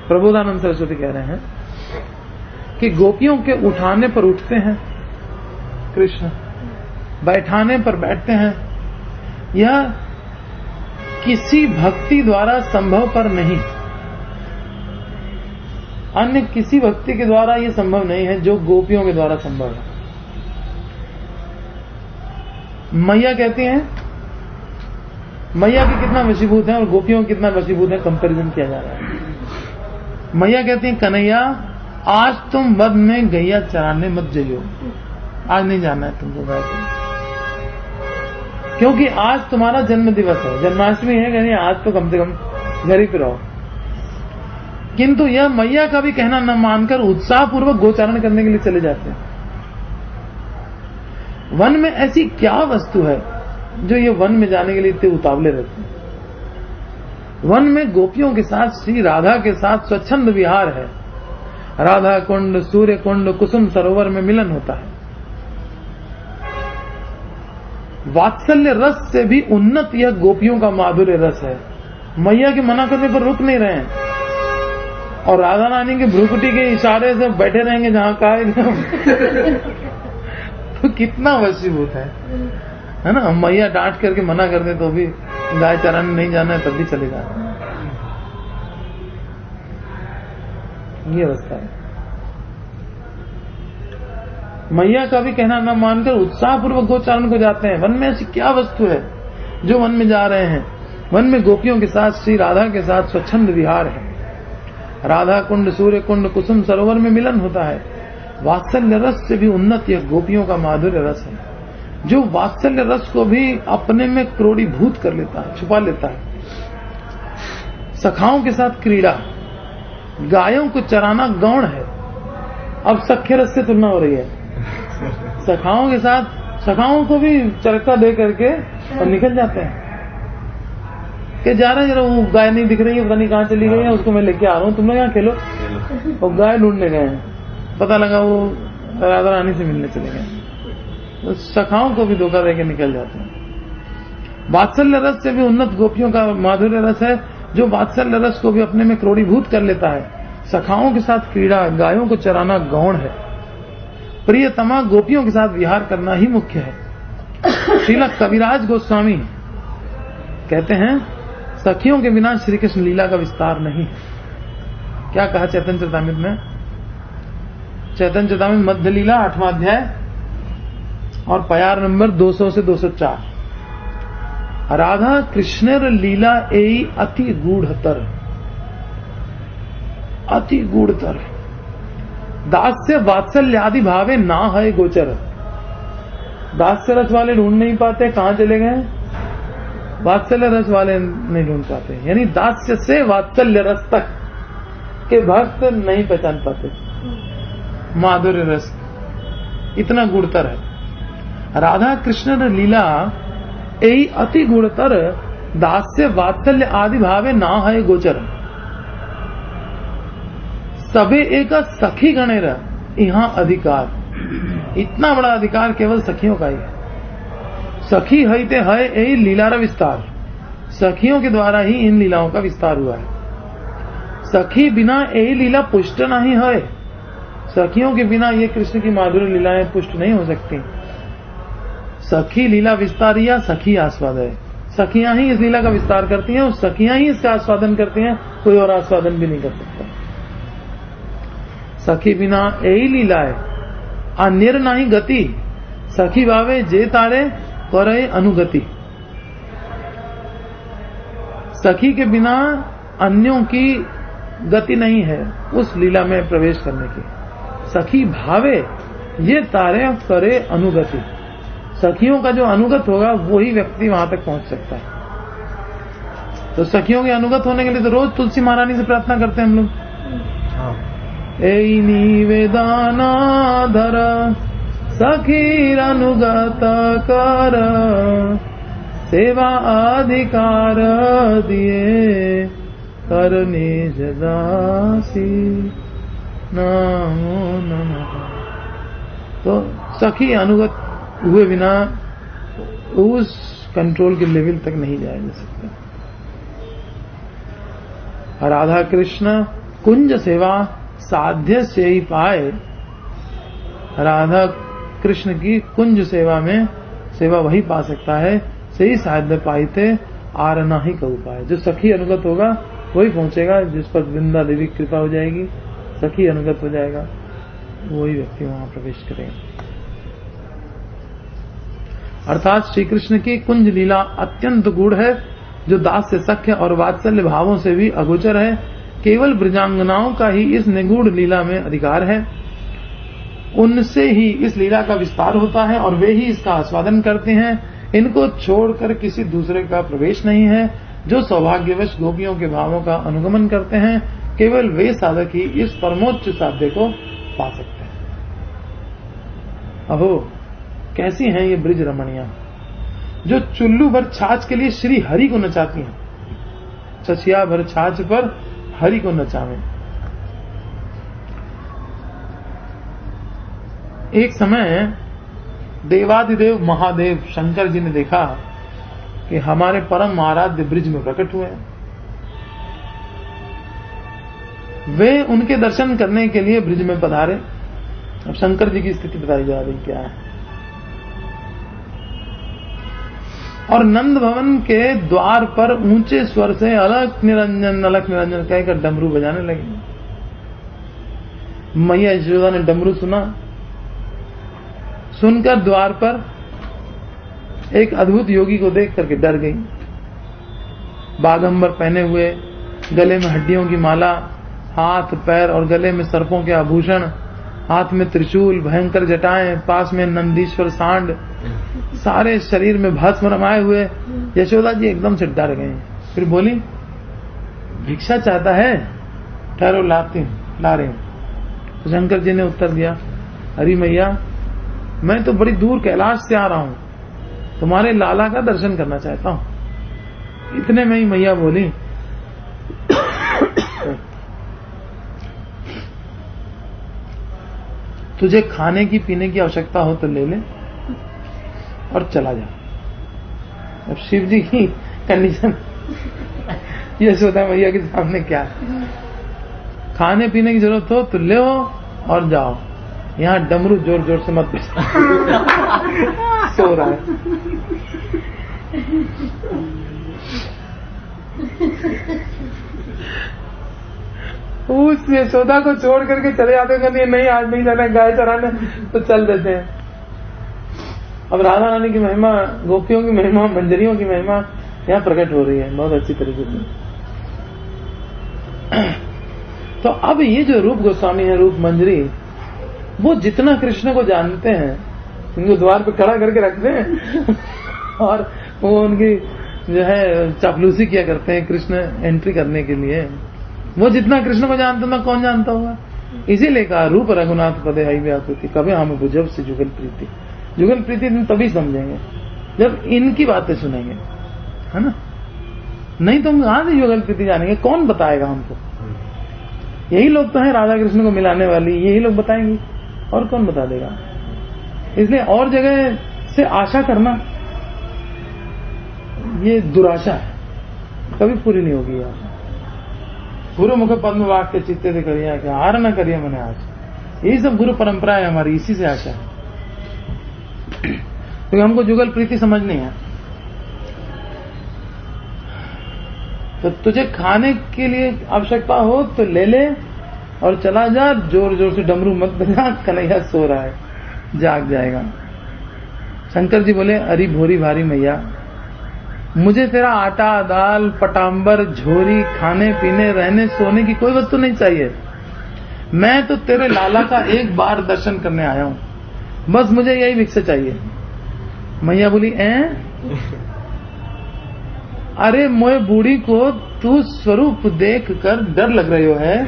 प्रबोधानंद सरस्वती कह रहे हैं कि गोपियों के उठाने पर उठते हैं कृष्ण, बैठाने पर बैठते हैं। यह किसी भक्ति द्वारा संभव पर नहीं, अन्य किसी भक्ति के द्वारा यह संभव नहीं है जो गोपियों के द्वारा संभव है। मैया कहती हैं, मैया के कितना वशीभूत है और गोपियों के कितना वशीभूत है, कंपैरिजन किया जा रहा है। मैया कहती हैं कन्हैया आज तुम वन में गैया चराने मत जाइयो, आज नहीं जाना है तुमको गाय को, क्योंकि आज तुम्हारा जन्म दिवस है, जन्माष्टमी है, कहनी आज तो कम से कम घर ही पे रहो। किंतु यह मैया का भी कहना न मानकर उत्साह पूर्वक गोचारण करने के लिए चले जाते हैं। वन में ऐसी क्या वस्तु है जो ये वन में जाने के लिए इतने उतावले रहते हैं? वन में गोपियों के साथ श्री राधा के साथ स्वच्छंद विहार है। राधा कुंड, सूर्य कुंड, कुसुम सरोवर में मिलन होता है। वात्सल्य रस से भी उन्नत यह गोपियों का माधुर्य रस है। मैया के मना करने पर रुक नहीं रहे हैं और राधा रानी के भ्रुकुटी के इशारे से बैठे रहेंगे जहां का तो कितना वशीभूत है ना। मैया डांट करके मना कर दे तो भी गाय चराने नहीं जाना है तब भी चले जाते हैं। ये अवस्था है। मैया का भी कहना न मानकर उत्साह पूर्वक गोचारण को जाते हैं। वन में ऐसी क्या वस्तु है जो वन में जा रहे हैं? वन में गोपियों के साथ श्री राधा के साथ स्वच्छंद विहार है। राधा कुंड, सूर्य कुंड, कुसुम सरोवर में मिलन होता है। वात्सल्य रस से भी उन्नत यह गोपियों का माधुर्य रस है, जो वात्सल्य रस को भी अपने में क्रोडीभूत कर लेता है, छुपा लेता है। सखाओं के साथ क्रीड़ा, गायों को चराना गौण है। अब सख्य रस से तुलना हो रही है। सखाओं के साथ, सखाओं को भी चरका दे करके और निकल जाते हैं कि जा रहे जरा वो गाय नहीं दिख रही है, पता नहीं कहाँ चली गई है, उसको मैं लेके आ रहा हूँ, तुम लोग यहाँ खेलो। और गाय ढूंढने गए हैं, पता लगा वो राधा रानी से मिलने चले गए। तो सखाओं को भी धोखा देके निकल जाते हैं। वात्सल्य रस से भी उन्नत गोपियों का माधुर्य रस है, जो वात्सल्य रस को भी अपने में क्रोडीभूत कर लेता है। सखाओं के साथ क्रीड़ा, गायों को चराना गौण है। प्रियतमा गोपियों के साथ विहार करना ही मुख्य है। श्रील कविराज गोस्वामी कहते हैं, सखियों के बिना श्री कृष्ण लीला का विस्तार नहीं है। क्या कहा चैतन्य चरितामृत में? चैतन्य चरितामृत मध्य लीला 8वां अध्याय और प्यार नंबर 200 से 204। राधा कृष्णर लीला एई अति गूढ़तर, अति गूढ़तर। दास्य वात्सल्य आदि भावे ना है गोचर। दास्य रस वाले ढूंढ नहीं पाते, कहां चले गए? वात्सल्य रस वाले नहीं ढूंढ पाते, यानी दास्य से वात्सल्य रस तक के भक्त नहीं पहचान पाते माधुर्य रस, इतना गुणतर है। राधा कृष्ण लीला यही अति गुणतर, दास्य वात्सल्य आदि भावे ना है गोचर। सबे एक सखी गणेर यहाँ अधिकार, इतना बड़ा अधिकार केवल सखियों का ही है। सखी हईते है यही लीलार विस्तार, सखियों के द्वारा ही इन लीलाओं का विस्तार हुआ है। सखी बिना यही लीला पुष्ट नहीं है, सखियों के बिना ये कृष्ण की माधुर्य लीलाएं पुष्ट नहीं हो सकती। सखी लीला विस्तार या सखी आस्वाद है, सखियां ही इस लीला का विस्तार करती हैं और सखियां ही इसका आस्वादन करती हैं, कोई और आस्वादन भी नहीं कर सकता। सखी बिना यही लीला है, अन्यर नहीं गति, सखी भावे जे तारे करे अनुगति। सखी के बिना अन्यों की गति नहीं है उस लीला में प्रवेश करने की। सखी भावे ये तारे करे अनुगति, सखियों का जो अनुगत होगा वही व्यक्ति वहां तक पहुंच सकता है। तो सखियों के अनुगत होने के लिए तो रोज तुलसी महारानी से प्रार्थना करते हैं हम लोग। एई वेदानाधर सखीर अनुगत कर, सेवा अधिकार दिए कर निज दासी नमो नमः। तो सखी अनुगत हुए बिना उस कंट्रोल के लेवल तक नहीं जाया जा सकता। राधा कृष्ण कुंज सेवा साध्य से ही पाए, राधा कृष्ण की कुंज सेवा में सेवा वही पा सकता है, से ही साध्य पाईते आरना ही का उपाय। जो सखी अनुगत होगा वही पहुंचेगा, जिस पर वृंदा देवी कृपा हो जाएगी, सखी अनुगत हो जाएगा, वही व्यक्ति वहां प्रवेश करेगा। अर्थात श्री कृष्ण की कुंज लीला अत्यंत गूढ़ है, जो दास से सख्य और वात्सल्य भावों से भी अगोचर है, केवल ब्रजांगनाओं का ही इस निगूढ़ लीला में अधिकार है। उनसे ही इस लीला का विस्तार होता है और वे ही इसका आस्वादन करते हैं। इनको छोड़कर किसी दूसरे का प्रवेश नहीं है। जो सौभाग्यवश गोपियों के भावों का अनुगमन करते हैं, केवल वे साधक ही इस परमोच्च साध्य को पा सकते हैं। अहो, कैसी हैं ये ब्रिज रमणियां, जो चुल्लू भर छाछ के लिए श्री हरि को नचाती हैं। चचिया भर छाछ पर हरि को नचावें। एक समय देवादिदेव महादेव शंकर जी ने देखा कि हमारे परम आराध्य ब्रिज में प्रकट हुए हैं। वे उनके दर्शन करने के लिए ब्रिज में पधारे। अब शंकर जी की स्थिति बताई जा रही क्या है। और नंद भवन के द्वार पर ऊंचे स्वर से अलख निरंजन कहकर डमरू बजाने लगे। मैया यशोदा ने डमरू सुना। सुनकर द्वार पर एक अद्भुत योगी को देख करके डर गई। बागंबर पहने हुए, गले में हड्डियों की माला, हाथ पैर और गले में सर्पों के आभूषण, हाथ में त्रिशूल, भयंकर जटाएं, पास में नंदीश्वर सांड, सारे शरीर में भस्म रमाए हुए यशोदा जी एकदम से डर गए। फिर बोली, भिक्षा चाहता है? ठहरो, लाती हूं, ला रही हूं। तो शंकर जी ने उत्तर दिया, अरे मैया, मैं तो बड़ी दूर कैलाश से आ रहा हूं, तुम्हारे लाला का दर्शन करना चाहता हूं। इतने में ही मैया बोली, तुझे खाने की पीने की आवश्यकता हो तो ले ले और चला जा। अब शिव जी की कंडीशन यशोदा मैया के सामने क्या है? खाने पीने की जरूरत हो तो ले और जाओ, यहाँ डमरू जोर जोर से मत बजा। सो रहा है। उस यशोदा को छोड़ करके चले जाते हैं, नहीं आज नहीं जाना गाय चराने, तो चल देते हैं। अब राधा रानी की महिमा, गोपियों की महिमा, मंजरियों की महिमा यहाँ प्रकट हो रही है बहुत अच्छी तरीके से। तो अब ये जो रूप गोस्वामी है, रूप मंजरी, वो जितना कृष्ण को जानते हैं, उनको द्वार पे खड़ा करके रखते हैं और वो उनकी जो है चापलूसी किया करते हैं कृष्ण एंट्री करने के लिए। वो जितना कृष्ण को जानते ना कौन जानता होगा। इसीलिए कहा, रूप रघुनाथ पदे आई व्याकृति, कभी हम बुझब से जुगल प्रीति। जुगल प्रीति तभी समझेंगे जब इनकी बातें सुनेंगे, है ना? नहीं तो हम कहां से जुगल प्रीति जानेंगे? कौन बताएगा हमको? यही लोग तो हैं राधा कृष्ण को मिलाने वाली, यही लोग बताएंगे, और कौन बता देगा? इसलिए और जगह से आशा करना ये दुराशा है, कभी पूरी नहीं होगी यार। गुरु मुख पद्म वाक्य चित्ते से करिए, क्या हार न करिए मैंने आज। यही सब गुरु परंपरा है हमारी, इसी से आशा है। तो हमको जुगल प्रीति समझनी है। तो तुझे खाने के लिए आवश्यकता हो तो ले ले और चला जा, जोर जोर से डमरू मत बजा, कन्हैया सो रहा है, जाग जाएगा। शंकर जी बोले, अरे भोरी भारी मैया, मुझे तेरा आटा दाल पटाम्बर झोरी खाने पीने रहने सोने की कोई वस्तु नहीं चाहिए। मैं तो तेरे लाला का एक बार दर्शन करने आया हूं, बस मुझे यही भिक्षा चाहिए। मैया बोली, अरे मोए बूढ़ी को तू स्वरूप देख कर डर लग रही हो है।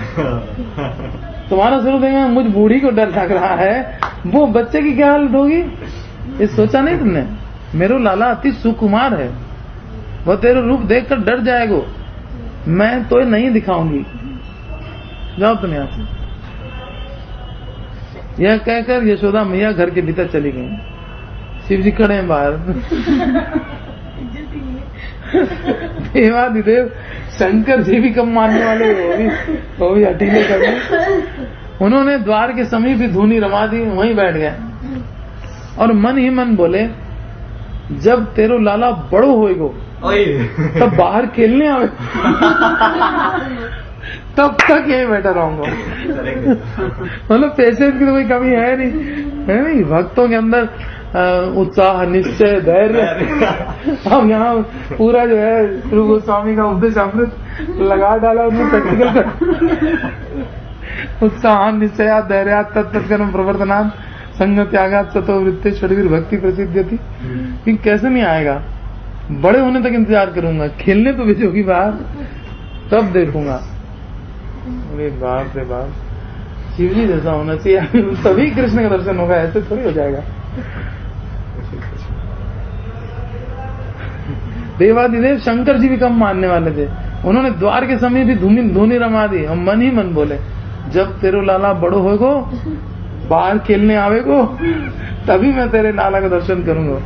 तुम्हारा स्वरूप देख मुझ बूढ़ी को डर लग रहा है, वो बच्चे की क्या हालत होगी? ये सोचा नहीं तुमने? मेरो लाला अति सुकुमार है, वो तेरे रूप देखकर डर जाएगा, मैं तो नहीं दिखाऊंगी, जाओ तुम यहां से। यह कहकर यशोदा मैया घर के भीतर चली गई। शिव जी खड़े हैं बाहर। देवादिदेव शंकर जी भी कम मानने वाले, वो भी हटीले कर। उन्होंने द्वार के समीप ही धूनी रमा दी, वहीं बैठ गए और मन ही मन बोले, जब तेरो लाला बड़ो होएगो तब बाहर खेलने आवे, तब तक यही बैठा रहूंगा। मतलब पैसे की तो कोई कमी है नहीं। भक्तों के अंदर उत्साह, निश्चय, धैर्य। अब यहाँ पूरा जो है गुरु गोस्वामी का उपदेश अमृत लगा डाला उन्होंने प्रैक्टिकल कर। उत्साह निश्चया धैर्या तत्कर्म प्रवर्तनात् संग त्यागात् सतो वृत्तेश्वरी भक्ति प्रसिद्ध थी। कि कैसे नहीं आएगा, बड़े होने तक इंतजार करूंगा, खेलने तो भेजोगी बाहर तब देखूंगा। अरे बाप रे बाप, शिव जी जैसा होना चाहिए तभी कृष्ण का दर्शन होगा, ऐसे थोड़ी हो जाएगा। देवादिदेव शंकर जी भी कम मानने वाले थे, उन्होंने द्वार के समय भी धुनी रमा दी और मन ही मन बोले जब तेरे लाला बड़ो होगो बाहर खेलने आवेगो तभी मैं तेरे लाला का दर्शन करूंगा।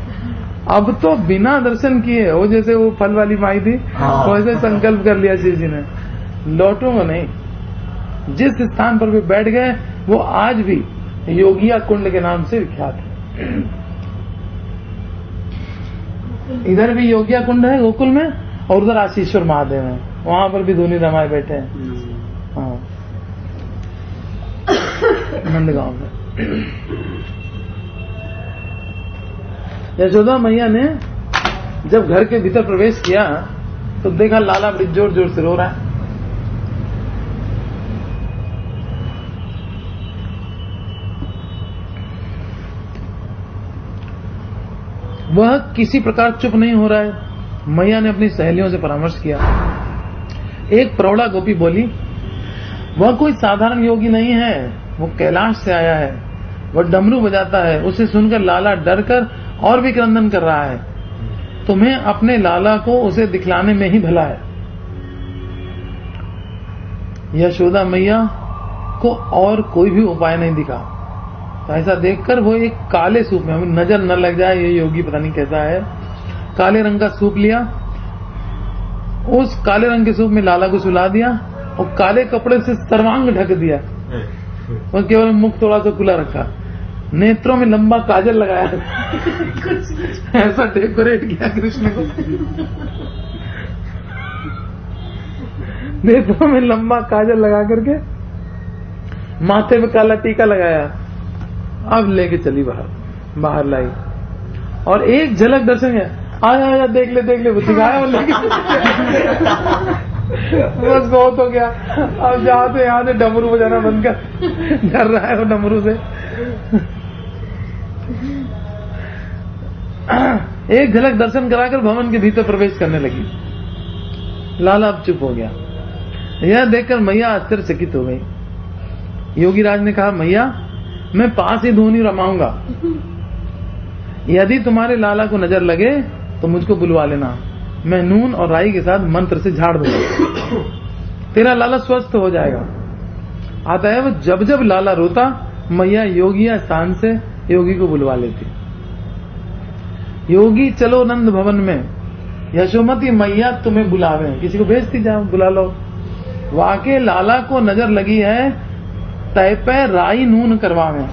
अब तो बिना दर्शन किए वो जैसे वो फल वाली माई थी वैसे संकल्प कर लिया शिव जी ने, लौटूंगा नहीं। जिस स्थान पर वे बैठ गए वो आज भी योगिया कुंड के नाम से विख्यात है। इधर भी योगिया कुंड है गोकुल में और उधर आशीश्वर महादेव है, वहां पर भी धुनी रमाए बैठे हैं। हाँ, नंदगांव में। यशोदा मैया ने जब घर के भीतर प्रवेश किया तो देखा लाला बड़ी जोर जोर से रो रहा है। वह किसी प्रकार चुप नहीं हो रहा है। मैया ने अपनी सहेलियों से परामर्श किया। एक प्रौढ़ा गोपी बोली, वह कोई साधारण योगी नहीं है, वो कैलाश से आया है, वह डमरू बजाता है। उसे सुनकर लाला डरकर और भी क्रंदन कर रहा है। तुम्हें अपने लाला को उसे दिखलाने में ही भला है। यशोदा मैया को और कोई भी उपाय नहीं दिखा। तो ऐसा देखकर वो एक काले सूप में, नजर न लग जाए ये योगी पता नहीं कैसा है, काले रंग का सूप लिया, उस काले रंग के सूप में लाला को सुला दिया और काले कपड़े से सर्वांग ढक दिया और केवल मुख थोड़ा सा खुला रखा। नेत्रों में लंबा काजल लगाया ऐसा डेकोरेट किया कृष्ण को। नेत्रों में लंबा काजल लगा करके माथे पे काला टीका लगाया। अब लेके चली बाहर लाई और एक झलक दर्शन है, आया देख ले वो दिखाया वो लेके बस बहुत हो गया। अब जहां से यहाँ से डमरू बजाना बंद कर, डर रहा है वो डमरू से। एक झलक दर्शन कराकर भवन के भीतर प्रवेश करने लगी। लाला अब चुप हो गया। यह देखकर मैया आश्चर्यचकित हो गई। योगी राज ने कहा, मैया मैं पास ही धुनी रमाऊंगा, यदि तुम्हारे लाला को नजर लगे तो मुझको बुलवा लेना, मैं नून और राई के साथ मंत्र से झाड़ दूंगा, तेरा लाला स्वस्थ हो जाएगा। अतएव जब जब लाला रोता मैया योगिया स्थान से योगी को बुलवा लेती। योगी चलो नंद भवन में, यशोमती मैया तुम्हें बुलावे, किसी को भेजती जाओ बुला लो। वाके लाला को नजर लगी है, तय पे राई नून करवावे।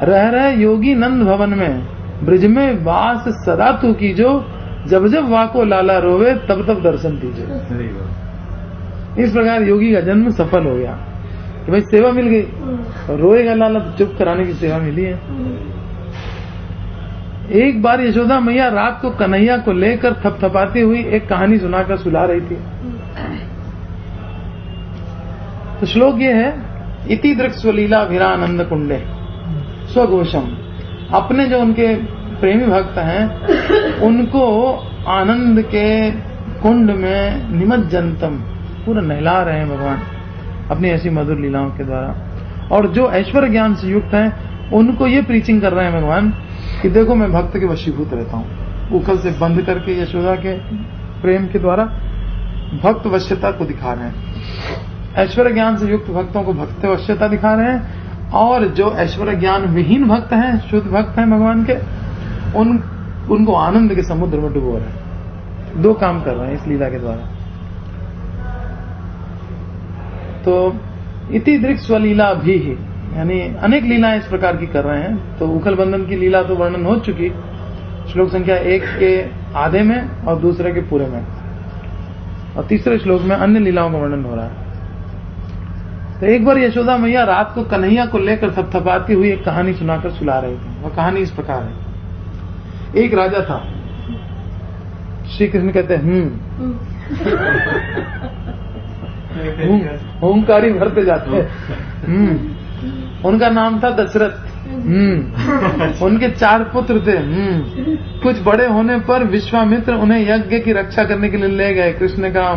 रह रहे योगी नंद भवन में, ब्रिज में वास सदा तू कीजो, जब जब वाको लाला रोवे तब तब दर्शन दीजिए। इस प्रकार योगी का जन्म सफल हो गया कि भाई सेवा मिल गई, रोएगा लाला तो चुप कराने की सेवा मिली है। एक बार यशोदा मैया रात को कन्हैया को लेकर थपथपाती हुई एक कहानी सुनाकर सुला रही थी। तो श्लोक ये है, इति दृक् स्वलीला वीरानंद कुंडे स्वघोषम। अपने जो उनके प्रेमी भक्त हैं उनको आनंद के कुंड में निमज्जनतम, पूरा नहला रहे हैं भगवान अपनी ऐसी मधुर लीलाओं के द्वारा। और जो ऐश्वर्य ज्ञान से युक्त हैं उनको ये प्रीचिंग कर रहे हैं भगवान कि देखो मैं भक्त के वशीभूत रहता हूँ। उखल से बंद करके यशोदा के प्रेम के द्वारा भक्त वश्यता को दिखा रहे हैं। ऐश्वर्य ज्ञान से युक्त भक्तों को भक्त वश्यता दिखा रहे हैं, और जो ऐश्वर्य ज्ञान विहीन भक्त हैं, शुद्ध भक्त हैं भगवान के, उनको आनंद के समुद्र में डुबो रहे हैं। दो काम कर रहे हैं इस लीला के द्वारा। तो इति दृक् स्वलीला भी ही, यानी अनेक लीलाएं इस प्रकार की कर रहे हैं। तो उखल बंधन की लीला तो वर्णन हो चुकी, श्लोक संख्या 1 के आधे में और दूसरे के पूरे में, और तीसरे श्लोक में अन्य लीलाओं का वर्णन हो रहा है। तो एक बार यशोदा मैया रात को कन्हैया को लेकर थपथपाती हुई एक कहानी सुनाकर सुला रही थी। वह कहानी इस प्रकार है। एक राजा था, श्री कृष्ण कहते हैं ओंकारी भरते जाते हैं। उनका नाम था दशरथ। उनके 4 पुत्र थे। कुछ बड़े होने पर विश्वामित्र उन्हें यज्ञ की रक्षा करने के लिए ले गए। कृष्ण ने कहा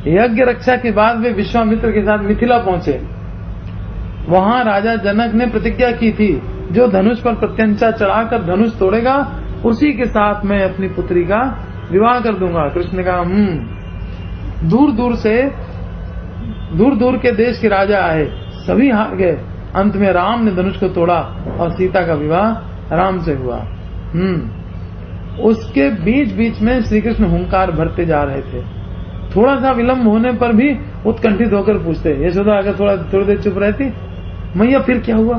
यज्ञ रक्षा के बाद वे विश्वामित्र के साथ मिथिला पहुंचे। वहां राजा जनक ने प्रतिज्ञा की थी, जो धनुष पर प्रत्यंचा चढ़ाकर धनुष तोड़ेगा उसी के साथ मैं अपनी पुत्री का विवाह कर दूंगा। कृष्ण ने कहा दूर दूर के देश के राजा आए, सभी हार गए। अंत में राम ने धनुष को तोड़ा और सीता का विवाह राम से हुआ। उसके बीच बीच में श्री कृष्ण हुंकार भरते जा रहे थे। थोड़ा सा विलंब होने पर भी उत्कंठित होकर पूछते, यशोदा अगर थोड़ी देर चुप रहती, मैया फिर क्या हुआ?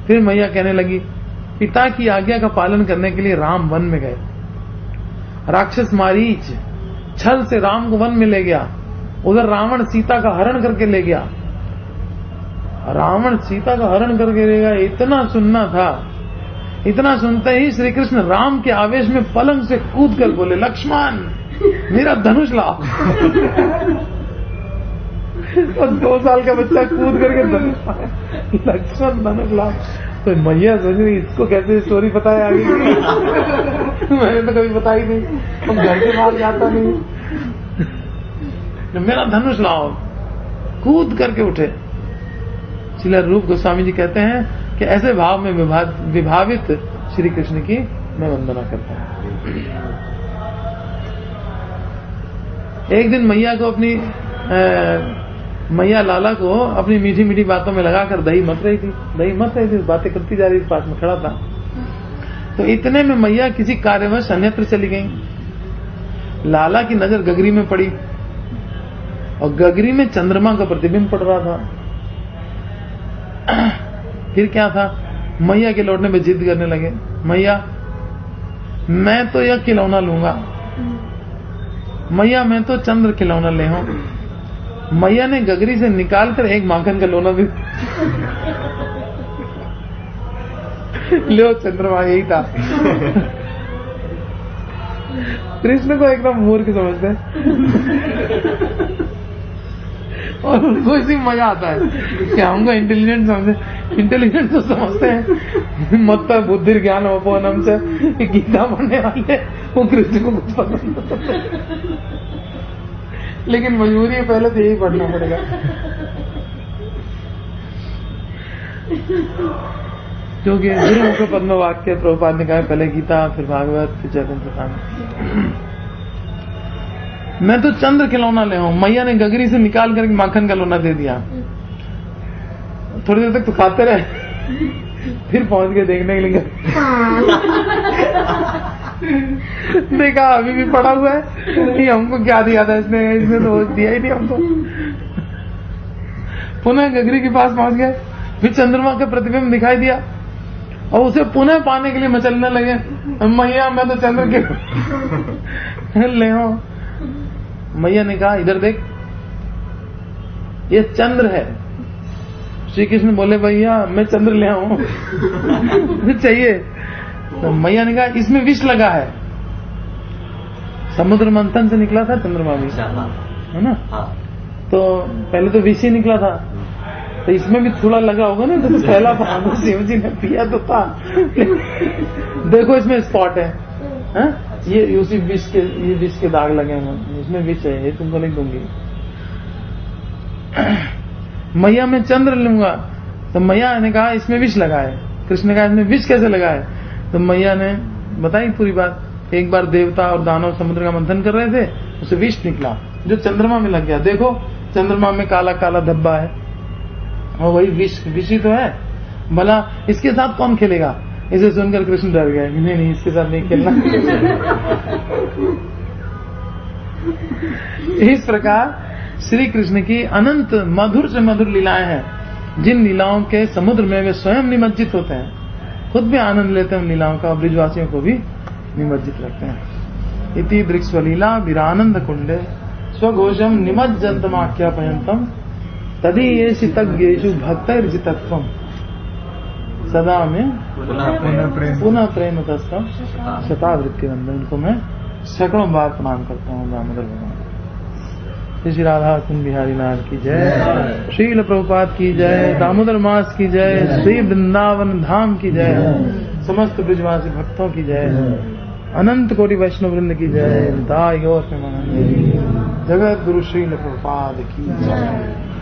फिर मैया कहने लगी, पिता की आज्ञा का पालन करने के लिए राम वन में गए। राक्षस मारीच छल से राम को वन में ले गया। उधर रावण सीता का हरण करके ले गया। रावण सीता का हरण करके ले गया, इतना सुनना था। इतना सुनते ही श्री कृष्ण राम के आवेश में पलंग से कूद कर बोले, लक्ष्मण मेरा धनुष लाओ। और 2 साल का बच्चा कूद करके धनुष लाए। लक्ष्मण धनुष लाओ। तो मैया सोच रही इसको कैसे स्टोरी पता है आगे। मैंने तो कभी बताई नहीं, तुम घर के बाहर जाता नहीं। मेरा धनुष लाओ, कूद करके उठे। श्रील रूप गोस्वामी जी कहते हैं कि ऐसे भाव में विभावित श्री कृष्ण की मैं वंदना करता हूं। एक दिन मैया को अपनी मैया लाला को अपनी मीठी मीठी बातों में लगाकर दही मत रही थी, बातें करती जा रही थी, पास में खड़ा था। तो इतने में मैया किसी कार्यवश अन्यत्र चली गई। लाला की नजर गगरी में पड़ी और गगरी में चंद्रमा का प्रतिबिंब पड़ रहा था। फिर क्या था, मैया के लौटने में जिद करने लगे, मैया मैं तो यह खिलौना लूंगा, मैया मैं तो चंद्र खिलौना ले हूं। मैया ने गगरी से निकालकर एक माखन का लोना भी लो चंद्रमा, यही था। कृष्ण को एकदम मूर्ख समझते हैं और उनको इसी मजा आता है कि हमको इंटेलिजेंट समझे। इंटेलिजेंट तो समझते हैं मत बुद्धि ज्ञान उपवनम से गीता पढ़ने वाले वो कृष्ण को कुछ पसंद होता है, लेकिन मजबूरी है, पहले तो यही पढ़ना पड़ेगा। क्योंकि गुरुमुख पद्म वाक्य प्रभुपाद ने कहा, पहले गीता फिर भागवत फिर चैतन्य चेतावनी। मैं तो चंद्र खिलौना ले हूं। मैया ने गगरी से निकाल कर माखन का लोना दे दिया। थोड़ी देर तक तो खाते रहे, फिर पहुंच गए देखने के लिए। देखा अभी भी पड़ा हुआ है, नहीं हमको क्या दिया था इसने तो दिया ही नहीं हमको। पुनः गगरी के पास पहुंच गए, फिर चंद्रमा का प्रतिबिंब दिखाई दिया और उसे पुनः पाने के लिए मचलने लगे, मैया मैं तो चंद्र के ले हो। मैया ने कहा, इधर देख ये चंद्र है। श्री कृष्ण बोले, भैया मैं चंद्र ले आऊं चाहिए। तो मैया ने कहा, इसमें विष लगा है। समुद्र मंथन से निकला था चंद्रमा भी, है ना। तो पहले तो विष ही निकला था, तो इसमें भी थोड़ा लगा होगा ना। तो पहला पानी शिव जी ने पिया तो था। देखो इसमें स्पॉट है, ये उसी विष के दाग लगे हैं, इसमें विष है, ये तुमको नहीं दूंगी। मैया मैं चंद्र लूंगा। तो मैया ने कहा इसमें विष लगा है। कृष्ण ने कहा इसमें विष कैसे लगा है? तो मैया ने बताई पूरी बात। एक बार देवता और दानव समुद्र का मंथन कर रहे थे, उसे विष निकला जो चंद्रमा में लग गया। देखो चंद्रमा में काला काला धब्बा है और वही विष ही तो है। भला इसके साथ कौन खेलेगा? इसे सुनकर कृष्ण डर गए, नहीं इसके साथ नहीं खेलना। इस प्रकार श्री कृष्ण की अनंत मधुर से मधुर लीलाएं हैं, जिन लीलाओं के समुद्र में वे स्वयं निमज्जित होते हैं, खुद भी आनंद लेते हैं उन लीलाओं का, ब्रिजवासियों को भी निमज्जित रखते हैं। इति दृक्स्वलीला विरानंद कुंडे स्वघोषम निमज्जन्तमाख्यापयन्तम तदीयेषु तज्ञेषु भक्तैर्जितत्वम् सदा में पुनः प्रेम तस्तम शतावृत्ति नंदन। उनको मैं सैकड़ों बार प्रणाम करता हूँ दामोदर भगवान। श्री राधा कुंज बिहारी लाल की जय, श्रील प्रभुपाद की जय, दामोदर मास की जय, श्री वृंदावन धाम की जय, समस्त ब्रजवासी भक्तों की जय, अनंत कोटि वैष्णव वृंद की जय, दाई और जगत गुरु श्रील प्रभुपाद की जय।